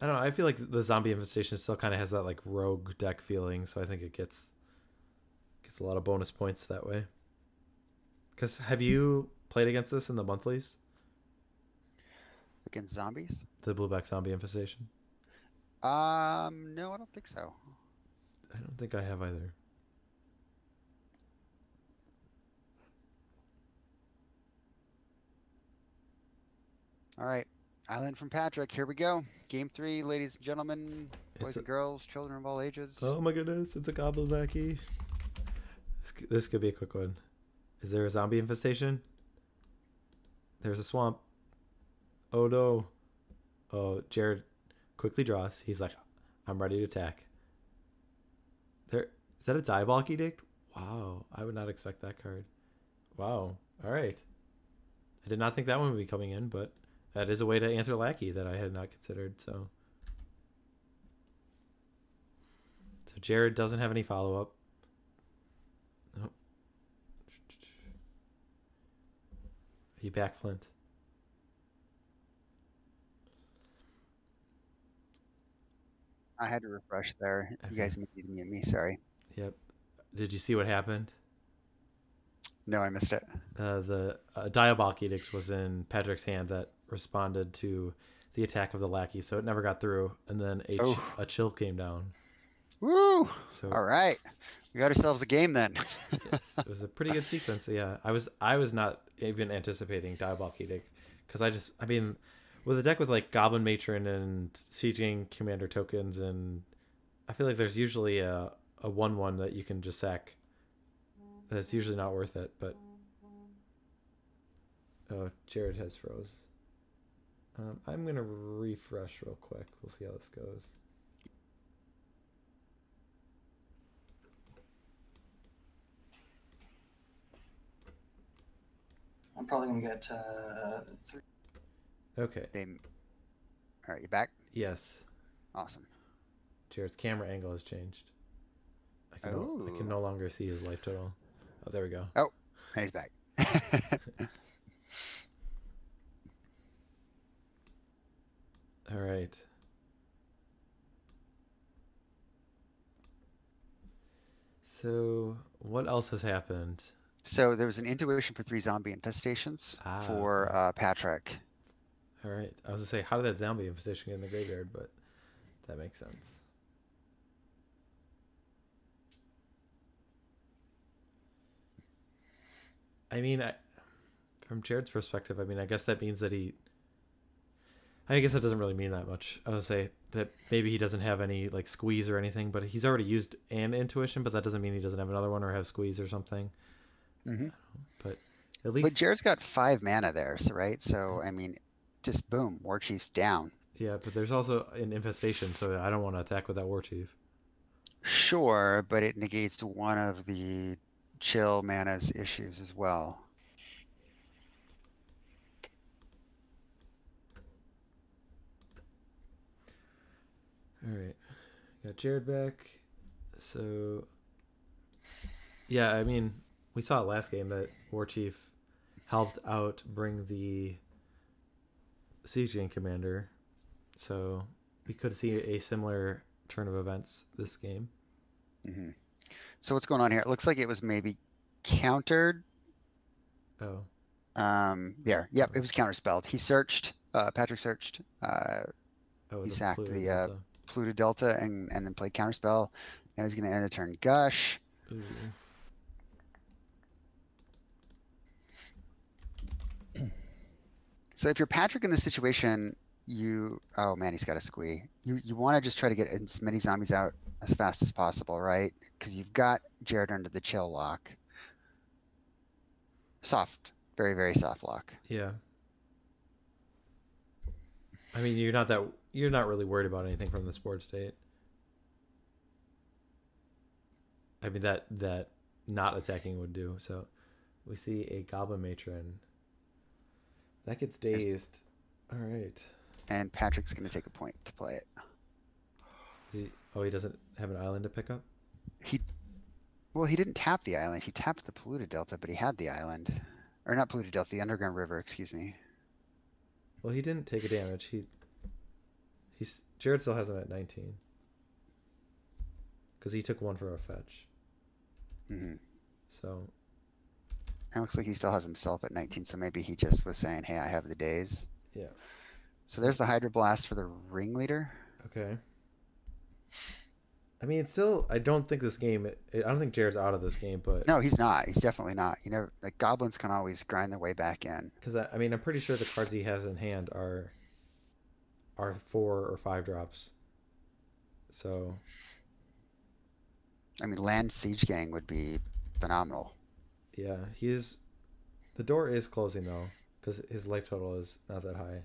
S1: I don't know. I feel like the zombie infestation still kind of has that like rogue deck feeling, so I think it gets a lot of bonus points that way. Because have you played against this in the monthlies?
S2: Against zombies?
S1: The blueback zombie infestation?
S2: No, I don't think so.
S1: I don't think I have either.
S2: All right. Island from Patrick. Here we go. Game 3, ladies and gentlemen, boys and girls, children of all ages.
S1: Oh my goodness, it's a goblin lackey. This could be a quick one. Is there a zombie infestation? There's a swamp. Oh no. Oh, Jared quickly draws. He's like, I'm ready to attack. Is that a Diabolic Edict? Wow, I would not expect that card. Wow, alright. I did not think that one would be coming in, but that is a way to answer lackey that I had not considered, so. So Jared doesn't have any follow-up. Nope. He back Flint.
S2: I had to refresh there. You guys muted me and me, sorry.
S1: Yep. Did you see what happened?
S2: No, I missed it.
S1: The Diabolic Edict was in Patrick's hand that responded to the attack of the lackey, so it never got through, and then a chill came down.
S2: Woo!
S1: So,
S2: all right. We got ourselves a game then.
S1: Yes, it was a pretty good sequence. Yeah, I was not even anticipating Diabolic Edict, because I mean, with a deck with like Goblin Matron and Sieging Commander tokens, and I feel like there's usually a 1/1 that you can just sack. That's usually not worth it, but oh, Jared has froze. I'm gonna refresh real quick. We'll see how this goes.
S5: I'm probably gonna get 3.
S1: Okay.
S2: All right, you back?
S1: Yes.
S2: Awesome.
S1: Jared's camera angle has changed. I can no longer see his life total. Oh, there we go.
S2: Oh, and he's back.
S1: All right. So, what else has happened?
S2: So there was an intuition for 3 zombie infestations for Patrick.
S1: All right. I was going to say, how did that zombie infestation get in the graveyard? But that makes sense. I mean, from Jared's perspective, I mean, I guess that means that I guess that doesn't really mean that much. I would say that maybe he doesn't have any like squeeze or anything, but he's already used an intuition, but that doesn't mean he doesn't have another one or have squeeze or something.
S2: Mm-hmm.
S1: But at least.
S2: But Jared's got 5 mana there, so right? So I mean, just boom, War Chief's down.
S1: Yeah, but there's also an infestation, so I don't want to attack with that War Chief.
S2: Sure, but it negates one of the chill mana's issues as well.
S1: All right, got Jared back. So, yeah, I mean, we saw it last game that War Chief helped out bring the Sieging Commander, so we could see a similar turn of events this game.
S2: Mm-hmm. So what's going on here? It looks like it was maybe countered.
S1: Oh.
S2: Yeah. Yep. It was counterspelled. He searched. Patrick searched. He sacked the Pluto Delta and then played counterspell. Now he's going to end a turn gush.
S1: Ooh.
S2: So if you're Patrick in this situation, oh man, he's got a squee. You want to just try to get as many zombies out as fast as possible, right? Because you've got Jared under the chill lock. Soft, very, very soft lock.
S1: Yeah. I mean, you're not really worried about anything from this board state. I mean, that not attacking would do. So we see a Goblin Matron. That gets dazed. All right.
S2: And Patrick's going to take a point to play it.
S1: He doesn't have an island to pick up?
S2: Well, he didn't tap the island. He tapped the Polluted Delta, but he had the island. Or not Polluted Delta, the Underground River, excuse me.
S1: Well, he didn't take a damage. He Jared still has him at 19 because he took one for a fetch.
S2: Mm-hmm.
S1: So
S2: It looks like he still has himself at 19, so maybe he just was saying, hey, I have the days.
S1: yeah.
S2: So there's the Hydroblast for the ringleader.
S1: Okay. I mean, it's still. I don't think this game. I don't think Jared's out of this game, but
S2: No, he's not. He's definitely not. You know, like goblins can always grind their way back in.
S1: because I mean, I'm pretty sure the cards he has in hand are 4 or 5 drops. So
S2: I mean, land siege gang would be phenomenal.
S1: yeah, the door is closing though, because his life total is not that high.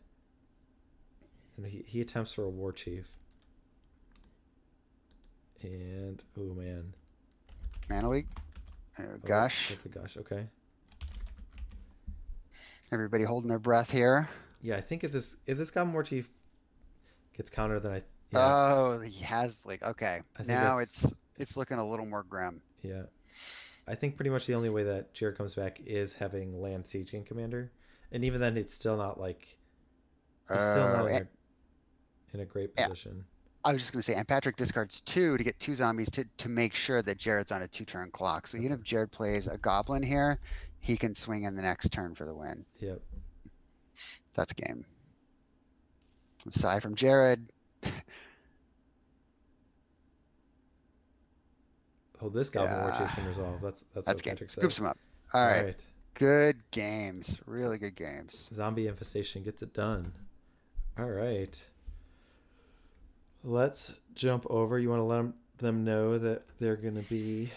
S1: And he attempts for a war chief. And oh man.
S2: Mana League.
S1: Oh,
S2: Gosh.
S1: That's a gush. Okay.
S2: Everybody holding their breath here.
S1: Yeah, I think if this Goblin War Chief gets countered, then yeah.
S2: Oh, he has like okay.
S1: I think
S2: Now
S1: that's-
S2: it's looking a little more grim.
S1: Yeah. I think pretty much the only way that Jared comes back is having land siege in commander. And even then it's still not like he's still not in a great position.
S2: I was just gonna say, and Patrick discards 2 to get 2 zombies to make sure that Jared's on a 2-turn clock. So even if Jared plays a goblin here, he can swing in the next turn for the win.
S1: Yep.
S2: That's game. Aside from Jared.
S1: Oh, this Goblin War Chief can resolve. That's what
S2: That's game.
S1: Patrick said.
S2: Scoops him up. All right. Good games. Really good games.
S1: Zombie Infestation gets it done. All right. Let's jump over. You want to let them know that they're going to be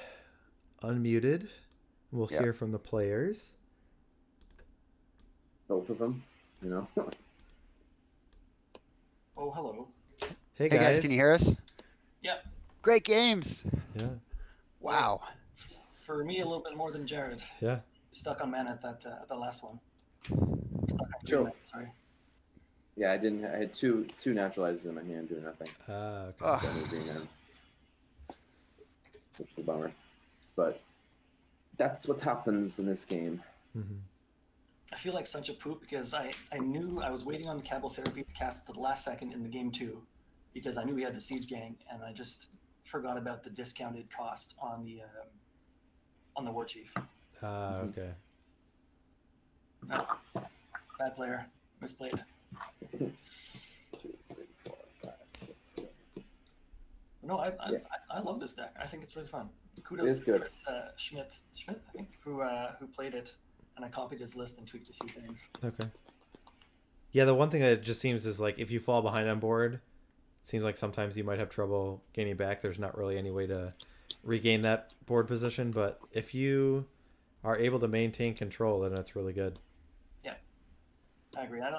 S1: unmuted. We'll hear from the players.
S6: Both of them, you know.
S5: Oh, hello.
S1: Hey
S2: Hey guys, can you hear us?
S5: Yep.
S2: Great games.
S1: Yeah.
S2: Wow.
S5: For me, a little bit more than Jared.
S1: Yeah.
S5: Stuck on mana at the last one. Stuck on
S6: Sure.
S5: mana, sorry.
S6: Yeah, I had two naturalizers in my hand doing nothing.
S1: Okay.
S2: Ugh.
S6: That was being in, which is a bummer. But that's what happens in this game.
S1: Mm-hmm.
S5: I feel like such a poop because I knew I was waiting on the Cabal Therapy to cast to the last second in the game 2 because I knew we had the Siege Gang and I just forgot about the discounted cost on the War Chief.
S1: Okay.
S5: No, bad player, misplayed.
S6: 2, 3, 4, 5, 6, 7.
S5: No,
S6: Yeah.
S5: I love this deck. I think it's really fun.
S6: It
S5: Kudos
S6: is
S5: to
S6: good.
S5: Chris Schmidt, I think, who played it, and I copied his list and tweaked a few things.
S1: Okay. Yeah, the one thing that it just seems is like if you fall behind on board, it seems like sometimes you might have trouble gaining back. There's not really any way to regain that board position, but if you are able to maintain control, then that's really good.
S5: Yeah, I agree. I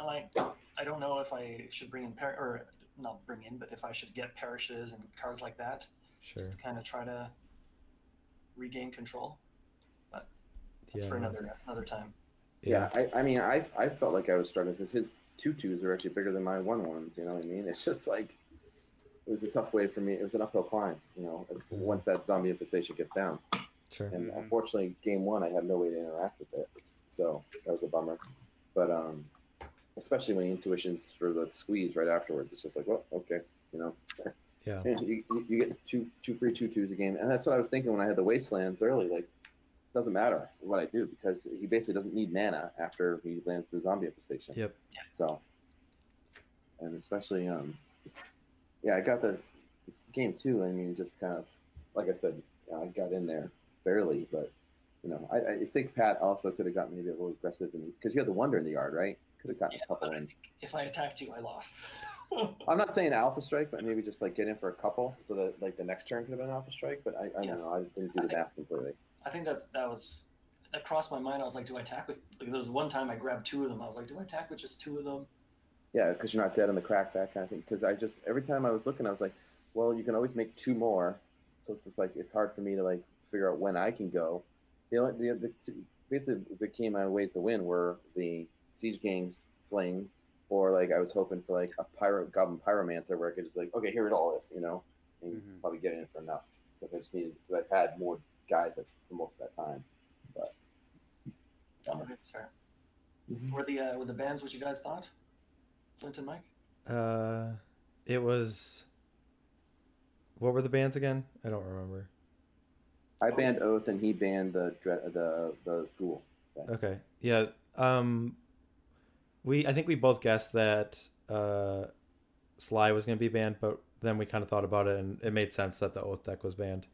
S5: don't know if I should bring in or not bring in, but if I should get perishes and cards like that,
S1: Sure.
S5: just to kind of try to regain control. But that's
S1: Yeah.
S5: for another time.
S6: Yeah, I mean, I felt like I was struggling because his 2/2s are actually bigger than my 1/1s. You know what I mean? It's just like it was a tough way for me. It was an uphill climb. You know, once that zombie infestation gets down.
S1: Sure.
S6: And unfortunately, game 1, I had no way to interact with it, so that was a bummer. But especially when intuitions for the squeeze right afterwards, it's just like, well, okay, you know.
S1: Yeah.
S6: You get two free 2/2s a game, and that's what I was thinking when I had the wastelands early. Like, it doesn't matter what I do because he basically doesn't need mana after he lands the zombie infestation.
S1: Yep.
S6: So, and especially, I got this game 2. I mean, just kind of like I said, I got in there barely, but you know, I think Pat also could have gotten maybe a little aggressive because you had the Wonder in the yard, right? Could have gotten a couple
S5: but I
S6: in.
S5: think if I attacked you, I lost.
S6: I'm not saying Alpha Strike, but maybe just like get in for a couple so that like the next turn could have been Alpha Strike. But I don't know. I didn't do the math completely.
S5: I think that crossed my mind. I was like, do I attack with? Like, there was one time I grabbed 2 of them. I was like, do I attack with just 2 of them?
S6: Yeah, because you're not dead on the crack, that kind of thing. Because every time I was looking, I was like, well, you can always make 2 more. So it's just like it's hard for me to like figure out when I can go. Basically became my ways to win were the Siege Gang's Fling, or like I was hoping for like a Goblin Pyromancer where I could just be like, okay, here it all is, you know, and probably get in for enough because I just needed because I've had more guys for most of that time. But
S5: It's fair. Were the bands what you guys thought? Flint and Mike?
S1: It was. What were the bands again? I don't remember.
S6: I banned Oath, and he banned the Ghoul.
S1: Okay. Yeah. I think we both guessed that Sly was going to be banned, but then we kind of thought about it, and it made sense that the Oath deck was banned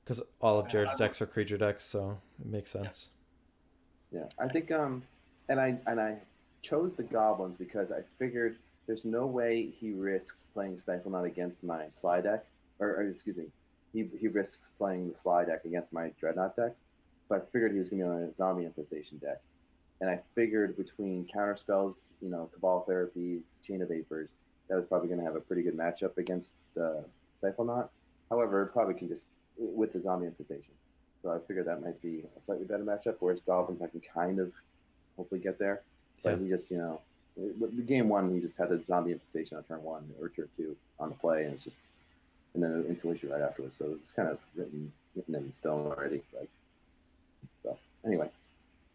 S1: because all of Jared's decks are creature decks, so it makes sense.
S6: Yeah, I think and I chose the Goblins because I figured there's no way he risks playing Stifle Knot against my Sly deck, or excuse me, he risks playing the Sly deck against my Dreadnought deck, but I figured he was going to be on a Zombie Infestation deck. And I figured between counter spells, Cabal Therapies, Chain of Vapors, that was probably going to have a pretty good matchup against the Stifle Knot. However, it probably can just, with the Zombie Infestation. So I figured that might be a slightly better matchup, whereas Goblins I can kind of hopefully get there. But he just, the game one, he just had a Zombie Infestation on turn 1 or turn 2 on the play, and it's just, and then an Intuition right afterwards. So it's kind of written in stone already. So anyway,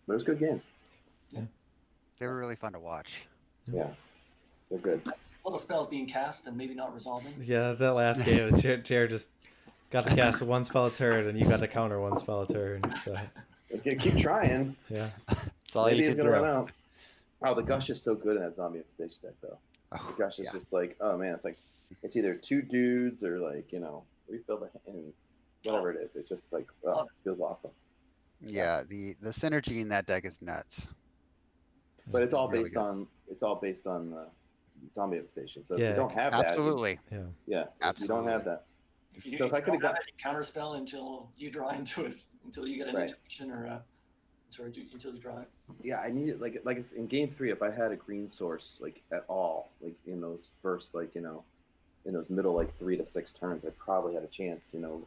S6: but it was a good game.
S5: Yeah.
S2: They were really fun to watch.
S6: Yeah, they're good.
S5: Little spells being cast and maybe not resolving.
S1: Yeah, that last game, Jared just got to cast one spell a turn, and you got to counter one spell a turn. So.
S6: Keep trying.
S1: Yeah.
S2: That's all
S6: Maybe
S2: you
S6: he's
S2: can
S6: gonna
S2: do.
S6: run out. Oh, the Gush is so good in that Zombie Infestation deck, though.
S2: Oh,
S6: The Gush is just like, oh man, it's either 2 dudes or refill the hand, whatever it is. It's just like, it feels awesome.
S2: Yeah, the synergy in that deck is nuts.
S6: But it's all
S2: really
S6: based
S2: good.
S6: on Zombie Infestation. So if
S1: Yeah,
S6: you don't have
S2: Absolutely.
S1: Yeah.
S6: if you don't have that.
S5: If you,
S6: So
S5: if
S6: if I
S5: you
S6: could've
S5: don't have any counter spell until you draw into it, until you get an
S6: Right.
S5: intuition or until you draw it.
S6: Yeah, I need it like it's in game 3. If I had a green source at all, in those first in those middle 3 to 6 turns, I probably had a chance. I mean,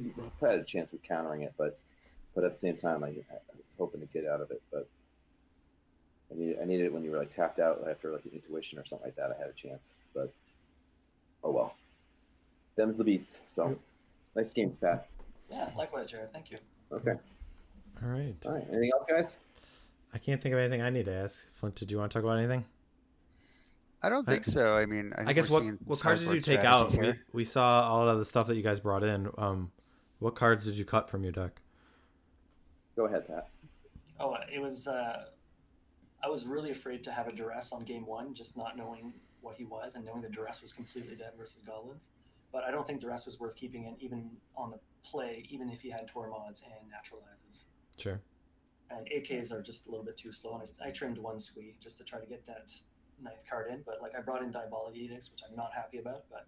S6: you probably had a chance of countering it, but at the same time, I was hoping to get out of it. But I needed it when you were tapped out after an Intuition or something like that. I had a chance, but oh well. Them's the beats. So nice games, Pat.
S5: Yeah, likewise, Jared. Thank you.
S6: Okay.
S1: All right.
S6: All right. Anything else, guys?
S1: I can't think of anything I need to ask. Flint, did you want to talk about anything?
S2: I don't think so. I mean,
S1: I guess what cards did you take out? We saw all of the stuff that you guys brought in. What cards did you cut from your deck?
S6: Go ahead, Pat.
S5: Oh, it was. I was really afraid to have a Duress on game 1, just not knowing what he was and knowing that Duress was completely dead versus Goblins. But I don't think Duress was worth keeping in even on the play, even if he had Tormods and Naturalizes.
S1: Sure.
S5: And AKs are just a little bit too slow, and I trimmed 1 squee just to try to get that 9th card in. But I brought in Diabolic Edicts, which I'm not happy about, but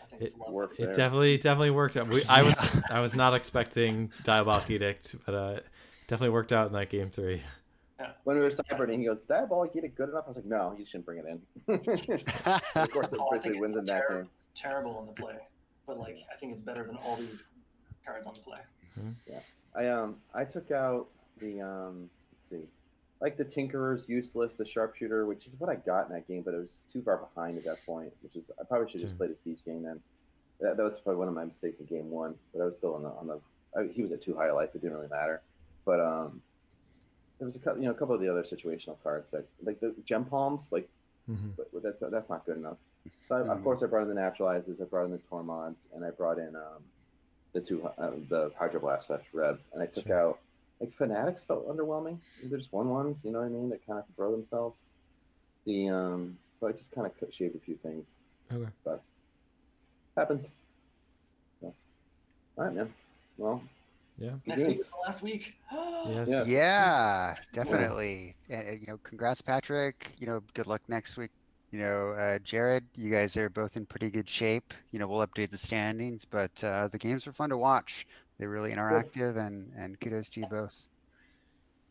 S5: I think it's a lot.
S1: It definitely worked out. I was not expecting Diabolic Edict, but definitely worked out in that game 3.
S5: Yeah.
S6: When we were cybering, he goes, Diabolic Edict good enough? I was like, no, you shouldn't bring it in. Of course, it basically wins in that game.
S5: Terrible in the play, but I think it's better than all these cards on the play.
S6: Yeah, I took out the let's see, the Tinkerer's useless, the Sharpshooter, which is what I got in that game, but it was too far behind at that point. I probably should have just played a siege game then. That was probably one of my mistakes in game 1, but I was still he was at too high a life. It didn't really matter, but there was a couple of the other situational cards that the Gem Palms, but that's not good enough. So of course I brought in the Naturalizes, I brought in the Tormods, and I brought in the Hydroblast /Reb, and I took out Fanatics felt underwhelming. They're just 1/1s, you know what I mean? That kind of throw themselves. So I just kind of shaved a few things.
S1: Okay.
S6: But happens. So, all right, man. Well.
S1: Yeah.
S5: Next week is the last week.
S1: Yes.
S2: Yeah, definitely. And congrats, Patrick. Good luck next week. Jared, you guys are both in pretty good shape. We'll update the standings, but the games were fun to watch. They're really interactive, and kudos to you both.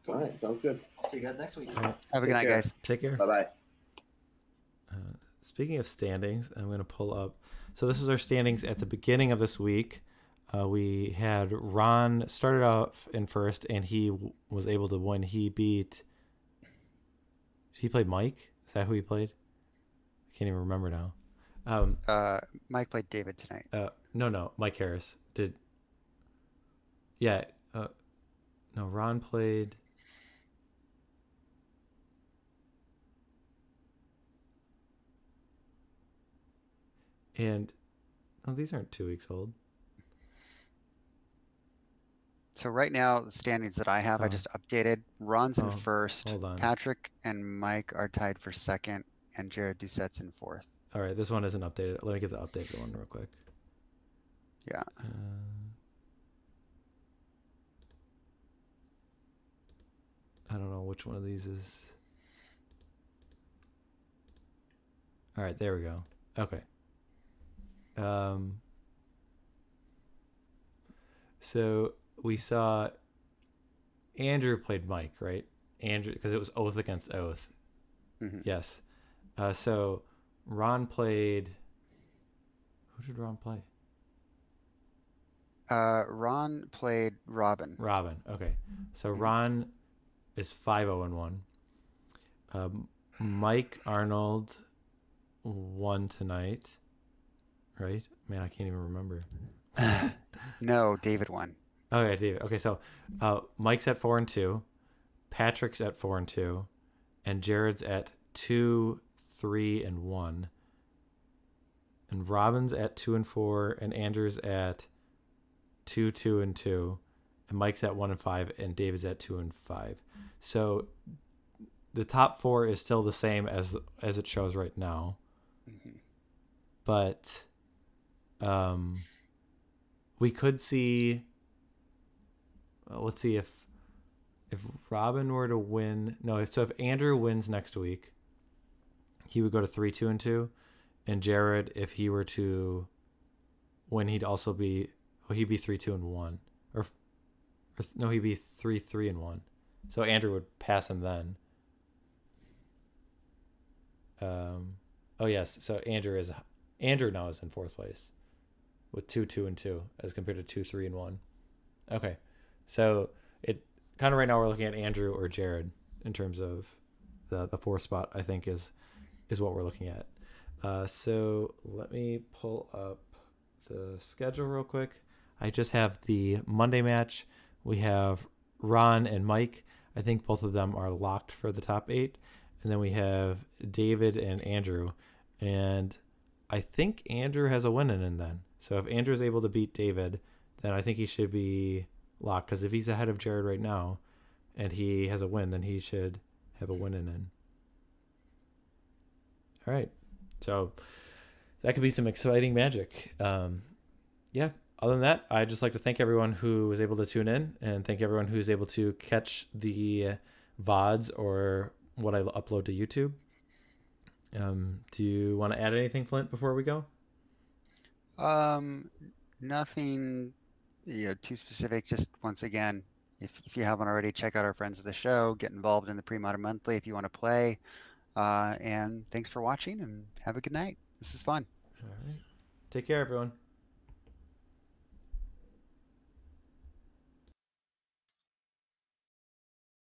S5: Cool.
S6: All right, sounds good.
S5: I'll see you guys next week.
S1: All right.
S2: Have a good night,
S6: care.
S2: guys.
S1: Take care.
S6: Bye-bye.
S1: Speaking of standings, I'm going to pull up. So this was our standings at the beginning of this week. We had Ron started off in first, and he was able to win. He played Mike. Is that who he played? I can't even remember now.
S2: Mike played David tonight.
S1: No, Mike Harris did. Yeah. No, Ron played. And oh, these aren't 2 weeks old.
S2: So right now, the standings that I have, I
S1: Oh.
S2: just updated. Ron's in
S1: Oh,
S2: first.
S1: hold on.
S2: Patrick and Mike are tied for second, and Jared Ducette's in fourth.
S1: All right, this one isn't updated. Let me get the updated one real quick.
S2: Yeah.
S1: I don't know which one of these is. All right, there we go. Okay. So we saw Andrew played Mike, right? Andrew, because it was oath against oath.
S2: Mhm.
S1: Yes. So Ron played. Who did Ron play?
S2: Ron played Robin.
S1: Robin. Okay. So Ron is 5-0-1. Mike Arnold won tonight, right? Man, I can't even remember.
S2: No, David won.
S1: Oh yeah, David. Okay, so Mike's at 4-2, Patrick's at 4-2, and Jared's at 2-3-1, and Robin's at 2-4, and Andrew's at 2-2-2, and Mike's at 1-5, and David's at 2-5. So the top four is still the same as it shows right now, but we could see. Let's see if Robin were to win. No, so if Andrew wins next week, he would go to 3-2-2, and Jared, if he were to win, he'd also be. Well, he'd be 3-2-1, or no, he'd be 3-3-1. So Andrew would pass him then. Oh yes, so Andrew now is in fourth place with 2-2-2 as compared to 2-3-1. Okay, so it kind of right now we're looking at Andrew or Jared in terms of the fourth spot. I think is what we're looking at. So let me pull up the schedule real quick. I just have the Monday match. We have Ron and Mike. I think both of them are locked for the top 8. And then we have David and Andrew. And I think Andrew has a win in then. So if Andrew's able to beat David, then I think he should be locked. Because if he's ahead of Jared right now and he has a win, then he should have a win in. All right. So that could be some exciting magic. Yeah. Other than that, I'd just like to thank everyone who was able to tune in and thank everyone who's able to catch the VODs or what I upload to YouTube. Do you want to add anything, Flint, before we go?
S2: Nothing, too specific. Just once again, if you haven't already, check out our friends of the show. Get involved in the Premodern Monthly if you want to play. And thanks for watching and have a good night. This is fun.
S1: All right. Take care, everyone.